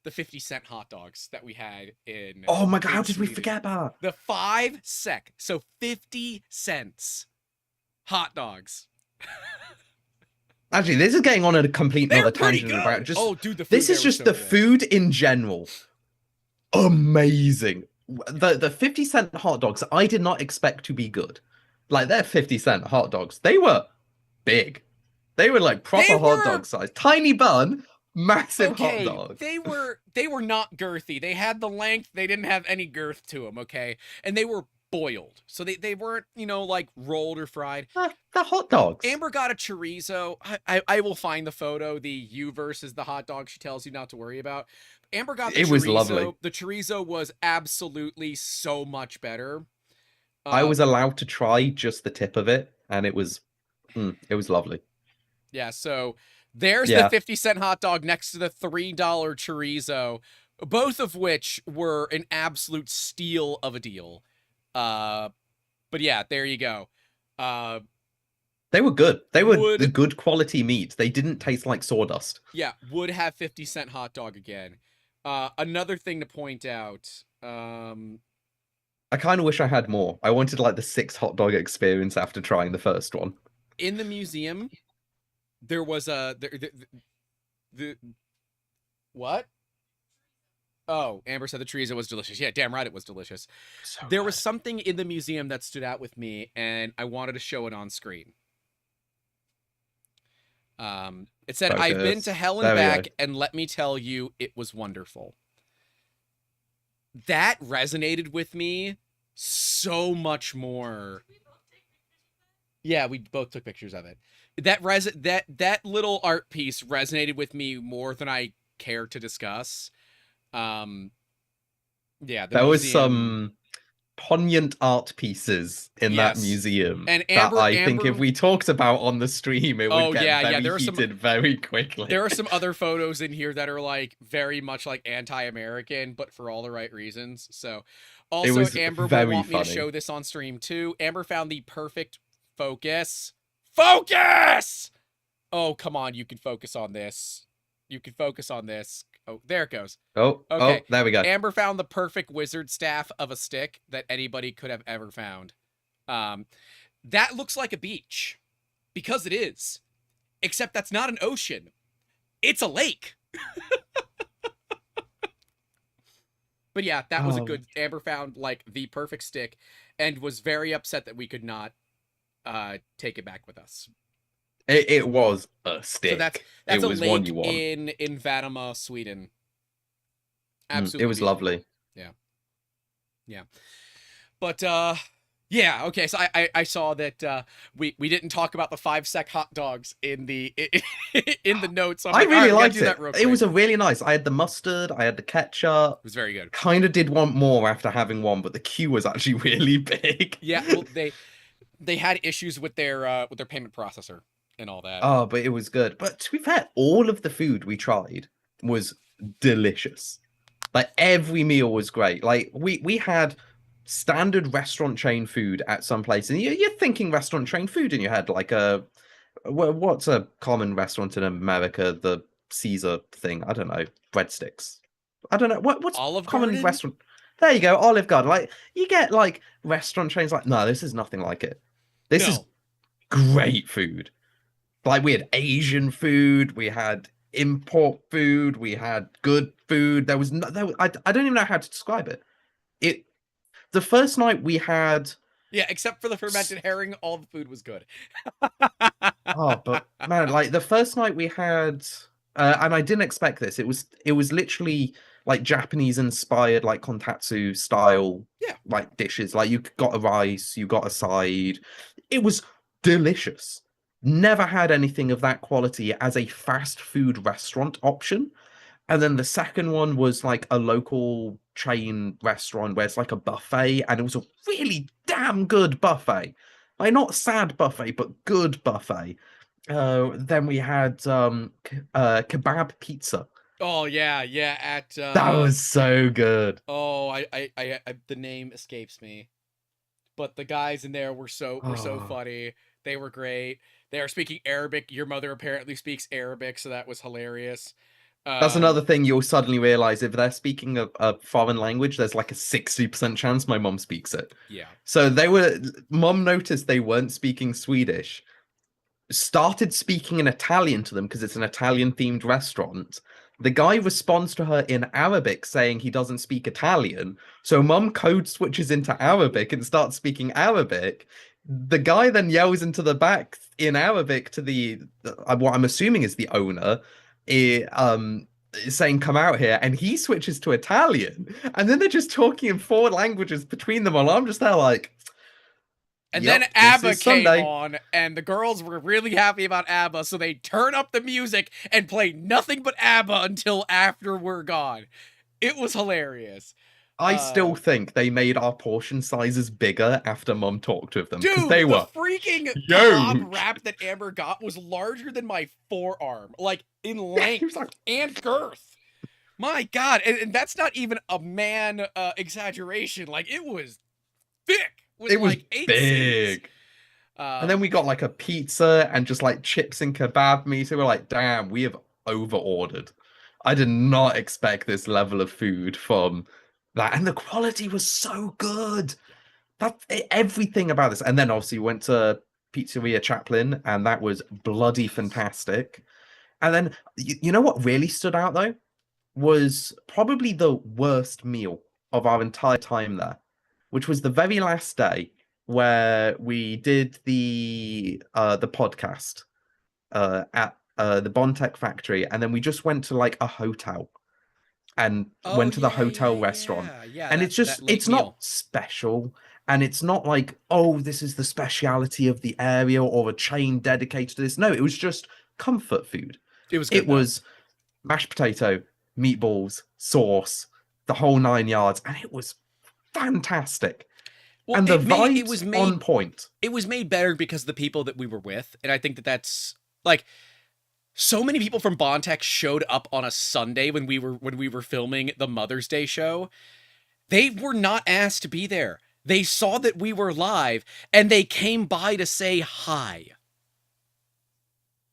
the 50-cent hot dogs that we had Oh my god, how in did we Sweden. forget about The 5 sec, so 50 cents hot dogs. that? Actually, this is getting on a complete They're another pretty tangent about good. just Oh, dude, the food this there is was just so the good. food in general. Amazing. The 50-cent hot dogs I did not expect to be good. Like they're 50-cent hot dogs. They were big. They were like They proper hot were dog size. Tiny bun, Massive hot Okay, dog. they were not girthy. They had the length, they didn't have any girth to them, okay? And they were boiled. So they weren't, like rolled or fried. The hot dogs. Amber got a chorizo. I will find the photo, the you versus the hot dog she tells you not to worry about. Amber got the It chorizo. was lovely. The chorizo was absolutely so much better. I was allowed to try just the tip of it, and it was lovely. Yeah, so there's the Yeah, 50-cent hot dog next to the $3 chorizo, both of which were an absolute steal of a deal. But yeah, there you go. they were good. They were the Would good quality meat. They didn't taste like sawdust. Yeah, would have 50-cent hot dog again. Another thing to point out, I kind of wish I had more. I wanted like the 6 hot dog experience after trying the first one. in the museum, there was the what? Oh, Amber said the chorizo was delicious. Yeah, damn right it was delicious. So There was good. something in the museum that stood out with me, and I wanted to show it on screen. It said, "I've been Focus. to hell and There we back, go. and let me tell you, it was wonderful." That resonated with me so much more. Yeah, we both took pictures of it. That little art piece resonated with me more than I care to discuss. Yeah, the There was museum. some poignant art pieces in that Yes, museum and that Amber I think if Amber. we talked about on the stream, it would Oh get yeah, yeah. very heated very quickly. There are some other photos in here that are like very much like anti-American, but for all the right reasons. So, It also was Amber will very want me to funny. show this on stream too. Amber found the perfect focus. Focus! Oh, come on, you can focus on this. You can focus on this. Oh, there it goes. Oh, Okay. there we go. Amber found the perfect wizard staff of a stick that anybody could have ever found. That looks like a beach because it is. Except that's not an ocean. It's a lake. But yeah, that was a good. Amber found like the perfect stick and was very upset that we could not take it back with us. It was a So stick. that's It a was one lake you want. in Värnamo, Sweden. It Absolutely was beautiful. lovely. Yeah. But yeah, okay. So I saw that we didn't talk about the 5-sec hot dogs in the in the notes. So I'm I like, all really right, we gotta liked do that it. real It quick. was a really nice. I had the mustard, I had the ketchup. It was very good. Kind of did want more after having one, but the queue was actually really big. Yeah, well they had issues with their payment processor and all that. Oh, but it was good. But to be fair, all of the food we tried was delicious. Like every meal was great. Like we had standard restaurant chain food at some place, and you're thinking restaurant chain food in your head, like what's a common restaurant in America? The Caesar thing. I don't know. Breadsticks. I don't know. What's Olive common Garden? restaurant? There you go, Olive Garden. Like you get like restaurant chains. Like no, this is nothing like it. This is No. great food. Like we had Asian food, we had import food, we had good food. There was no, I don't even know how to describe it. It the first night we had Yeah, except for the fermented herring, all the food was good. but man, like the first night we had and I didn't expect this. It was literally like Japanese inspired like kontatsu style Yeah. like dishes. Like you got a rice, you got a side. It was delicious. Never had anything of that quality as a fast food restaurant option. And then the second one was like a local chain restaurant where it's like a buffet, and it was a really damn good buffet. Like not sad buffet, but good buffet. Then we had kebab pizza. Oh yeah, yeah. At That was so good. oh, I the name escapes me, but the guys in there were so Oh, funny. They were great. They are speaking Arabic. Your mother apparently speaks Arabic, so that was hilarious. that's Um, another thing you'll suddenly realize if they're speaking a foreign language, there's like a 60% chance my mom speaks it. yeah. So mom noticed they weren't speaking Swedish, started speaking in Italian to them because it's an Italian themed restaurant. The guy responds to her in Arabic saying he doesn't speak Italian. So mum code switches into Arabic and starts speaking Arabic. The guy then yells into the back in Arabic to the what I'm assuming is the owner. saying come out here, and he switches to Italian, and then they're just talking in four languages between them all. I'm just there like, And then yep, this ABBA is came Sunday. on, and the girls were really happy about ABBA, so they turn up the music and play nothing but ABBA until after we're gone. It was hilarious. I still think they made our portion sizes bigger after Mum talked with them, because Dude, they the were freaking kebab huge. wrap that Amber got was larger than my forearm, like in length and girth. My God, and that's not even a man exaggeration. Like it was thick with It was like 8 C's. big. And then we got like a pizza and just like chips and kebab meat. So we're like, damn, we have over ordered. I did not expect this level of food from that. And the quality was so good. Everything about this. And then obviously we went to Pizzeria Chaplin, and that was bloody fantastic. And then you know what really stood out though? Was probably the worst meal of our entire time there, which was the very last day where we did the podcast at the Bondtech factory, and then we just went to like a hotel and Oh went to the yeah, hotel restaurant. yeah. And That it's just that late it's meal. not special, and it's not like, oh, this is the speciality of the area or a chain dedicated to this. No, it was just comfort food. It was good. It was mashed potato, meatballs, sauce, the whole 9 yards, and it was fantastic. Well, And the it was vibes made on point. it was made better because of the people that we were with, and I think that that's like so many people from Bondtech showed up on a Sunday when we were filming the Mother's Day show. They were not asked to be there. They saw that we were live and they came by to say hi.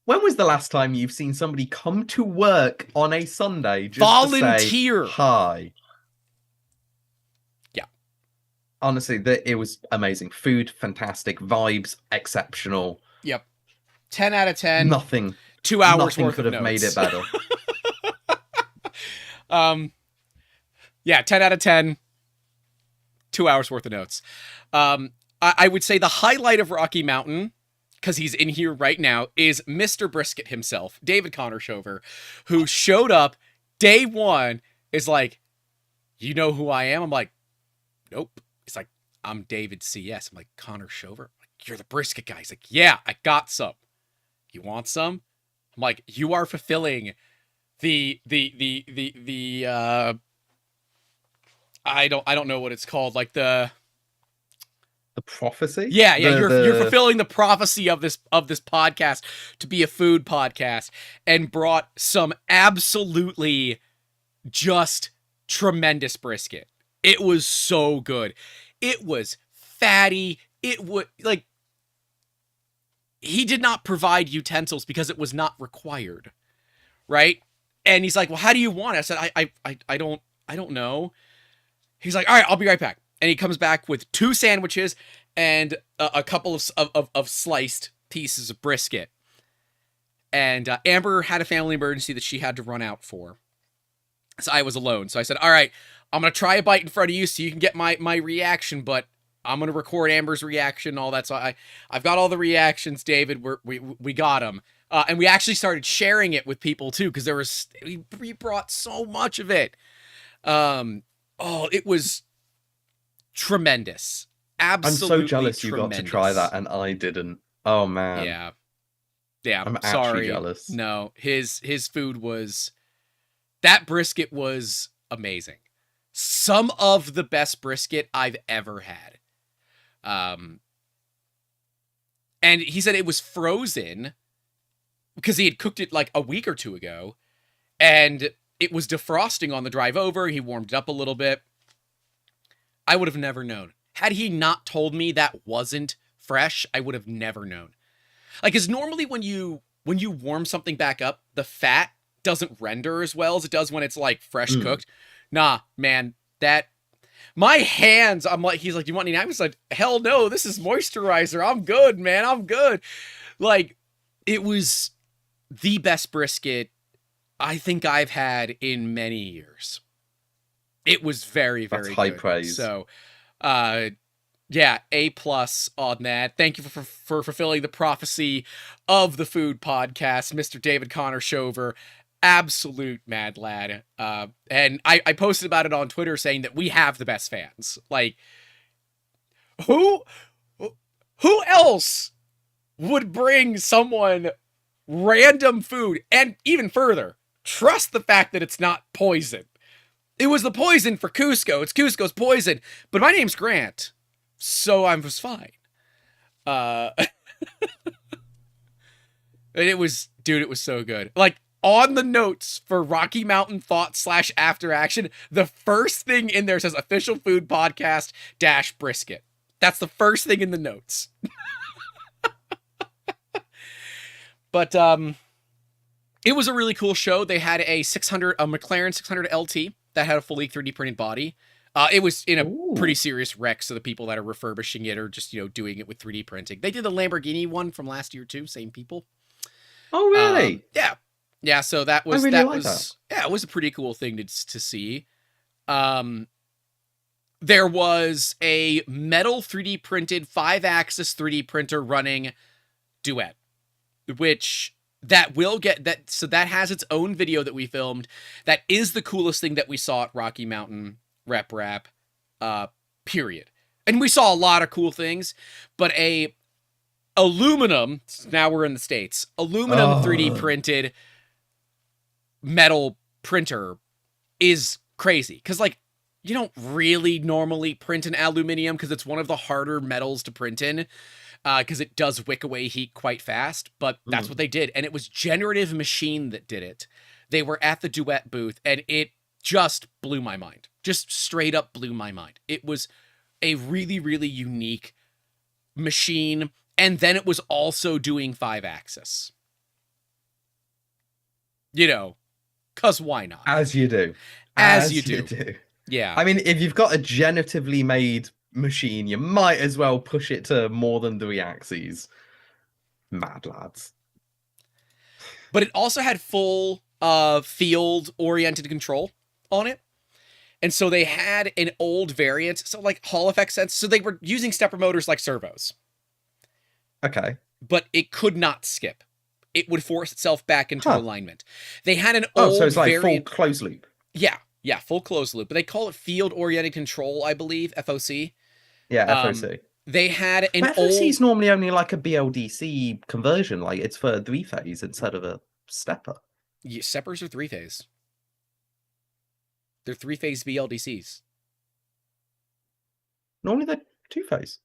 When was the last time you've seen somebody come to work on a Sunday just Volunteer. to say hi? Yeah. Honestly, it was amazing. Food, fantastic. Vibes, exceptional. Yep. 10 out of 10. Nothing. 2 hours Nothing worth could of have notes. made it better. Yeah, 10 out of 10. 2 hours worth of notes. I would say the highlight of Rocky Mountain, because he's in here right now, is Mr. Brisket himself, David Connershover, who showed up day one, is like, you know who I am? I'm like, nope. He's like, I'm David CS. I'm like, Connershover? You're the brisket guy. He's like, yeah, I got some. You want some? I'm like, you are fulfilling the I don't know what it's called, like the prophecy. Yeah, you're fulfilling the prophecy of this podcast to be a food podcast, and brought some absolutely just tremendous brisket. It was so good. It was fatty. It would like he did not provide utensils because it was not required, right? And he's like, "Well, how do you want it?" I said, "I don't know." He's like, "All right, I'll be right back." And he comes back with 2 sandwiches and a couple of sliced pieces of brisket. And Amber had a family emergency that she had to run out for, so I was alone. So I said, "All right, I'm gonna try a bite in front of you so you can get my reaction, but I'm gonna record Amber's reaction and all that." So I've got all the reactions, David. We got them, and we actually started sharing it with people too, because we brought so much of it. Oh, it was tremendous. Absolutely. I'm so jealous you got to try that and I didn't. Oh man. Yeah. I'm sorry. actually jealous. No, his food was, that brisket was amazing. Some of the best brisket I've ever had. And he said it was frozen because he had cooked it like a week or 2 ago, and it was defrosting on the drive over. He warmed it up a little bit. I would have never known. Had he not told me that wasn't fresh, I would have never known. Like, because normally when you warm something back up, the fat doesn't render as well as it does when it's like fresh cooked. Nah, man, my hands, I'm like, he's like, "Do you want any?" I was like, "Hell no, this is moisturizer. I'm good, man. I'm good." Like, it was the best brisket I think I've had in many years. It was very, very That's high good. praise. So, yeah, A+ on that. Thank you for fulfilling the prophecy of the food podcast, Mr. David Connershover. absolute mad lad. And I posted about it on Twitter saying that we have the best fans. Like, who who else would bring someone random food, and even further, trust the fact that it's not poison. It was the poison for Cusco. It's Cusco's poison, but my name's Grant, so I was fine. Uh, and it was, dude, it was so good. Like, on the notes for Rocky Mountain Thoughts / After Action, the first thing in there says official food podcast - brisket. That's the first thing in the notes. But it was a really cool show. They had a McLaren 600 LT that had a fully 3D printed body. It was in a pretty serious wreck, so the people that are refurbishing it are just, doing it with 3D printing. They did the Lamborghini one from last year too, same people. Oh, really? Yeah. Yeah, so that was I really like that. Yeah, it was a pretty cool thing to see. There was a metal 3D printed 5-axis 3D printer running Duet, which that will get that. So that has its own video that we filmed. That is the coolest thing that we saw at Rocky Mountain RepRap, period. And we saw a lot of cool things, but a aluminum, now we're in the States, aluminum 3D printed metal printer is crazy. Because, like, you don't really normally print in aluminum because it's one of the harder metals to print in, because it does wick away heat quite fast. But that's what they did. And it was Generative Machine that did it. They were at the Duet booth, and it just blew my mind. Just straight up blew my mind. It was a really, really unique machine. And then it was also doing 5-axis. Because why not? As you do. As you do. Yeah. I mean, if you've got a generatively made machine, you might as well push it to more than 3 axes. Mad lads. But it also had full field-oriented control on it. And so they had an old variant, so like Hall effect sense. So they were using stepper motors like servos. Okay. But it could not skip. It would force itself back into alignment. They had an old so it's like variant... full closed loop. Yeah, full closed loop. But they call it field-oriented control, I believe, FOC. Yeah, FOC. They had an but FOC is normally only like a BLDC conversion. Like, it's for 3-phase instead of a stepper. Yeah, steppers are 3-phase. They're 3-phase BLDCs. Normally they're 2-phase.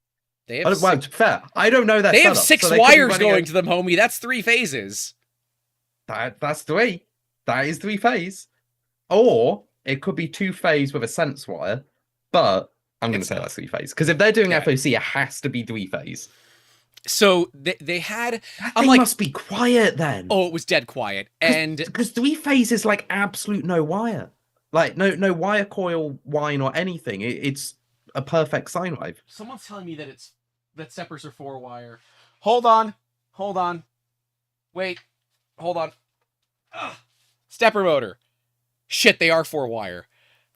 They have well, fair. I don't know that. They have 6 wires going to them, homie. That's 3 phases. That's 3. That is 3-phase. Or it could be 2-phase with a sense wire, but I'm going to say that's 3-phase. Because if they're doing FOC, it has to be 3-phase. So they had... That thing must be quiet then. Oh, it was dead quiet. And because 3-phase is like absolute no wire. Like no wire coil whine or anything. It's a perfect sine wave. Someone's telling me that steppers are 4-wire. Hold on. Wait. Hold on. Ugh. Stepper motor. Shit, they are 4-wire.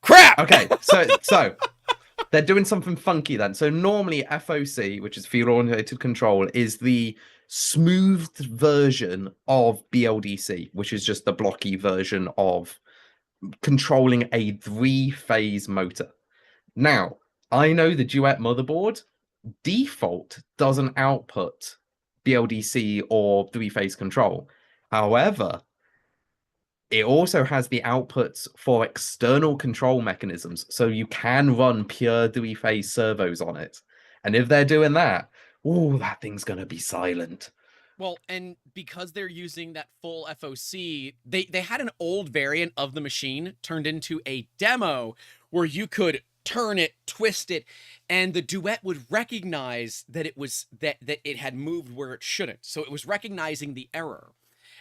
Crap! Okay, so they're doing something funky then. So normally FOC, which is field-oriented control, is the smoothed version of BLDC, which is just the blocky version of controlling a 3-phase motor. Now, I know the Duet motherboard default doesn't output BLDC or 3-phase control. However, it also has the outputs for external control mechanisms, so you can run pure 3-phase servos on it. And if they're doing that, that thing's going to be silent. Well, and because they're using that full FOC, they had an old variant of the machine turned into a demo where you could turn it, twist it, and the Duet would recognize that it was that it had moved where it shouldn't. So it was recognizing the error,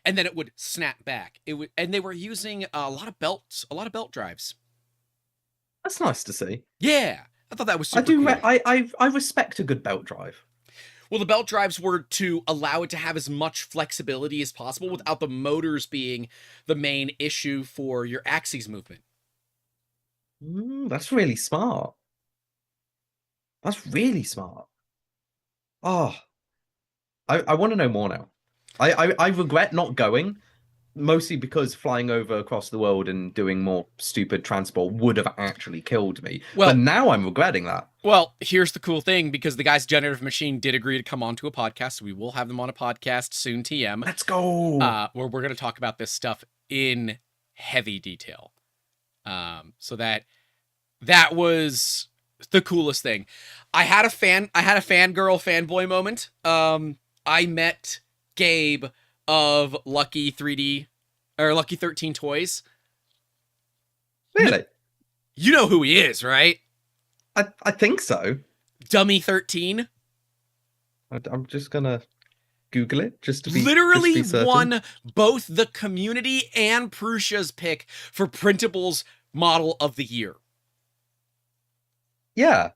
and then it would snap back. And they were using a lot of belt drives. That's nice to see. Yeah, I thought that was super cool. I respect a good belt drive. Well, the belt drives were to allow it to have as much flexibility as possible without the motors being the main issue for your axis movement. That's really smart. That's really smart. Oh, I want to know more now. I regret not going, mostly because flying over across the world and doing more stupid transport would have actually killed me. Well, but now I'm regretting that. Well, here's the cool thing, because the guys Generative Machine did agree to come onto a podcast, so we will have them on a podcast soon, TM. Let's go. Where we're going to talk about this stuff in heavy detail. So that was the coolest thing. I had a fangirl, fanboy moment. I met Gabe of Lucky 3D or Lucky 13 Toys. Really? You know who he is, right? I think so. Dummy 13. I'm just gonna Google it just to be literally just to be certain. Won both the community and Prussia's pick for Printables Model of the Year. Yeah.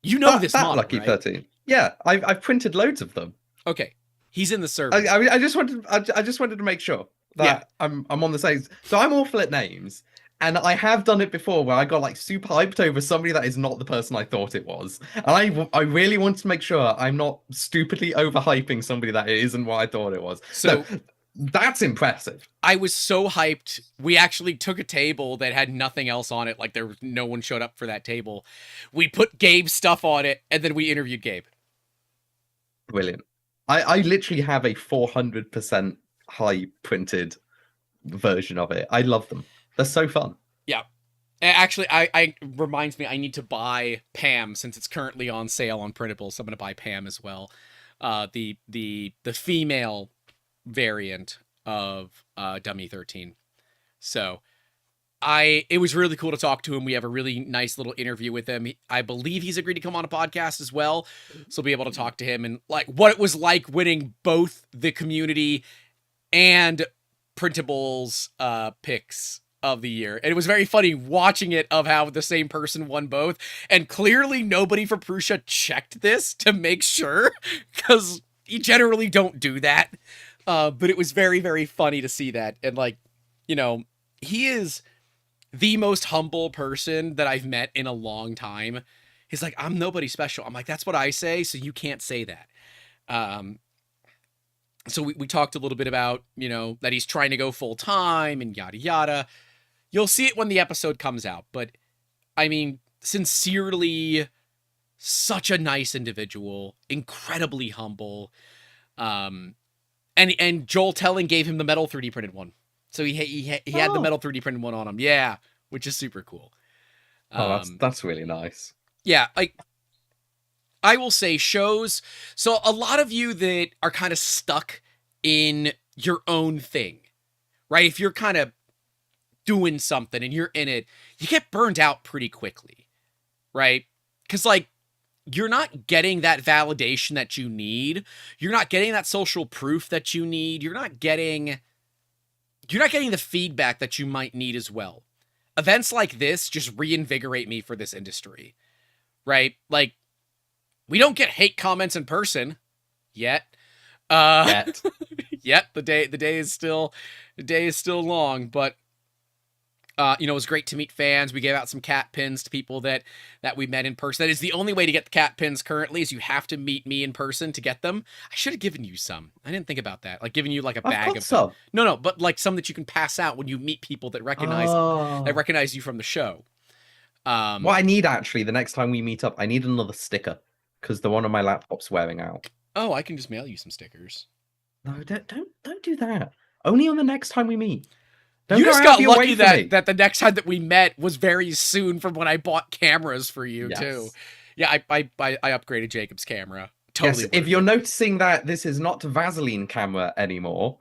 You know this model, Lucky right? 13. Yeah, I've printed loads of them. Okay, he's in the server. I just wanted to make sure that I'm on the same. So I'm awful at names, and I have done it before where I got like super hyped over somebody that is not the person I thought it was, and I really want to make sure I'm not stupidly overhyping somebody that it isn't what I thought it was. So that's impressive. I was so hyped. We actually took a table that had nothing else on it. Like no one showed up for that table. We put Gabe's stuff on it, and then we interviewed Gabe. Brilliant. I literally have a 400% high printed version of it. I love them. They're so fun. Yeah. Actually, I reminds me, I need to buy Pam since it's currently on sale on Printables. So I'm going to buy Pam as well. The female variant of Dummy 13. So it was really cool to talk to him. We have a really nice little interview with him. I believe he's agreed to come on a podcast as well. So we'll be able to talk to him and like what it was like winning both the community and Printables picks of the year. And it was very funny watching it of how the same person won both. And clearly nobody for Prussia checked this to make sure, because you generally don't do that. But it was very, very funny to see that. And like, you know, he is the most humble person that I've met in a long time. He's like, I'm nobody special. I'm like, that's what I say, so you can't say that. So we talked a little bit about, you know, that he's trying to go full time and yada yada. You'll see it when the episode comes out, but I mean, sincerely, such a nice individual, incredibly humble. And Joel Telling gave him the metal 3D printed one. So he had the metal 3D printed one on him. Yeah, which is super cool. That's really nice. Yeah, like I will say shows. So a lot of you that are kind of stuck in your own thing, right? If you're kind of doing something and you're in it, you get burned out pretty quickly, right? Because like you're not getting that validation that you need. You're not getting that social proof that you need. You're not getting the feedback that you might need as well. Events like this just reinvigorate me for this industry, right? Like, we don't get hate comments in person yet. Yet. The day is still long, but you know, it was great to meet fans. We gave out some cat pins to people that we met in person. That is the only way to get the cat pins currently, is you have to meet me in person to get them. I should have given you some. I didn't think about that. Like giving you like a bag of some. No, but like some that you can pass out when you meet people that recognize you from the show. What I need actually the next time we meet up, I need another sticker because the one on my laptop's wearing out. Oh, I can just mail you some stickers. No, don't do that. Only on the next time we meet. You just got lucky that the next time that we met was very soon from when I bought cameras for you too. Yeah, I upgraded Jacob's camera. Totally. Yes, if you're noticing that this is not Vaseline camera anymore,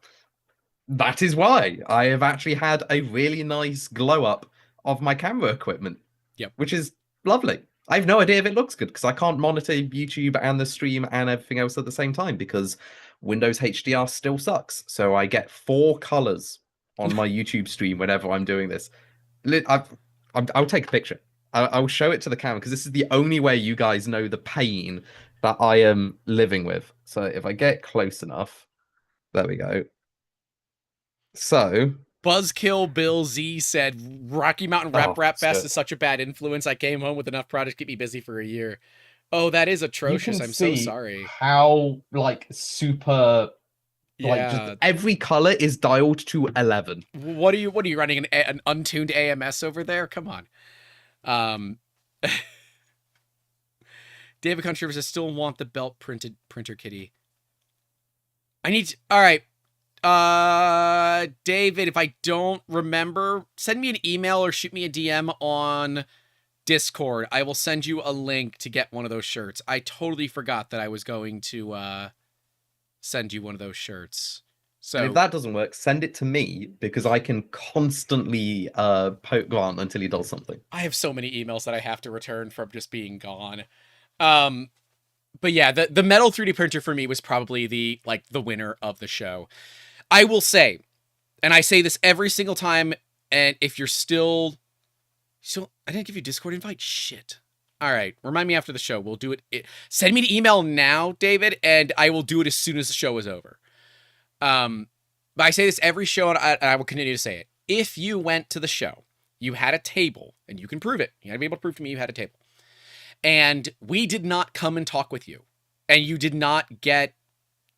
that is why. I have actually had a really nice glow up of my camera equipment. Yep. Which is lovely. I have no idea if it looks good because I can't monitor YouTube and the stream and everything else at the same time because Windows HDR still sucks. So I get 4 colors on my YouTube stream whenever I'm doing this. I'll take a picture. I'll show it to the camera because this is the only way you guys know the pain that I am living with. So if I get close enough, there we go. So Buzzkill Bill Z said, Rocky Mountain RepRap Fest is such a bad influence. I came home with enough projects to keep me busy for a year. Oh, that is atrocious. I'm so sorry. How like super Like just Yeah. every color is dialed to 11. What are you running an untuned AMS over there? Come on. Um David Country says still want the belt printer kitty. All right. David, if I don't remember, send me an email or shoot me a DM on Discord. I will send you a link to get one of those shirts. I totally forgot that I was going to send you one of those shirts. So And if that doesn't work, send it to me because I can constantly poke Grant until he does something. I have so many emails that I have to return from just being gone. But yeah, the metal 3D printer for me was probably the winner of the show. I will say, and I say this every single time, and if you're still I didn't give you a Discord invite? Shit. All right, remind me after the show. We'll do it. Send me the email now, David, and I will do it as soon as the show is over. But I say this every show, and I will continue to say it. If you went to the show, you had a table, and you can prove it. You got to be able to prove to me you had a table. And we did not come and talk with you, and you did not get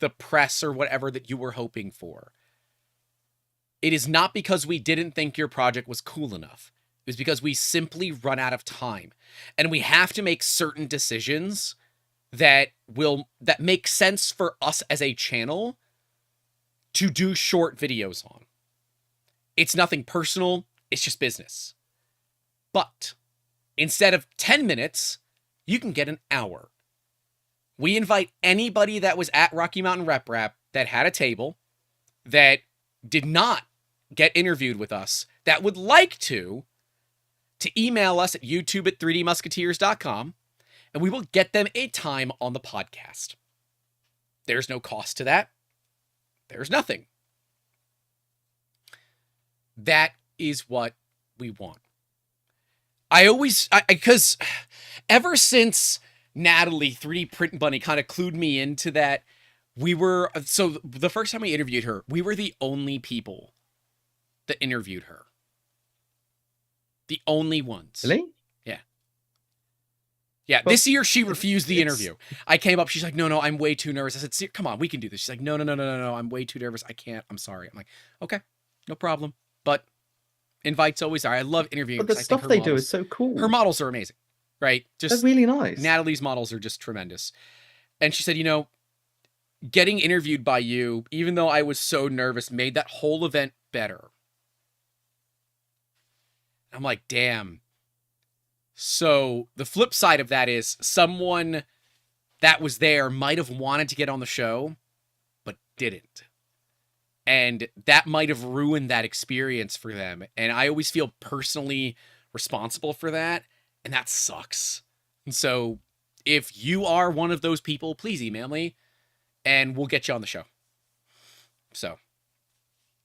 the press or whatever that you were hoping for. It is not because we didn't think your project was cool enough. It was because we simply run out of time, and we have to make certain decisions that make sense for us as a channel to do short videos on. It's nothing personal. It's just business. But instead of 10 minutes, you can get an hour. We invite anybody that was at Rocky Mountain RepRap that had a table, that did not get interviewed with us, that would like to email us at youtube@3dmusketeers.com, and we will get them a time on the podcast. There's no cost to that. There's nothing. That is what we want. Because ever since Natalie, 3D Print Bunny, kind of clued me into that, so the first time we interviewed her, we were the only people that interviewed her. The only ones. Really? Yeah. Yeah, this year she refused the interview. I came up, she's like, no, I'm way too nervous. I said, come on, we can do this. She's like, no, I'm way too nervous. I can't, I'm sorry. I'm like, okay, no problem. But invites always are. I love interviewing. But the stuff they do is so cool. Her models are amazing, right? They're really nice. Natalie's models are just tremendous. And she said, getting interviewed by you, even though I was so nervous, made that whole event better. I'm like, damn. So the flip side of that is someone that was there might have wanted to get on the show, but didn't. And that might have ruined that experience for them. And I always feel personally responsible for that. And that sucks. And so if you are one of those people, please email me and we'll get you on the show. So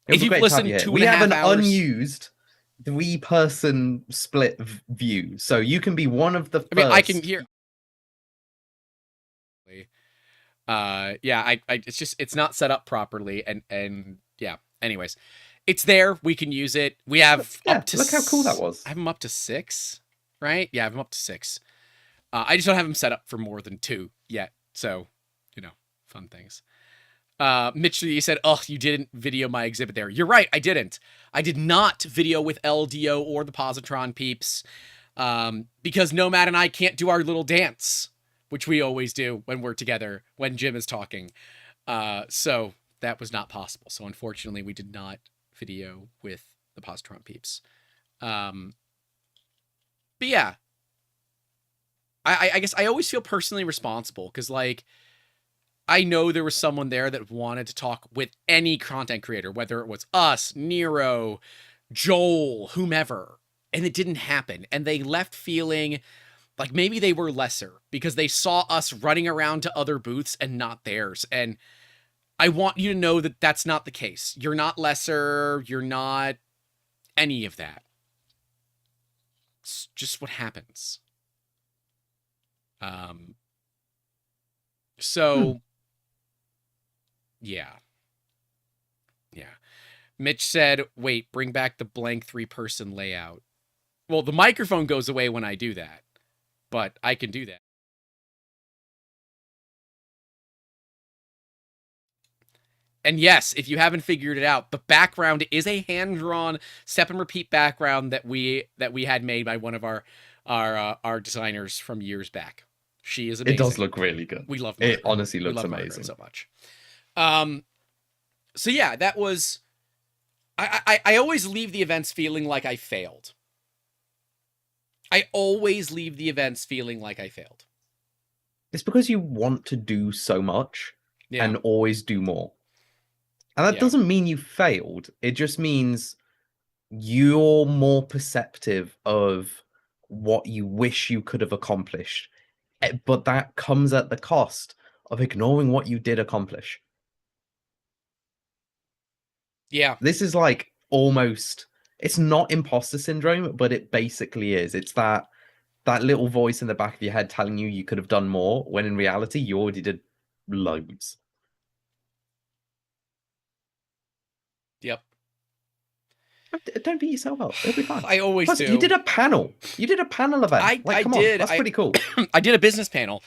if you've listened to 2.5 hours, we have an unused 3-person split view, so you can be one of the first. I can hear. Yeah, it's not set up properly, and yeah. Anyways, it's there. We can use it. We have up to. Look how cool that was. I have them up to 6, right? Yeah, I have them up to 6. I just don't have them set up for more than 2 yet. So, fun things. Mitch, you said, oh, you didn't video my exhibit there. You're right, I didn't. I did not video with LDO or the Positron peeps because Nomad and I can't do our little dance, which we always do when we're together, when Jim is talking. So that was not possible. So unfortunately, we did not video with the Positron peeps. But yeah, I guess I always feel personally responsible because, I know there was someone there that wanted to talk with any content creator, whether it was us, Nero, Joel, whomever, and it didn't happen. And they left feeling like maybe they were lesser because they saw us running around to other booths and not theirs. And I want you to know that that's not the case. You're not lesser. You're not any of that. It's just what happens. So... Yeah. Mitch said, wait, bring back the blank 3-person layout. Well, the microphone goes away when I do that, but I can do that. And yes, if you haven't figured it out, the background is a hand-drawn step and repeat background that we had made by one of our designers from years back. She is amazing. It does look really good. We love It Margaret. honestly We looks love Margaret amazing. so much. So yeah, that was. I always leave the events feeling like I failed. I always leave the events feeling like I failed. It's because you want to do so much Yeah. and always do more. And that Yeah. doesn't mean you failed. It just means you're more perceptive of what you wish you could have accomplished. But that comes at the cost of ignoring what you did accomplish. Yeah. This is like almost, it's not imposter syndrome, but it basically is. It's that little voice in the back of your head telling you could have done more, when in reality you already did loads. Yep. Don't beat yourself up. It'll be fine. I always Plus, do. you did a panel. You did a panel event. I Come did. on. That's pretty cool. I did a business panel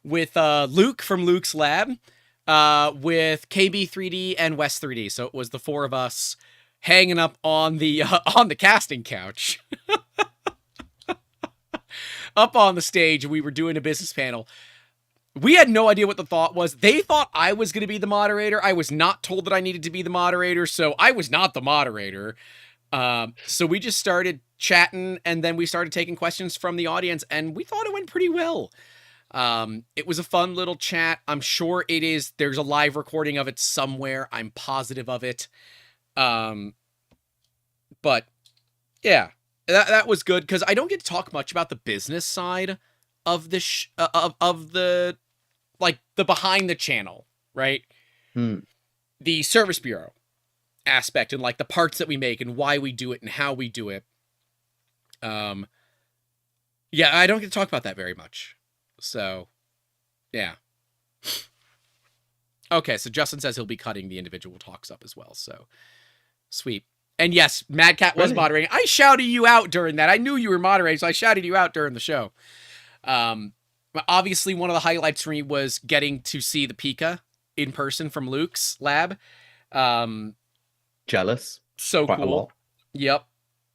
with Luke from Luke's Lab, with KB3D and West 3D. So it was the four of us hanging up on the casting couch, up on the stage. We were doing a business panel. We had no idea what the thought was. They thought I was going to be the moderator. I was not told that I needed to be the moderator, so I was not the moderator. So we just started chatting, and then we started taking questions from the audience, and we thought it went pretty well. It was a fun little chat. I'm sure it is. There's a live recording of it somewhere. I'm positive of it. But yeah, that was good, because I don't get to talk much about the business side of the the behind the channel, right? The service bureau aspect, and like the parts that we make and why we do it and how we do it. Yeah, I don't get to talk about that very much. So, yeah. Okay, so Justin says he'll be cutting the individual talks up as well. So, sweet. And yes, Mad Cat was moderating. I shouted you out during that. I knew you were moderating, so I shouted you out during the show. Obviously, one of the highlights for me was getting to see the Pika in person from Luke's lab. Jealous. So Quite cool. A lot.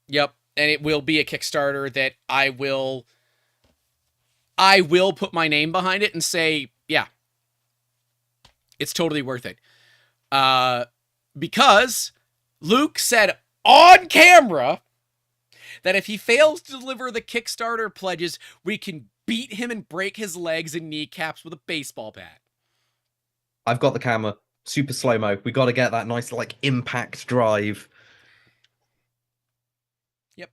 Yep. And it will be a Kickstarter that I will put my name behind it and say, yeah, it's totally worth it. Because Luke said on camera that if he fails to deliver the Kickstarter pledges, we can beat him and break his legs and kneecaps with a baseball bat. I've got the camera. Super slow-mo. We got to get that nice, like, impact drive. Yep.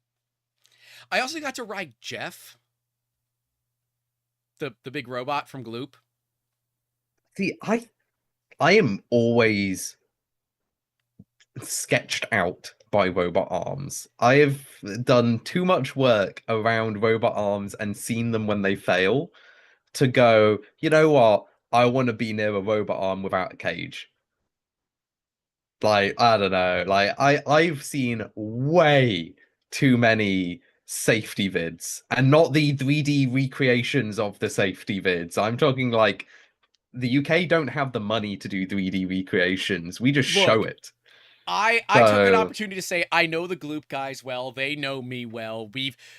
I also got to ride Jeff, the big robot from Gloop. See, I am always sketched out by robot arms. I have done too much work around robot arms and seen them when they fail to go, you know what? I want to be near a robot arm without a cage. Like, I don't know. Like, I've seen way too many safety vids, and not the 3D recreations of the safety vids. I'm talking like the UK don't have the money to do 3D recreations. We just show it. I took an opportunity to say I know the Gloop guys well. They know me well.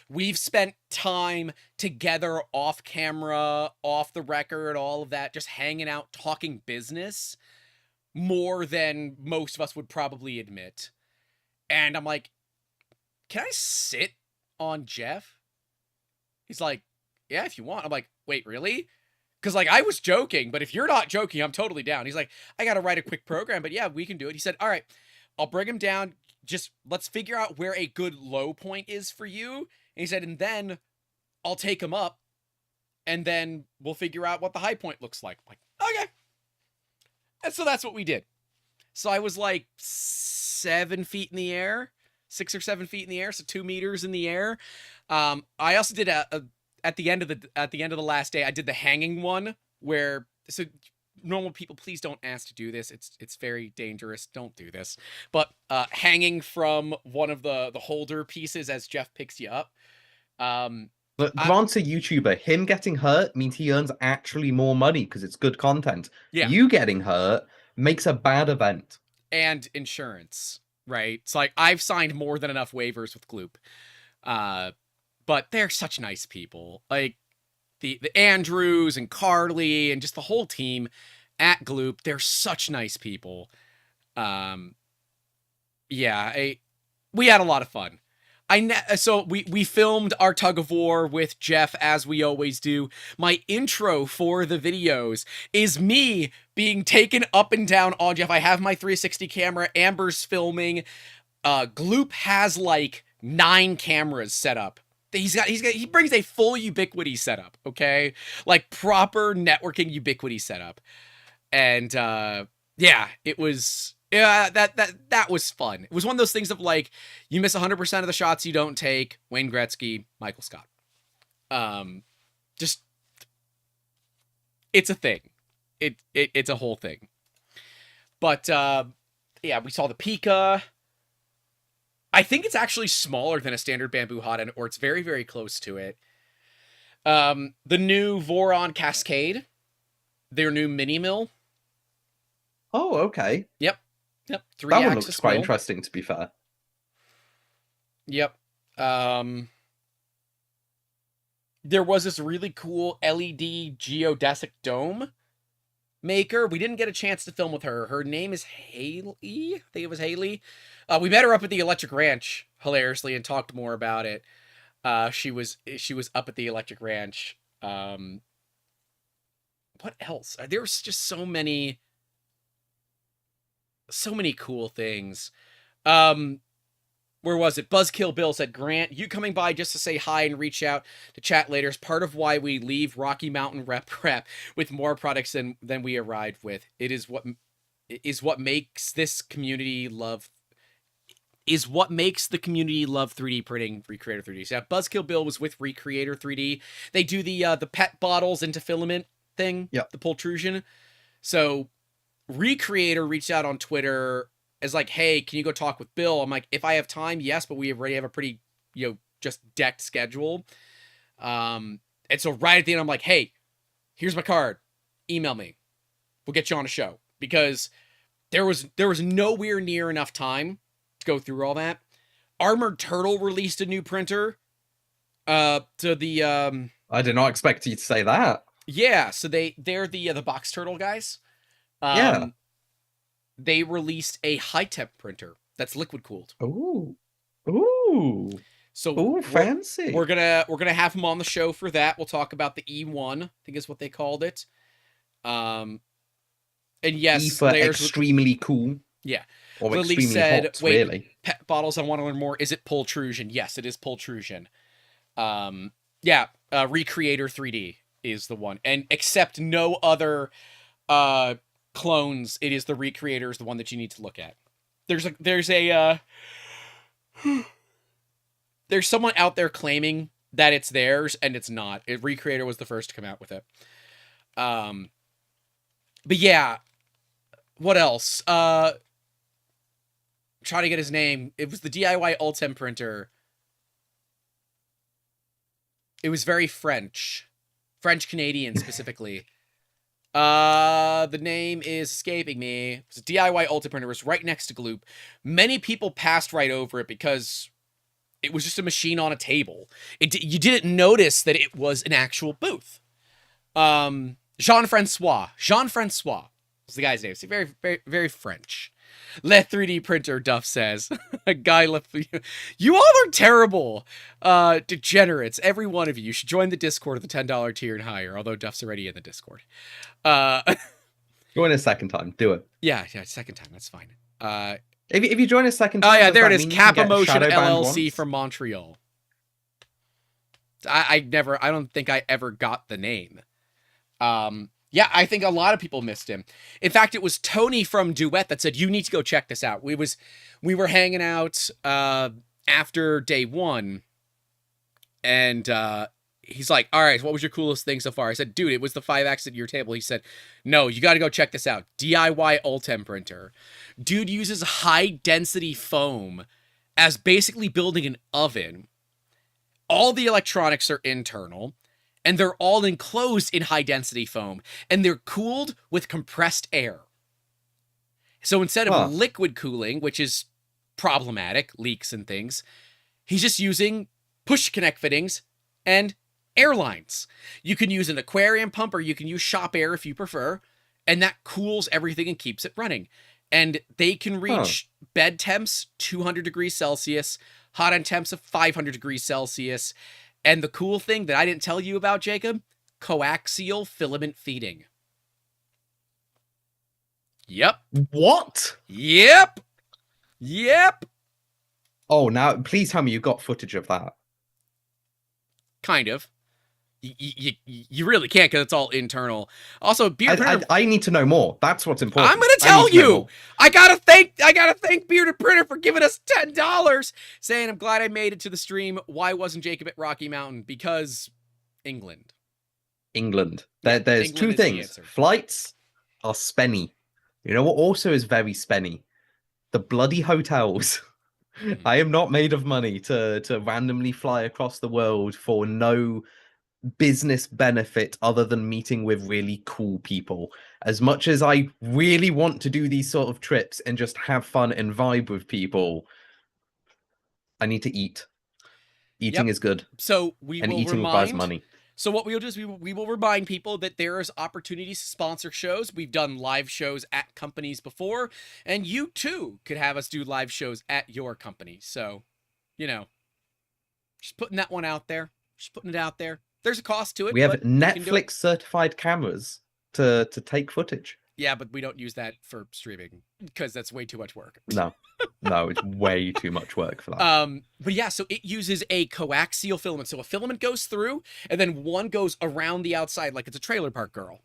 We've spent time together off camera, off the record, all of that, just hanging out, talking business more than most of us would probably admit. And I'm like, can I sit on Jeff? He's like, yeah, if you want. I'm like, wait, really? Because, like, I was joking, but if you're not joking, I'm totally down. He's like, I got to write a quick program, but yeah, we can do it. He said, all right, I'll bring him down. Just let's figure out where a good low point is for you. And he said, and then I'll take him up, and then we'll figure out what the high point looks like. I'm like, okay. And so that's what we did. So I was like 7 feet in the air, 6 or 7 feet in the air, so 2 meters in the air. I also did at the end of the last day, I did the hanging one where, so normal people, please don't ask to do this. It's very dangerous. Don't do this. But hanging from one of the holder pieces as Jeff picks you up. But Grant's a YouTuber. Him getting hurt means he earns actually more money because it's good content. Yeah. You getting hurt makes a bad event. And insurance, right? It's like I've signed more than enough waivers with Gloop. But they're such nice people. Like the Andrews and Carly and just the whole team at Gloop, they're such nice people. Yeah, we had a lot of fun. So we filmed our tug of war with Jeff, as we always do. My intro for the videos is me being taken up and down on Jeff. I have my 360 camera. Amber's filming. Gloop has like 9 cameras set up. He brings a full Ubiquity setup, okay? Like proper networking Ubiquity setup. And yeah, it was that was fun. It was one of those things of like, you miss 100% of the shots you don't take. Wayne Gretzky, Michael Scott. Just it's a thing. It's a whole thing. But yeah, we saw the Pika. I think it's actually smaller than a standard bamboo hot end, or it's very, very close to it. The new Voron Cascade, their new mini mill. Oh, okay. Yep. That one looks quite interesting, to be fair. Yep. There was this really cool LED geodesic dome maker. We didn't get a chance to film with her. Her name is Haley. I think it was Haley. We met her up at the Electric Ranch, hilariously, and talked more about it. She was up at the Electric Ranch. What else? There's just so many cool things. Where was it? Buzzkill Bill said, Grant, you coming by just to say hi and reach out to chat later is part of why we leave Rocky Mountain RepRap with more products than we arrived with. It is what makes this community love. Is what makes the community love 3D printing, Recreator 3D. So yeah, Buzzkill Bill was with Recreator 3D. They do the pet bottles into filament thing, yeah, the pultrusion. So Recreator reached out on Twitter as like, hey, can you go talk with Bill? I'm like, if I have time, yes, but we already have a pretty, just decked schedule. And so right at the end, I'm like, hey, here's my card. Email me. We'll get you on a show. Because there was nowhere near enough time to go through all that. Armored Turtle released a new printer. I did not expect you to say that. Yeah, so they're the Box Turtle guys. Yeah. They released a high-temp printer that's liquid cooled. Ooh. So fancy. We're gonna have him on the show for that. We'll talk about the E1, I think is what they called it. And yes, E for extremely cool. Yeah. Or Lily extremely said, hot, wait, really. Pet bottles, I want to learn more. Is it pultrusion? Yes, it is pultrusion. Yeah, Recreator 3D is the one. And except no other clones, it is the Recreator is the one that you need to look at. There's someone out there claiming that it's theirs and it's not. Recreator was the first to come out with it. But yeah, what else? Try to get his name. It was the DIY Ultem printer. It was very French Canadian specifically. The name is escaping me. It was a DIY Ultem printer. It was right next to Gloop. Many people passed right over it because it was just a machine on a table. You didn't notice that it was an actual booth. Jean-Francois was the guy's name. It's very, very, very French. Le 3D printer, Duff says. A guy left. You all are terrible. Degenerates. Every one of you should join the Discord at the $10 tier and higher, although Duff's already in the Discord. Join a second time. Do it. Yeah, second time. That's fine. If you join a second time. Oh, yeah, there it is. Kappa Motion LLC from Montreal. I don't think I ever got the name. Yeah, I think a lot of people missed him. In fact, it was Tony from Duet that said, you need to go check this out. We were hanging out after day one, and he's like, all right, what was your coolest thing so far? I said, dude, it was the 5-axis at your table. He said, no, you got to go check this out. DIY Ultem printer. Dude uses high-density foam as basically building an oven. All the electronics are internal. And they're all enclosed in high-density foam. And they're cooled with compressed air. So instead of Huh. liquid cooling, which is problematic, leaks and things, he's just using push connect fittings and air lines. You can use an aquarium pump or you can use shop air if you prefer, and that cools everything and keeps it running. And they can reach bed temps 200 degrees Celsius, hot end temps of 500 degrees Celsius. And the cool thing that I didn't tell you about, Jacob, coaxial filament feeding. Yep. What? Yep. Yep. Oh, now please tell me you got footage of that. Kind of. You really can't because it's all internal. Also, Bearded Printer. I need to know more. That's what's important. I'm gonna tell you. I gotta thank Bearded Printer for giving us $10. Saying I'm glad I made it to the stream. Why wasn't Jacob at Rocky Mountain? Because England. England. Yeah, There's England two is the things. answer. Flights are spenny. You know what also is very spenny? The bloody hotels. I am not made of money to randomly fly across the world for no business benefit other than meeting with really cool people. As much as I really want to do these sort of trips and just have fun and vibe with people, I need to eat. Eating is good. So we and will eating requires remind. money. So what we'll do is we will remind people that there is opportunities to sponsor shows. We've done live shows at companies before, and you too could have us do live shows at your company. So, you know, just putting that one out there. Just putting it out there. There's a cost to it. We have but you can do it. Netflix certified cameras to take footage. Yeah, but we don't use that for streaming because that's way too much work. No, it's way too much work for that. But yeah, so it uses a coaxial filament. So a filament goes through, and then one goes around the outside like it's a trailer park girl.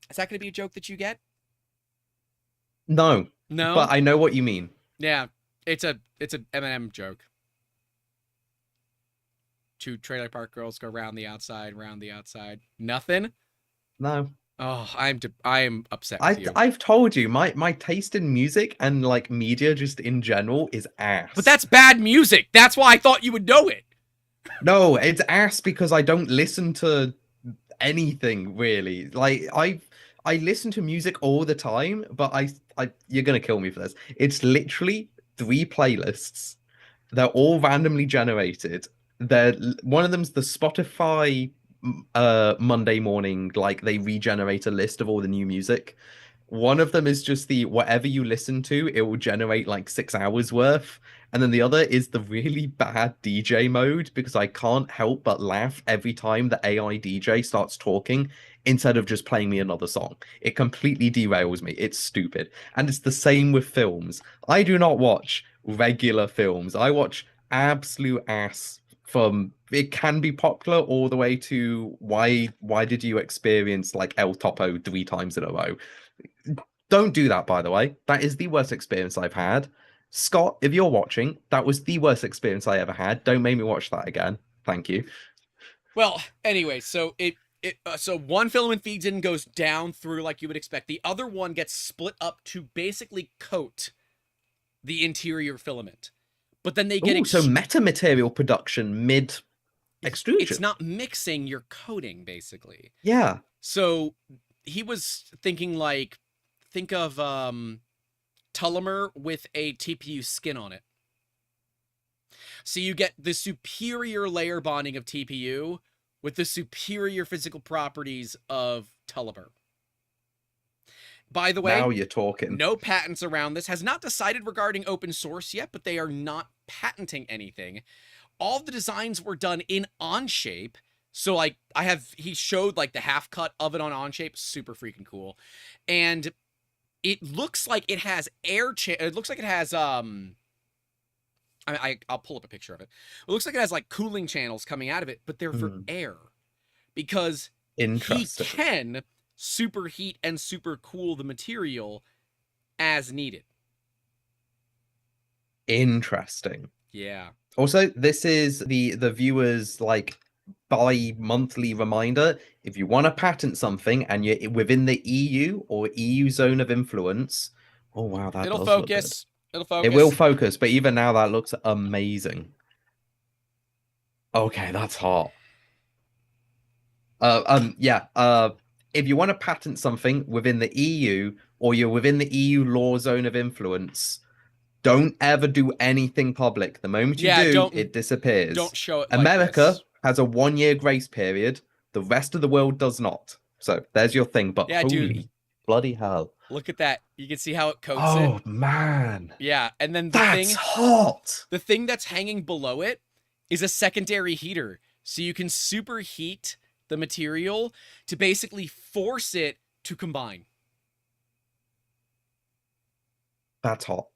Is that going to be a joke that you get? No, No. but I know what you mean. Yeah, it's a M&M joke. Two trailer park girls go around the outside. Nothing. No. Oh, I am upset with you. I've told you my taste in music and like media just in general is ass. But that's bad music. That's why I thought you would know it. No, it's ass because I don't listen to anything really. Like I listen to music all the time, but I you're gonna kill me for this. It's literally 3 playlists. They're all randomly generated. One of them's the Spotify Monday morning, like they regenerate a list of all the new music. One of them is just the whatever you listen to, it will generate like 6 hours worth. And then the other is the really bad DJ mode because I can't help but laugh every time the AI DJ starts talking instead of just playing me another song. It completely derails me. It's stupid. And it's the same with films. I do not watch regular films. I watch absolute ass from it can be popular all the way to why did you experience like El Topo 3 times in a row? Don't do that, by the way. That is the worst experience I've had. Scott, if you're watching, that was the worst experience I ever had. Don't make me watch that again. Thank you. Well, anyway, so so one filament feeds in and goes down through like you would expect. The other one gets split up to basically coat the interior filament. But then they get so metamaterial production mid extrusion. It's not mixing, you're coating basically. Yeah. So he was thinking like think of Tullamer with a TPU skin on it. So you get the superior layer bonding of TPU with the superior physical properties of Tullamer. By the way, now you're talking. No patents around this. Has not decided regarding open source yet, but they are not patenting anything. All the designs were done in Onshape. So like he showed like the half cut of it on Onshape, super freaking cool. And it looks like it has it looks like it has I'll pull up a picture of it. It looks like it has like cooling channels coming out of it, but they're for air. Because he can superheat and super cool the material as needed. Interesting. Yeah. Also, this is the viewers like bi-monthly reminder. If you want to patent something and you're within the EU or EU zone of influence, oh wow, it'll focus. It'll focus. It will focus, but even now that looks amazing. Okay, that's hot. if you want to patent something within the EU or you're within the EU law zone of influence, don't ever do anything public. The moment you Yeah, do, don't it disappears. show it like America this. has a 1 year grace period. The rest of the world does not. So there's your thing. But Yeah, dude. holy bloody hell. Look at that. You can see how it coats it. Oh man. Yeah, and then That's hot. the thing that's hanging below it is a secondary heater. So you can superheat the material to basically force it to combine. That's hot.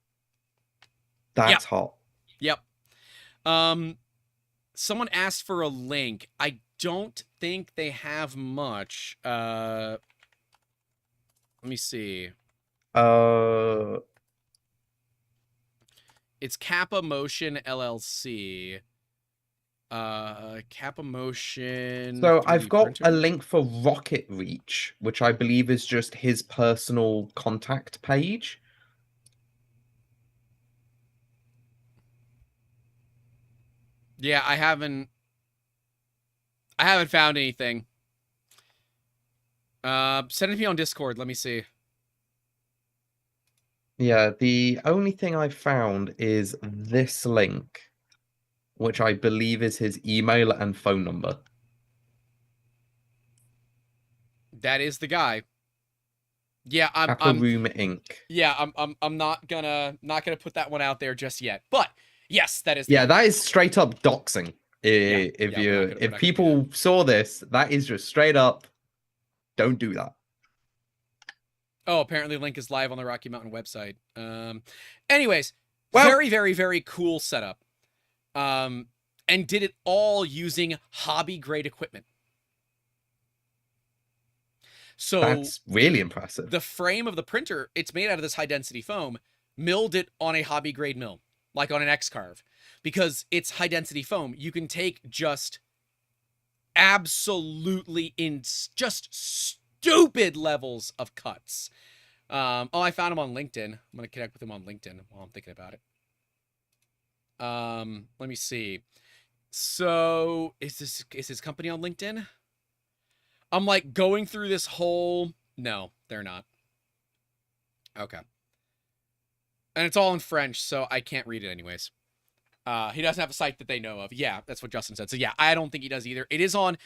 That's hot. Yep. Someone asked for a link. I don't think they have much. Let me see. It's Kappa Motion LLC. Kappa Motion. So 3D I've got printer? a link for Rocket Reach, which I believe is just his personal contact page. Yeah, I haven't found anything. Send it to me on Discord. Let me see. Yeah, the only thing I found is this link, which I believe is his email and phone number. That is the guy. Yeah, Kappa Room Inc. Yeah, I'm not gonna put that one out there just yet. But yes, that is. Yeah, that is straight up doxing. We're not If gonna people saw this, that is just straight up. Don't do that. Oh, apparently link is live on the Rocky Mountain website. Anyways, Well- very, very, very cool setup. And did it all using hobby grade equipment. So That's really impressive. the frame of the printer, it's made out of this high density foam, milled it on a hobby grade mill, like on an X-Carve. Because it's high density foam, you can take just absolutely just stupid levels of cuts. Oh, I found him on LinkedIn. I'm gonna connect with him on LinkedIn while I'm thinking about it. Let me see. So is his company on LinkedIn? I'm like going through this whole. No, they're not. Okay. And it's all in French, so I can't read it anyways. He doesn't have a site that they know of. Yeah, that's what Justin said. So yeah, I don't think he does either. It is on,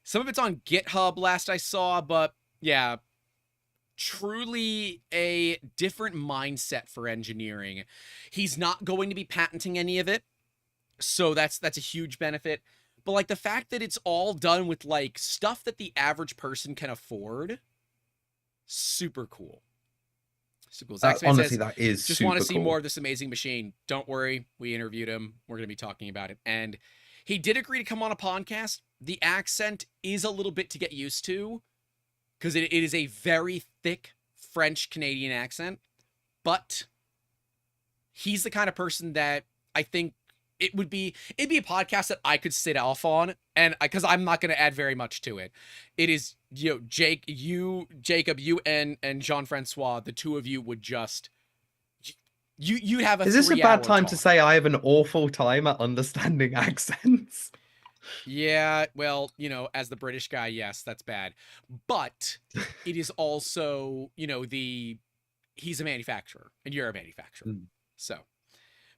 some of it's on GitHub last I saw, but yeah, truly a different mindset for engineering. He's not going to be patenting any of it, so that's a huge benefit. But like the fact that it's all done with like stuff that the average person can afford, super cool. Super cool. Honestly, says, that is just super want to see cool. more of this amazing machine. Don't worry, we interviewed him. We're going to be talking about it. And he did agree to come on a podcast. The accent is a little bit to get used to because it is a very thick French-Canadian accent. But he's the kind of person that I think it'd be a podcast that I could sit off on, and because I'm not going to add very much to it. It is, you know, Jacob, you and Jean-Francois, the two of you would just, you'd have a 3-hour Is this a bad time talk. to say I have an awful time at understanding accents? Yeah, well, you know, as the British guy, yes, that's bad. But it is also, you know, he's a manufacturer and you're a manufacturer. So,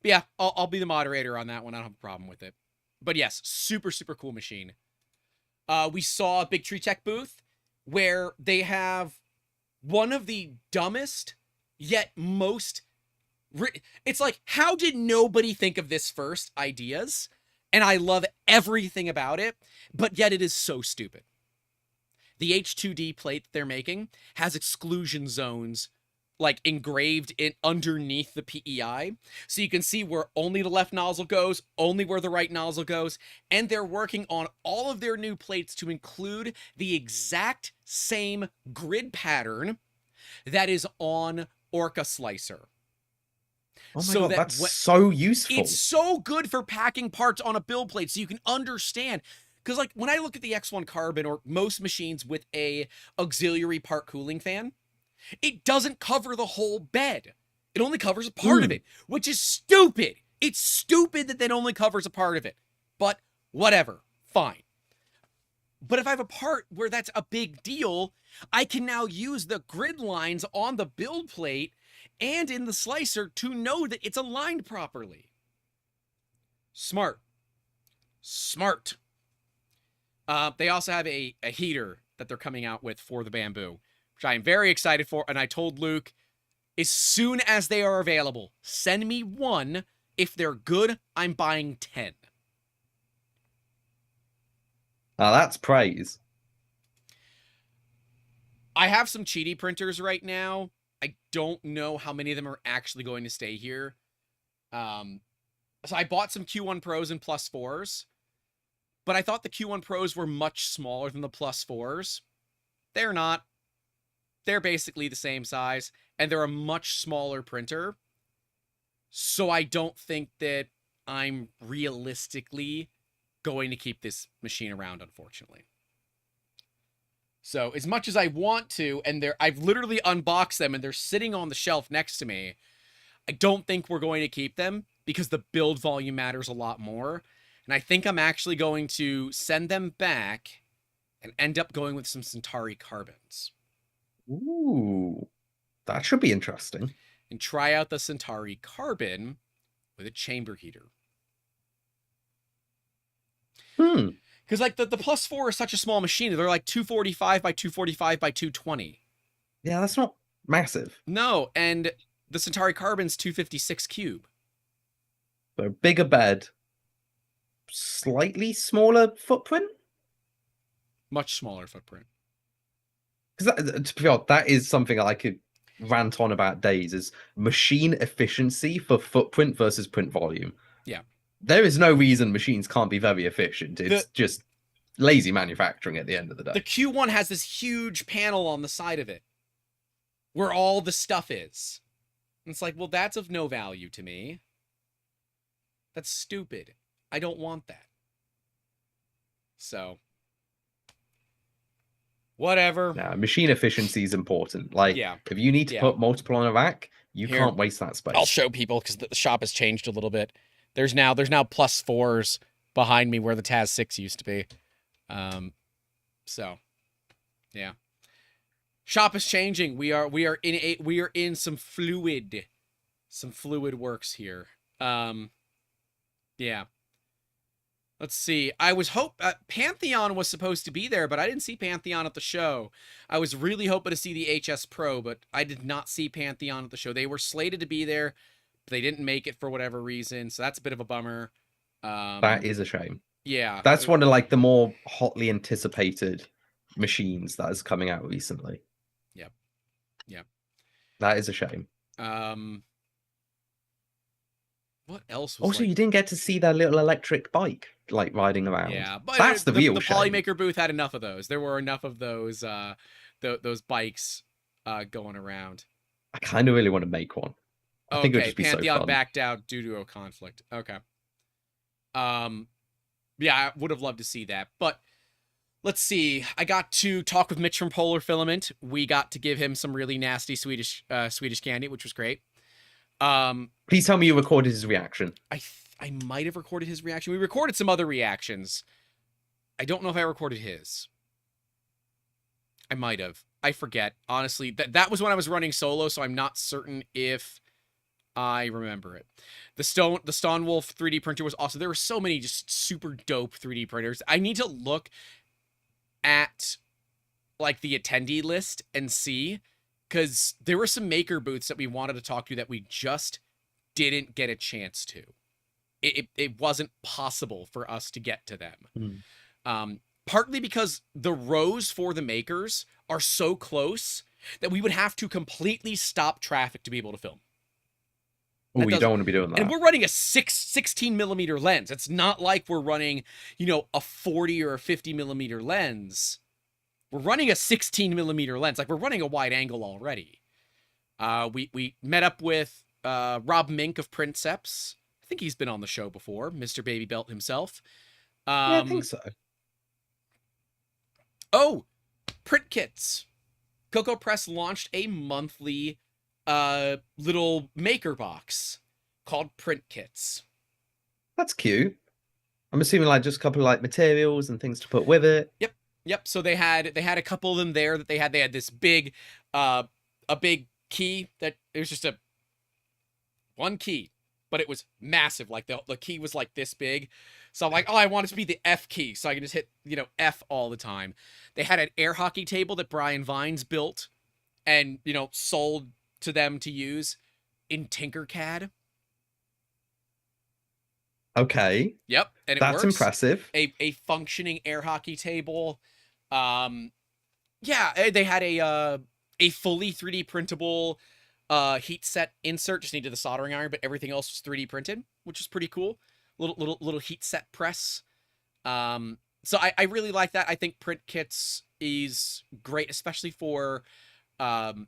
but yeah, I'll be the moderator on that one. I don't have a problem with it. But yes, super, super cool machine. We saw a Big Tree Tech booth where they have one of the dumbest yet most... It's like, how did nobody think of this first ideas? And I love everything about it, but yet it is so stupid. The H2D plate that they're making has exclusion zones like engraved in underneath the PEI. So you can see where only the left nozzle goes, only where the right nozzle goes. And they're working on all of their new plates to include the exact same grid pattern that is on Orca Slicer. Oh my God, that's so useful. It's so good for packing parts on a build plate so you can understand. Because like when I look at the X1 Carbon or most machines with a auxiliary part cooling fan, it doesn't cover the whole bed. It only covers a part of it, which is stupid. It's stupid that it only covers a part of it. But whatever, fine. But if I have a part where that's a big deal, I can now use the grid lines on the build plate and in the slicer to know that it's aligned properly. Smart. Smart. They also have a heater that they're coming out with for the bamboo, which I am very excited for. And I told Luke, as soon as they are available, send me one. If they're good, I'm buying 10. Now that's praise. I have some cheaty printers right now. I don't know how many of them are actually going to stay here. So I bought some Q1 Pros and Plus 4s, but I thought the Q1 Pros were much smaller than the Plus 4s. They're not. They're basically the same size, and they're a much smaller printer. So I don't think that I'm realistically going to keep this machine around, unfortunately. So as much as I want to, and I've literally unboxed them and they're sitting on the shelf next to me, I don't think we're going to keep them because the build volume matters a lot more. And I think I'm actually going to send them back and end up going with some Centauri carbons. Ooh, that should be interesting. And try out the Centauri carbon with a chamber heater. Because like the Plus 4 is such a small machine. They're like 245 by 245 by 220. Yeah, that's not massive. No, and the Centauri carbon's 256 cube. So bigger bed, slightly smaller footprint. Much smaller footprint. Because to be honest, that is something I could rant on about days, is machine efficiency for footprint versus print volume. Yeah. There is no reason machines can't be very efficient. It's just lazy manufacturing at the end of the day. The Q1 has this huge panel on the side of it where all the stuff is. And it's like, well, that's of no value to me. That's stupid. I don't want that. So, whatever. Now, machine efficiency is important. Like, if you need to put multiple on a rack, you can't waste that space. I'll show people because the shop has changed a little bit. There's now Plus 4s behind me where the Taz 6 used to be. So, yeah. Shop is changing. We are in some fluid works here. Yeah. Let's see. I was Pantheon was supposed to be there, but I didn't see Pantheon at the show. I was really hoping to see the HS Pro, but I did not see Pantheon at the show. They were slated to be there, but they didn't make it for whatever reason, so that's a bit of a bummer. That is a shame. Yeah. That's one of like the more hotly anticipated machines that is coming out recently. Yep. Yep. That is a shame. What else was also, you didn't get to see that little electric bike like riding around. Yeah, but that's the real shame. The Polymaker booth had enough of those. There were enough of those bikes going around. I kind of really want to make one. I think it would just be Pantheon so fun. backed out due to a conflict. Okay. Yeah, I would have loved to see that, but let's see. I got to talk with Mitch from Polar Filament. We got to give him some really nasty Swedish candy, which was great. Please tell me you recorded his reaction. I might have recorded his reaction. We recorded some other reactions. I don't know if I recorded his. I might have. I forget. Honestly, that was when I was running solo, so I'm not certain if I remember it. The Stone Wolf 3D printer was awesome. There were so many just super dope 3D printers. I need to look at like the attendee list and see, because there were some maker booths that we wanted to talk to that we just didn't get a chance to. It wasn't possible for us to get to them. Partly because the rows for the makers are so close that we would have to completely stop traffic to be able to film. Oh, you don't want to be doing that. And we're running a 16 millimeter lens. It's not like we're running, a 40 or a 50 millimeter lens. We're running a 16 millimeter lens. Like, we're running a wide angle already. We met up with Rob Mink of Princeps. I think he's been on the show before, Mr. Baby Belt himself. Yeah, I think so. Oh, print kits. Coco Press launched a monthly little maker box called print kits. That's cute. I'm assuming like just a couple of like materials and things to put with it. Yep. Yep. So they had a couple of them there that they had this big, a big key that it was just a one key, but it was massive. Like the key was like this big. So I'm like, oh, I want it to be the F key, so I can just hit F all the time. They had an air hockey table that Brian Vines built, and sold to them to use in Tinkercad. Okay, Yep, and it that's works. impressive. A functioning air hockey table. Um, yeah, they had a fully 3D printable heat set insert. Just needed the soldering iron, but everything else was 3D printed, which is pretty cool. Little heat set press. So I really like that. I think print kits is great, especially for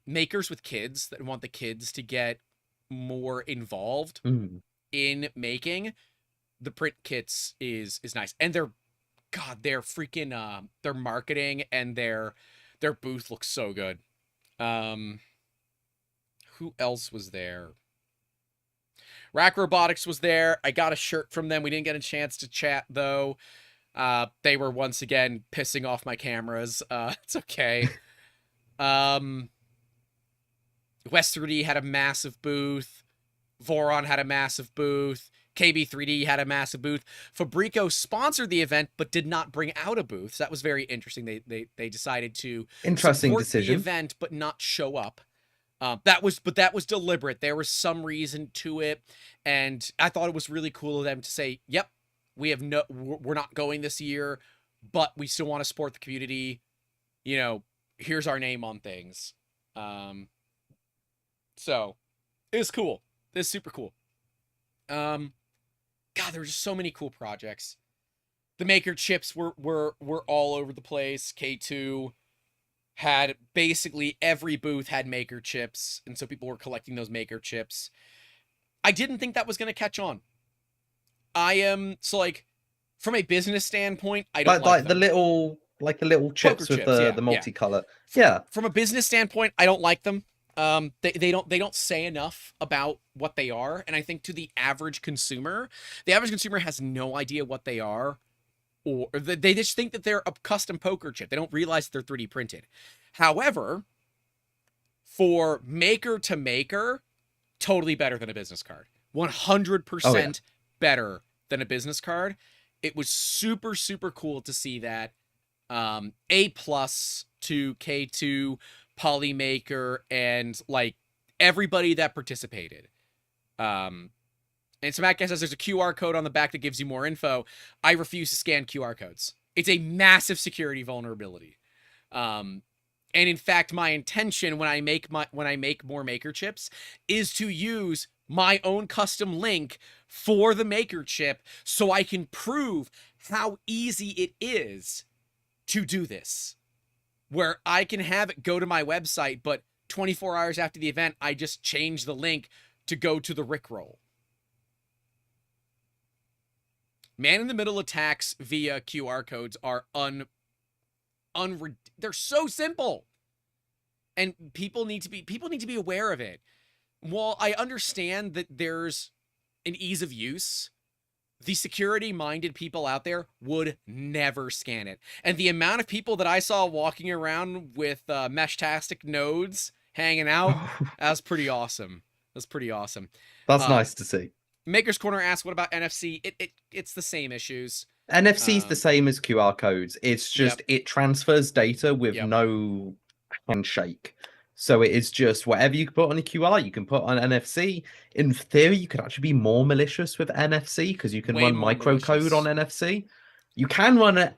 makers with kids that want the kids to get more involved Mm. in making. The print kits is nice, and they're freaking their marketing and their booth looks so good. Um, who else was there? Rack Robotics was there. I got a shirt from them. We didn't get a chance to chat though. They were once again pissing off my cameras. It's okay. Um, West 3D had a massive booth. Voron had a massive booth. KB3D had a massive booth. Fabrico sponsored the event, but did not bring out a booth. So that was very interesting. They decided to Interesting support the decision. event, but not show up. That was deliberate. There was some reason to it, and I thought it was really cool of them to say, "Yep, we're not going this year, but we still want to support the community. Here's our name on things." So it was cool. It was super cool. God, there were just so many cool projects. The maker chips were all over the place. K2 had basically every booth had maker chips, and so people were collecting those maker chips. I didn't think that was going to catch on. I am so like from a business standpoint, I don't like the them. the little chips with chips, yeah, the yeah. multicolor. Yeah. From a business standpoint, I don't like them. They don't say enough about what they are, and I think to the average consumer has no idea what they are, or they just think that they're a custom poker chip. They don't realize that they're 3D printed. However, for maker to maker, totally better than a business card. 100% better than a business card. It was super, super cool to see that. A plus to K2, Polymaker, and like everybody that participated. And so Matt says there's a QR code on the back that gives you more info. I refuse to scan QR codes. It's a massive security vulnerability. And in fact, my intention when I make more maker chips is to use my own custom link for the maker chip so I can prove how easy it is to do this. Where I can have it go to my website, but 24 hours after the event, I just change the link to go to the Rickroll. Man-in-the-middle attacks via QR codes are they're so simple. And people need to be aware of it. While I understand that there's an ease of use, the security-minded people out there would never scan it. And the amount of people that I saw walking around with Meshtastic nodes hanging out, that was pretty awesome. That's Nice to see. Maker's Corner asks, what about NFC? It's the same issues. NFC's the same as QR codes. It's just it transfers data with no handshake. So it is just whatever you can put on a QR, you can put on NFC. In theory, you could actually be more malicious with NFC because you can run microcode on NFC. You can run a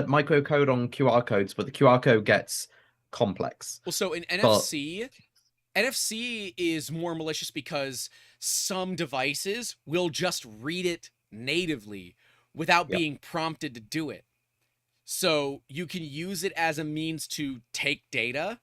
microcode on QR codes, but the QR code gets complex. Well, so in NFC, NFC is more malicious because some devices will just read it natively without being prompted to do it. So you can use it as a means to take data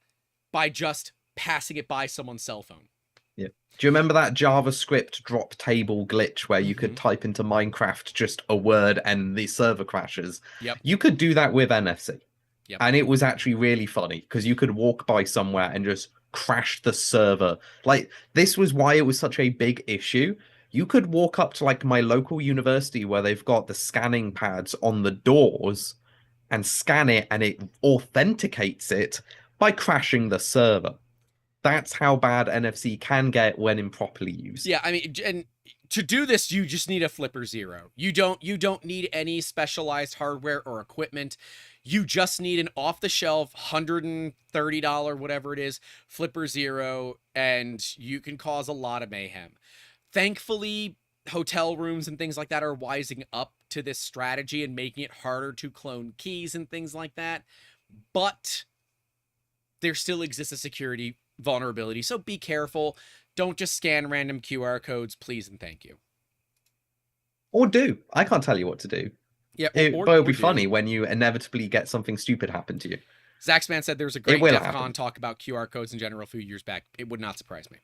by just passing it by someone's cell phone. Yeah. Do you remember that JavaScript drop table glitch where you could type into Minecraft just a word and the server crashes? Yep. You could do that with NFC. Yep. And it was actually really funny because you could walk by somewhere and just crash the server. Like, this was why it was such a big issue. You could walk up to like my local university where they've got the scanning pads on the doors and scan it, and it authenticates it by crashing the server. That's how bad NFC can get when improperly used. Yeah, I mean, and to do this, you just need a Flipper Zero. You don't need any specialized hardware or equipment. You just need an off-the-shelf $130, whatever it is, Flipper Zero, and you can cause a lot of mayhem. Thankfully, hotel rooms and things like that are wising up to this strategy and making it harder to clone keys and things like that. But there still exists a security vulnerability, so be careful. Don't just scan random QR codes, please and thank you. Or do. I can't tell you what to do. Yeah, But it'll be funny when you inevitably get something stupid happen to you. Zaxman said there was a great DEF CON talk about QR codes in general a few years back. It would not surprise me.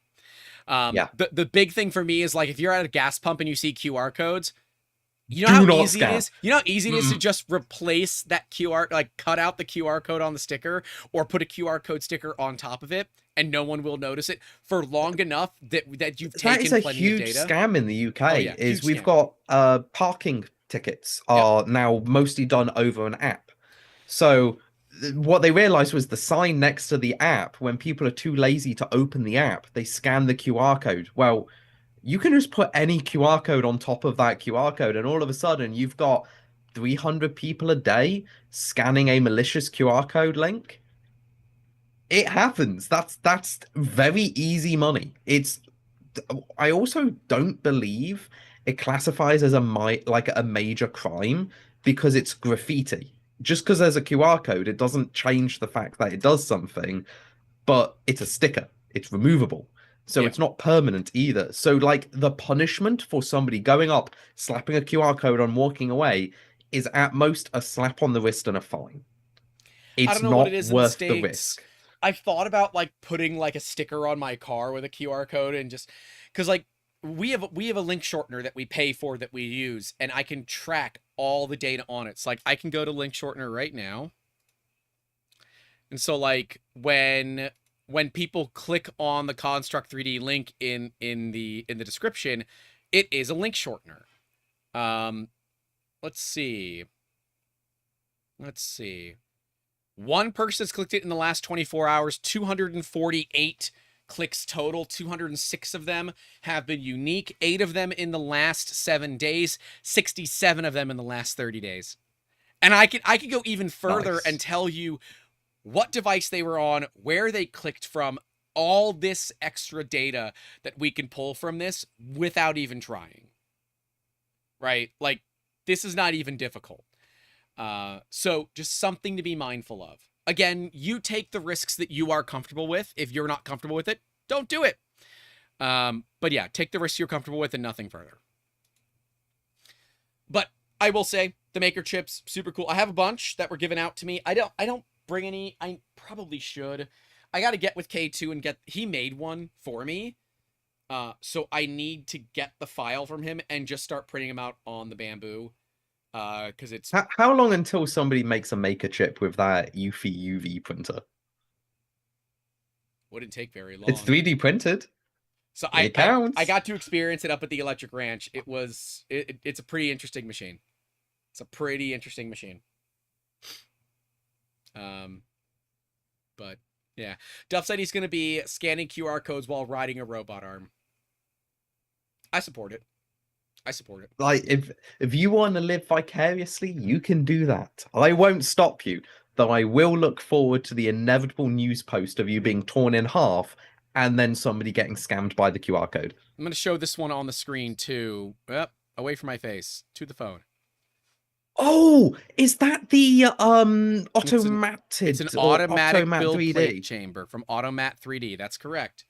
Yeah. The big thing for me is, like, if you're at a gas pump and you see QR codes, you know how easy it is? You know how easy it is to just replace that QR, like cut out the QR code on the sticker or put a QR code sticker on top of it, and no one will notice it for long enough that you've taken plenty of data. That is a huge scam in the UK. Oh, yeah, is we've got parking tickets are now mostly done over an app. So what they realized was the sign next to the app, when people are too lazy to open the app, they scan the QR code. Well, you can just put any QR code on top of that QR code, and all of a sudden you've got 300 people a day scanning a malicious QR code link. It happens. That's very easy money. I also don't believe it classifies as a major crime because it's graffiti. Just because there's a QR code, it doesn't change the fact that it does something, but it's a sticker. It's removable. So it's not permanent either. So, like, the punishment for somebody going up, slapping a QR code and walking away is at most a slap on the wrist and a fine. It's not worth the risk. I've thought about, like, putting, like, a sticker on my car with a QR code, and just because, like, we have a link shortener that we pay for, that we use, and I can track all the data on it. So, like, I can go to link shortener right now, and so, like, when people click on the Construct 3D link in the description, it is a link shortener. Let's see. One person has clicked it in the last 24 hours, 248 clicks total. 206 of them have been unique, 8 of them in the last 7 days, 67 of them in the last 30 days. And I could go even further and tell you what device they were on, where they clicked from, all this extra data that we can pull from this without even trying. Right? Like, this is not even difficult. So just something to be mindful of. Again, you take the risks that you are comfortable with. If you're not comfortable with it, don't do it. But yeah, take the risks you're comfortable with and nothing further. But I will say, the Maker chips, super cool. I have a bunch that were given out to me. I don't bring any. I probably should. I got to get with K2 and he made one for me. So I need to get the file from him and just start printing them out on the Bamboo. Because it's how long until somebody makes a Maker chip with that Eufy UV printer? Wouldn't take very long. It's 3D printed. So I got to experience it up at the Electric Ranch. It's a pretty interesting machine. It's a pretty interesting machine. But yeah, Duff said he's going to be scanning QR codes while riding a robot arm. I support it. Like, if you want to live vicariously, you can do that. I won't stop you, though I will look forward to the inevitable news post of you being torn in half and then somebody getting scammed by the QR code. I'm going to show this one on the screen too. Away from my face, to the phone. Oh, is that the automated? It's an automatic Automat build 3D plate chamber from Automat 3D. That's correct.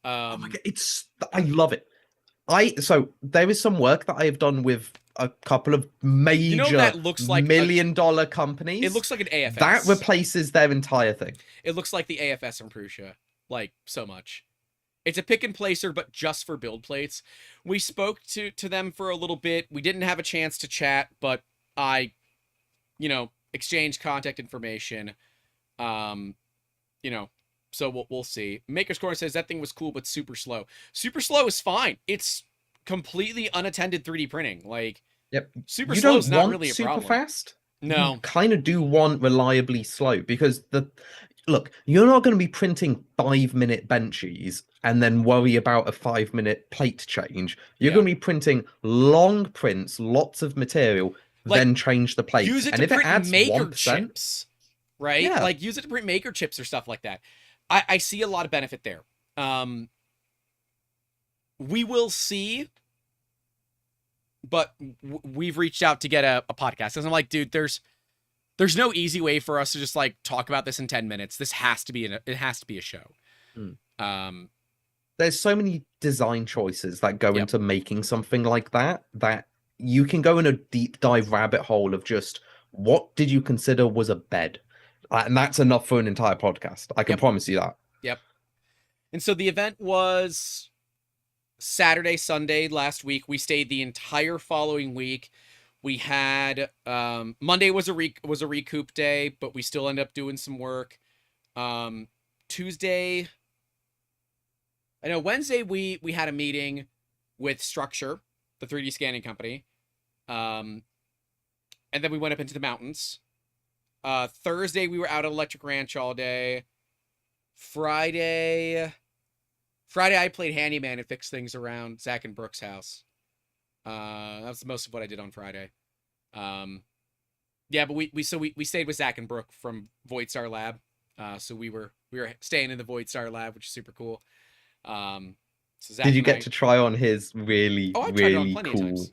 Oh my god, I love it. So there is some work that I have done with a couple of major that looks like $1 million companies. It looks like an AFS. That replaces their entire thing. It looks like the AFS from Prusa, like, so much. It's a pick and placer, but just for build plates. We spoke to them for a little bit. We didn't have a chance to chat, but I, exchanged contact information. So we'll see. Maker's Corner says that thing was cool, but super slow. Super slow is fine. It's completely unattended 3D printing. Like, yep. Super slow is not really a super problem. Fast? you No. kind of do want reliably slow because look, you're not going to be printing 5-minute benchies and then worry about a 5-minute plate change. You're Yeah. going to be printing long prints, lots of material, Like, then change the plates. use it And to if it print adds maker 1%, chips, right? yeah. Like, use it to print maker chips or stuff like that. I see a lot of benefit there. We will see, but we've reached out to get a podcast. And I'm like, dude, there's no easy way for us to just like talk about this in 10 minutes. This has to be it has to be a show. Mm. Um, There's so many design choices that go Yep. into making something like that you can go in a deep dive rabbit hole of just what did you consider was a bed? And that's enough for an entire podcast. I can Yep. promise you that. Yep. And so the event was Saturday, Sunday last week. We stayed the entire following week. We had Monday was a recoup day, but we still ended up doing some work. Tuesday, I know Wednesday we had a meeting with Structure, the 3D scanning company. And then we went up into the mountains. Thursday we were out at Electric Ranch all day. Friday I played handyman and fixed things around Zach and Brooke's house. That was most of what I did on Friday. Yeah, but we stayed with Zach and Brooke from Void Star Lab. So we were staying in the Void Star Lab, which is super cool. So Zach Did you and get to try on his really, Oh, I've tried it on really plenty of cool? times.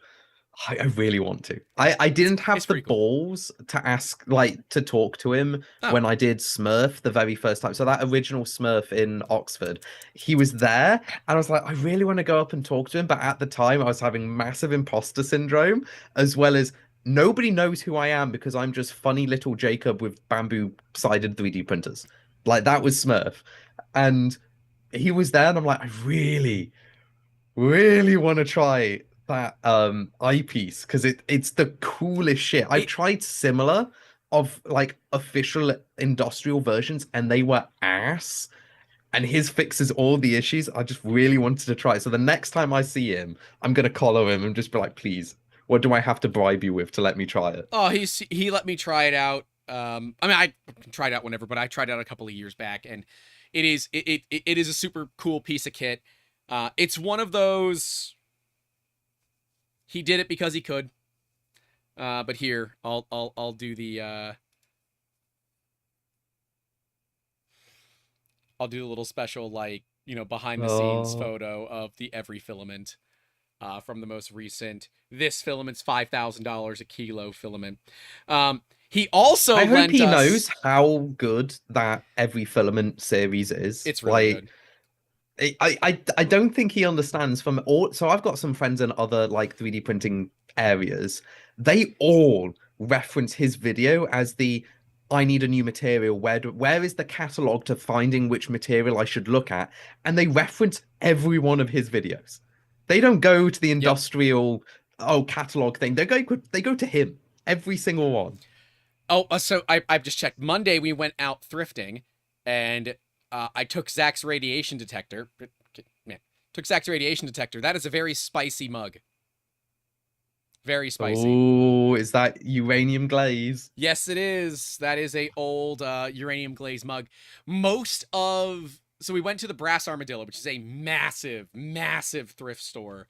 I really want to. I didn't have It's the pretty cool. balls to ask, like, to talk to him Oh. when I did Smurf the very first time. So that original Smurf in Oxford, he was there, and I was like, I really want to go up and talk to him. But at the time, I was having massive imposter syndrome, as well as nobody knows who I am because I'm just funny little Jacob with bamboo-sided 3D printers. Like, that was Smurf. And he was there, and I'm like, I really want to try that eyepiece because it's the coolest shit. I've tried similar of like official industrial versions and they were ass. And his fixes all the issues. I just really wanted to try it. So the next time I see him, I'm gonna collar him and just be like, please, what do I have to bribe you with to let me try it? Oh, he let me try it out. I mean, I tried it out whenever, but I tried it out a couple of years back, and it is a super cool piece of kit. It's one of those. He did it because he could. But here, I'll do the I'll do a little special, like, behind the scenes photo of the every filament from the most recent. This filament's $5,000 a kilo filament. He also I hope lent he us... knows how good that every filament series is. It's really like, good. I don't think he understands from all. So I've got some friends in other like 3D printing areas. They all reference his video as the I need a new material. Where is the catalog to finding which material I should look at? And they reference every one of his videos. They don't go to the industrial catalog thing. They go to him every single one. Oh, so I've just checked. Monday we went out thrifting, and I took Zach's radiation detector. Man, took Zach's radiation detector. That is a very spicy mug. Very spicy. Oh, is that uranium glaze? Yes, it is. That is a old uranium glaze mug. So we went to the Brass Armadillo, which is a massive, massive thrift store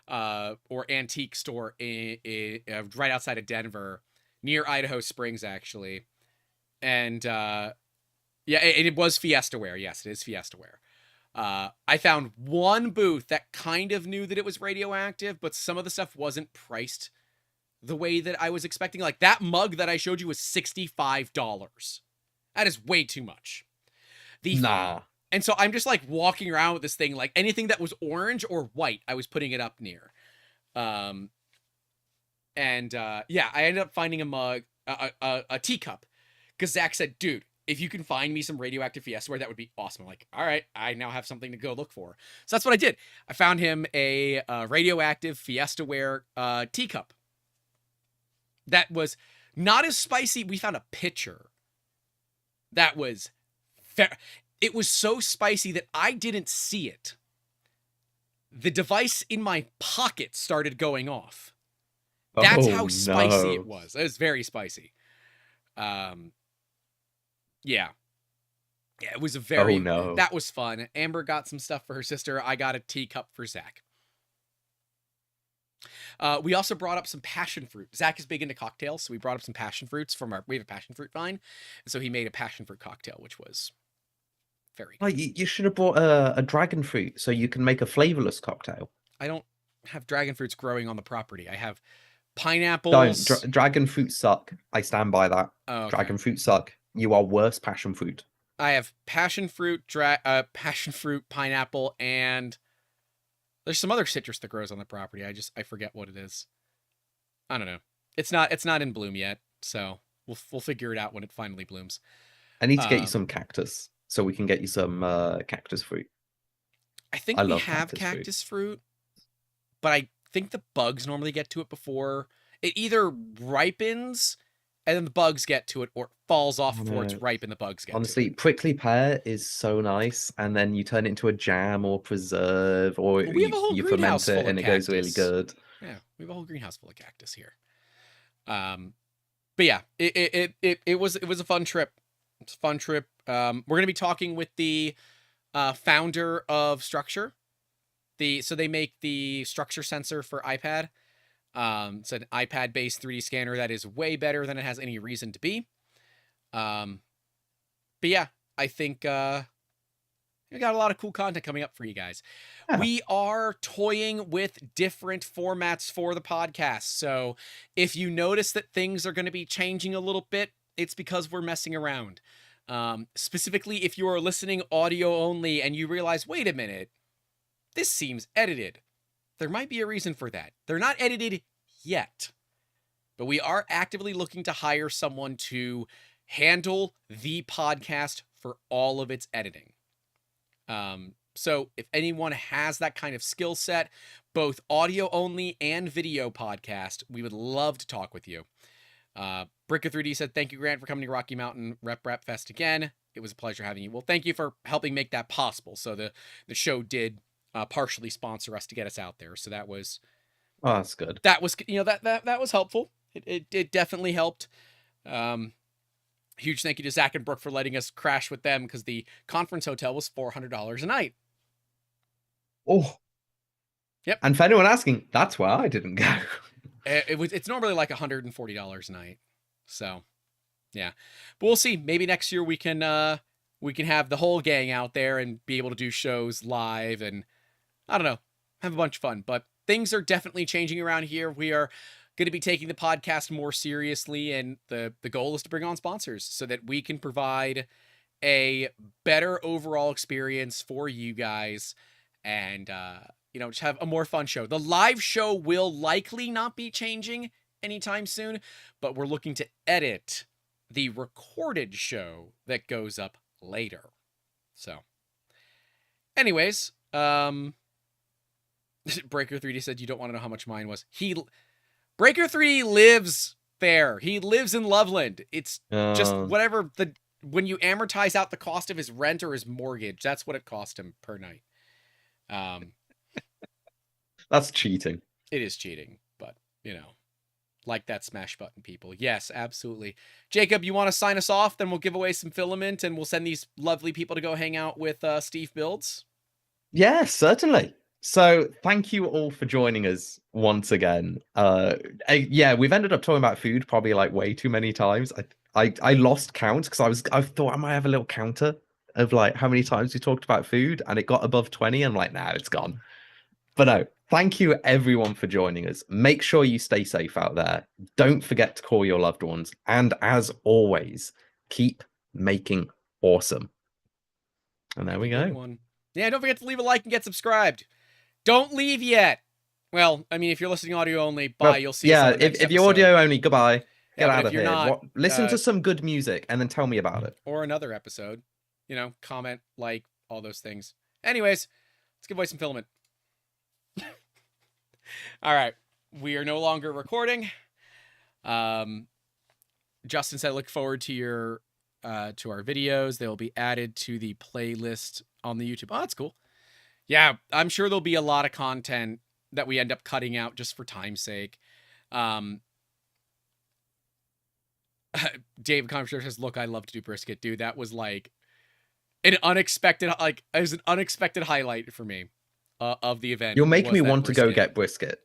or antique store right outside of Denver, near Idaho Springs, actually. And yeah, it was Fiestaware. Yes, it is Fiestaware. I found one booth that kind of knew that it was radioactive, but some of the stuff wasn't priced the way that I was expecting. Like, that mug that I showed you was $65. That is way too much. Nah. And so I'm just like walking around with this thing, like anything that was orange or white, I was putting it up near. Yeah, I ended up finding a mug, a teacup, because Zach said, dude, if you can find me some radioactive Fiestaware, that would be awesome. I'm like, all right, I now have something to go look for. So that's what I did. I found him a radioactive Fiestaware teacup that was not as spicy. We found a pitcher that was it was so spicy that I didn't see it. The device in my pocket started going off. That's how spicy it was. It was very spicy. Um, yeah. Yeah, it was a Oh very, no. that was fun. Amber got some stuff for her sister. I got a teacup for Zach. We also brought up some passion fruit. Zach is big into cocktails, so we brought up some passion fruits from we have a passion fruit vine. And so he made a passion fruit cocktail, which was very Oh, good. you should have brought a dragon fruit so you can make a flavorless cocktail. I don't have dragon fruits growing on the property. I have Don't. pineapples. Dragon fruit suck. I stand by that. Oh, okay. Dragon fruit suck. You are worse passion fruit. I have passion fruit, passion fruit, pineapple, and there's some other citrus that grows on the property. I forget what it is. I don't know. It's not in bloom yet, so we'll figure it out when it finally blooms. I need to get you some cactus so we can get you some cactus fruit. I think we have cactus fruit, but I think the bugs normally get to it before it either ripens and then the bugs get to it, or it falls off before it's ripe and the bugs get Honestly, to it. prickly pear is so nice, and then you turn it into a jam or preserve, or We have a whole you greenhouse ferment it full and of it goes really cactus. good. Yeah, we have a whole greenhouse full of cactus here. But yeah, it was a fun trip. It's a fun trip. We're gonna be talking with the founder of Structure. So they make the Structure sensor for iPad. It's an iPad-based 3D scanner that is way better than it has any reason to be. But yeah, I think we got a lot of cool content coming up for you guys. Yeah. We are toying with different formats for the podcast. So if you notice that things are going to be changing a little bit, it's because we're messing around. Specifically, if you are listening audio only and you realize, wait a minute, this seems edited. There might be a reason for that. They're not edited yet, but we are actively looking to hire someone to handle the podcast for all of its editing. So if anyone has that kind of skill set, both audio only and video podcast, we would love to talk with you. Bricker 3D said, thank you, Grant, for coming to Rocky Mountain RepRap Fest again. It was a pleasure having you. Well, thank you for helping make that possible. So the show did partially sponsor us to get us out there. So that was, oh, that's good. that was, that was helpful. It definitely helped. Huge thank you to Zach and Brooke for letting us crash with them, because the conference hotel was $400 a night. Oh, yep. And for anyone asking, that's why I didn't go. It's normally like $140 a night. So yeah, but we'll see. Maybe next year we can have the whole gang out there and be able to do shows live, and I don't know, have a bunch of fun. But things are definitely changing around here. We are going to be taking the podcast more seriously, and the goal is to bring on sponsors so that we can provide a better overall experience for you guys, and just have a more fun show. The live show will likely not be changing anytime soon, but we're looking to edit the recorded show that goes up later. So anyways, Breaker 3D said you don't want to know how much mine was. Breaker 3D lives there. He lives in Loveland. It's just whatever when you amortize out the cost of his rent or his mortgage, that's what it cost him per night. That's cheating. It is cheating, but like that smash button, people. Yes, absolutely. Jacob, you want to sign us off? Then we'll give away some filament and we'll send these lovely people to go hang out with Steve Builds. Yeah, certainly. So thank you all for joining us once again. Yeah, we've ended up talking about food probably like way too many times. I lost count because I thought I might have a little counter of like how many times we talked about food, and it got above 20. I'm like, nah, it's gone. But no, thank you everyone for joining us. Make sure you stay safe out there. Don't forget to call your loved ones. And as always, keep making awesome. And there we go. Yeah, don't forget to leave a like and get subscribed. Don't leave yet. Well, I mean, if you're listening audio only, bye. Well, you'll see us on the next if you're audio only, goodbye. Get out of here. Not, listen to some good music and then tell me about it. Or another episode. Comment, like, all those things. Anyways, let's give away some filament. All right. We are no longer recording. Justin said, look forward to to our videos. They'll be added to the playlist on the YouTube. Oh, that's cool. Yeah, I'm sure there'll be a lot of content that we end up cutting out just for time's sake. David Converser says, look, I love to do brisket, dude. That was like an unexpected, like, it was an unexpected highlight for me of the event. You'll make was me that want to go brisket. get brisket.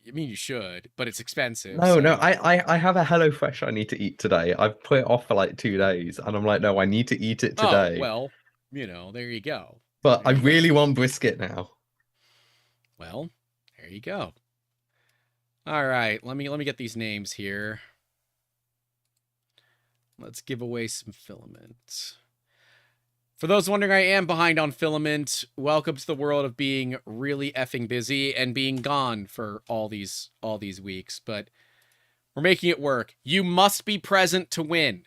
I mean, you should, but it's expensive. No, so. no, I have a HelloFresh I need to eat today. I've put it off for like 2 days, and I'm like, no, I need to eat it today. Oh, well, there you go. But There I you go. really want brisket now. Well, there you go. All right, let me get these names here. Let's give away some filament. For those wondering, I am behind on filament. Welcome to the world of being really effing busy and being gone for all these weeks, but we're making it work. You must be present to win.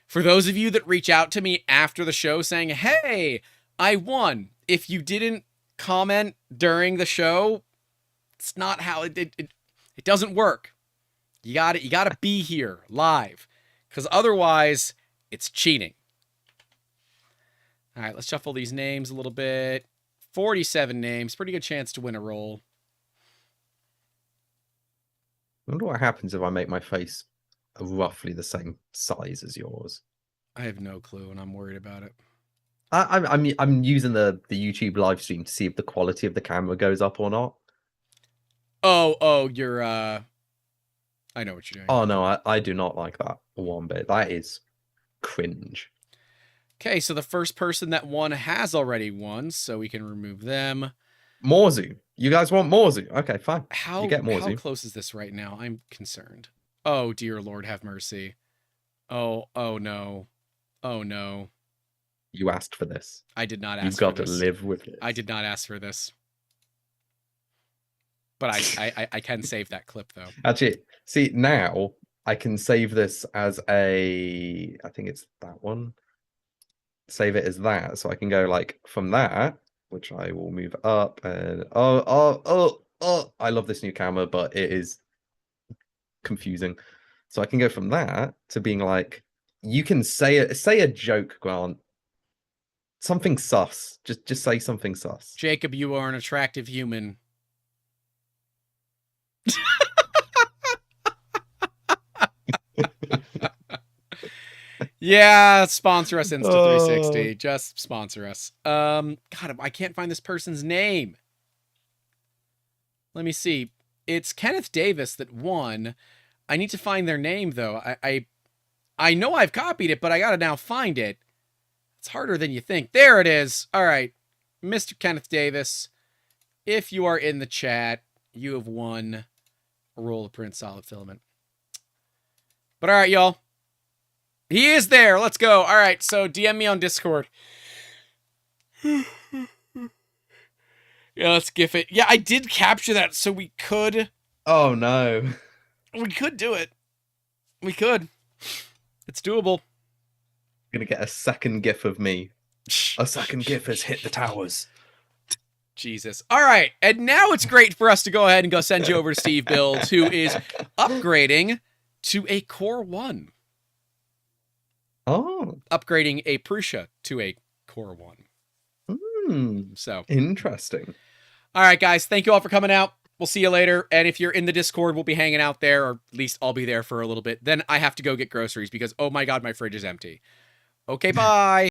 For those of you that reach out to me after the show saying, "Hey, I won." If you didn't comment during the show, it's not how it doesn't work. You got to be here live, because otherwise it's cheating. All right, let's shuffle these names a little bit. 47 names, pretty good chance to win a roll. I wonder what happens if I make my face roughly the same size as yours. I have no clue, and I'm worried about it. I'm using the YouTube live stream to see if the quality of the camera goes up or not. Oh, you're I know what you're doing. Oh no, I do not like that one bit. That is cringe. Okay, so the first person that won has already won, so we can remove them. Morzu. You guys want Morzu? Okay, fine. How, you get Morzu. how close is this right now? I'm concerned. Oh, dear Lord, have mercy. Oh no. Oh no. You asked for this. I did not ask You've for got this. to live with it. I did not ask for this. But I can save that clip, though. Actually, see, now I can save this as I think it's that one. Save it as that. So I can go like from that, which I will move up and I love this new camera, but it is confusing. So I can go from that to being like, you can say a joke, Grant. Something sus. Just say something sus. Jacob, you are an attractive human. Yeah, sponsor us, Insta360. Just sponsor us. God, I can't find this person's name. Let me see. It's Kenneth Davis that won. I need to find their name, though. I know I've copied it, but I gotta now find it. It's harder than you think. There it is. All right. Mr. Kenneth Davis, if you are in the chat, you have won a roll of print solid filament. But all right, y'all. He is there. Let's go. All right, so DM me on Discord. Yeah, let's gif it. Yeah, I did capture that, so we could... Oh, no. We could do it. We could. It's doable. Gonna get a second gif of me. A second gif has hit the towers. Jesus. All right, and now it's great for us to go ahead and go send you over to Steve Builds, who is upgrading to a Core 1. Oh. Upgrading a Prusa to a Core 1. So. Interesting. All right, guys. Thank you all for coming out. We'll see you later. And if you're in the Discord, we'll be hanging out there, or at least I'll be there for a little bit. Then I have to go get groceries because, oh my God, my fridge is empty. Okay, bye.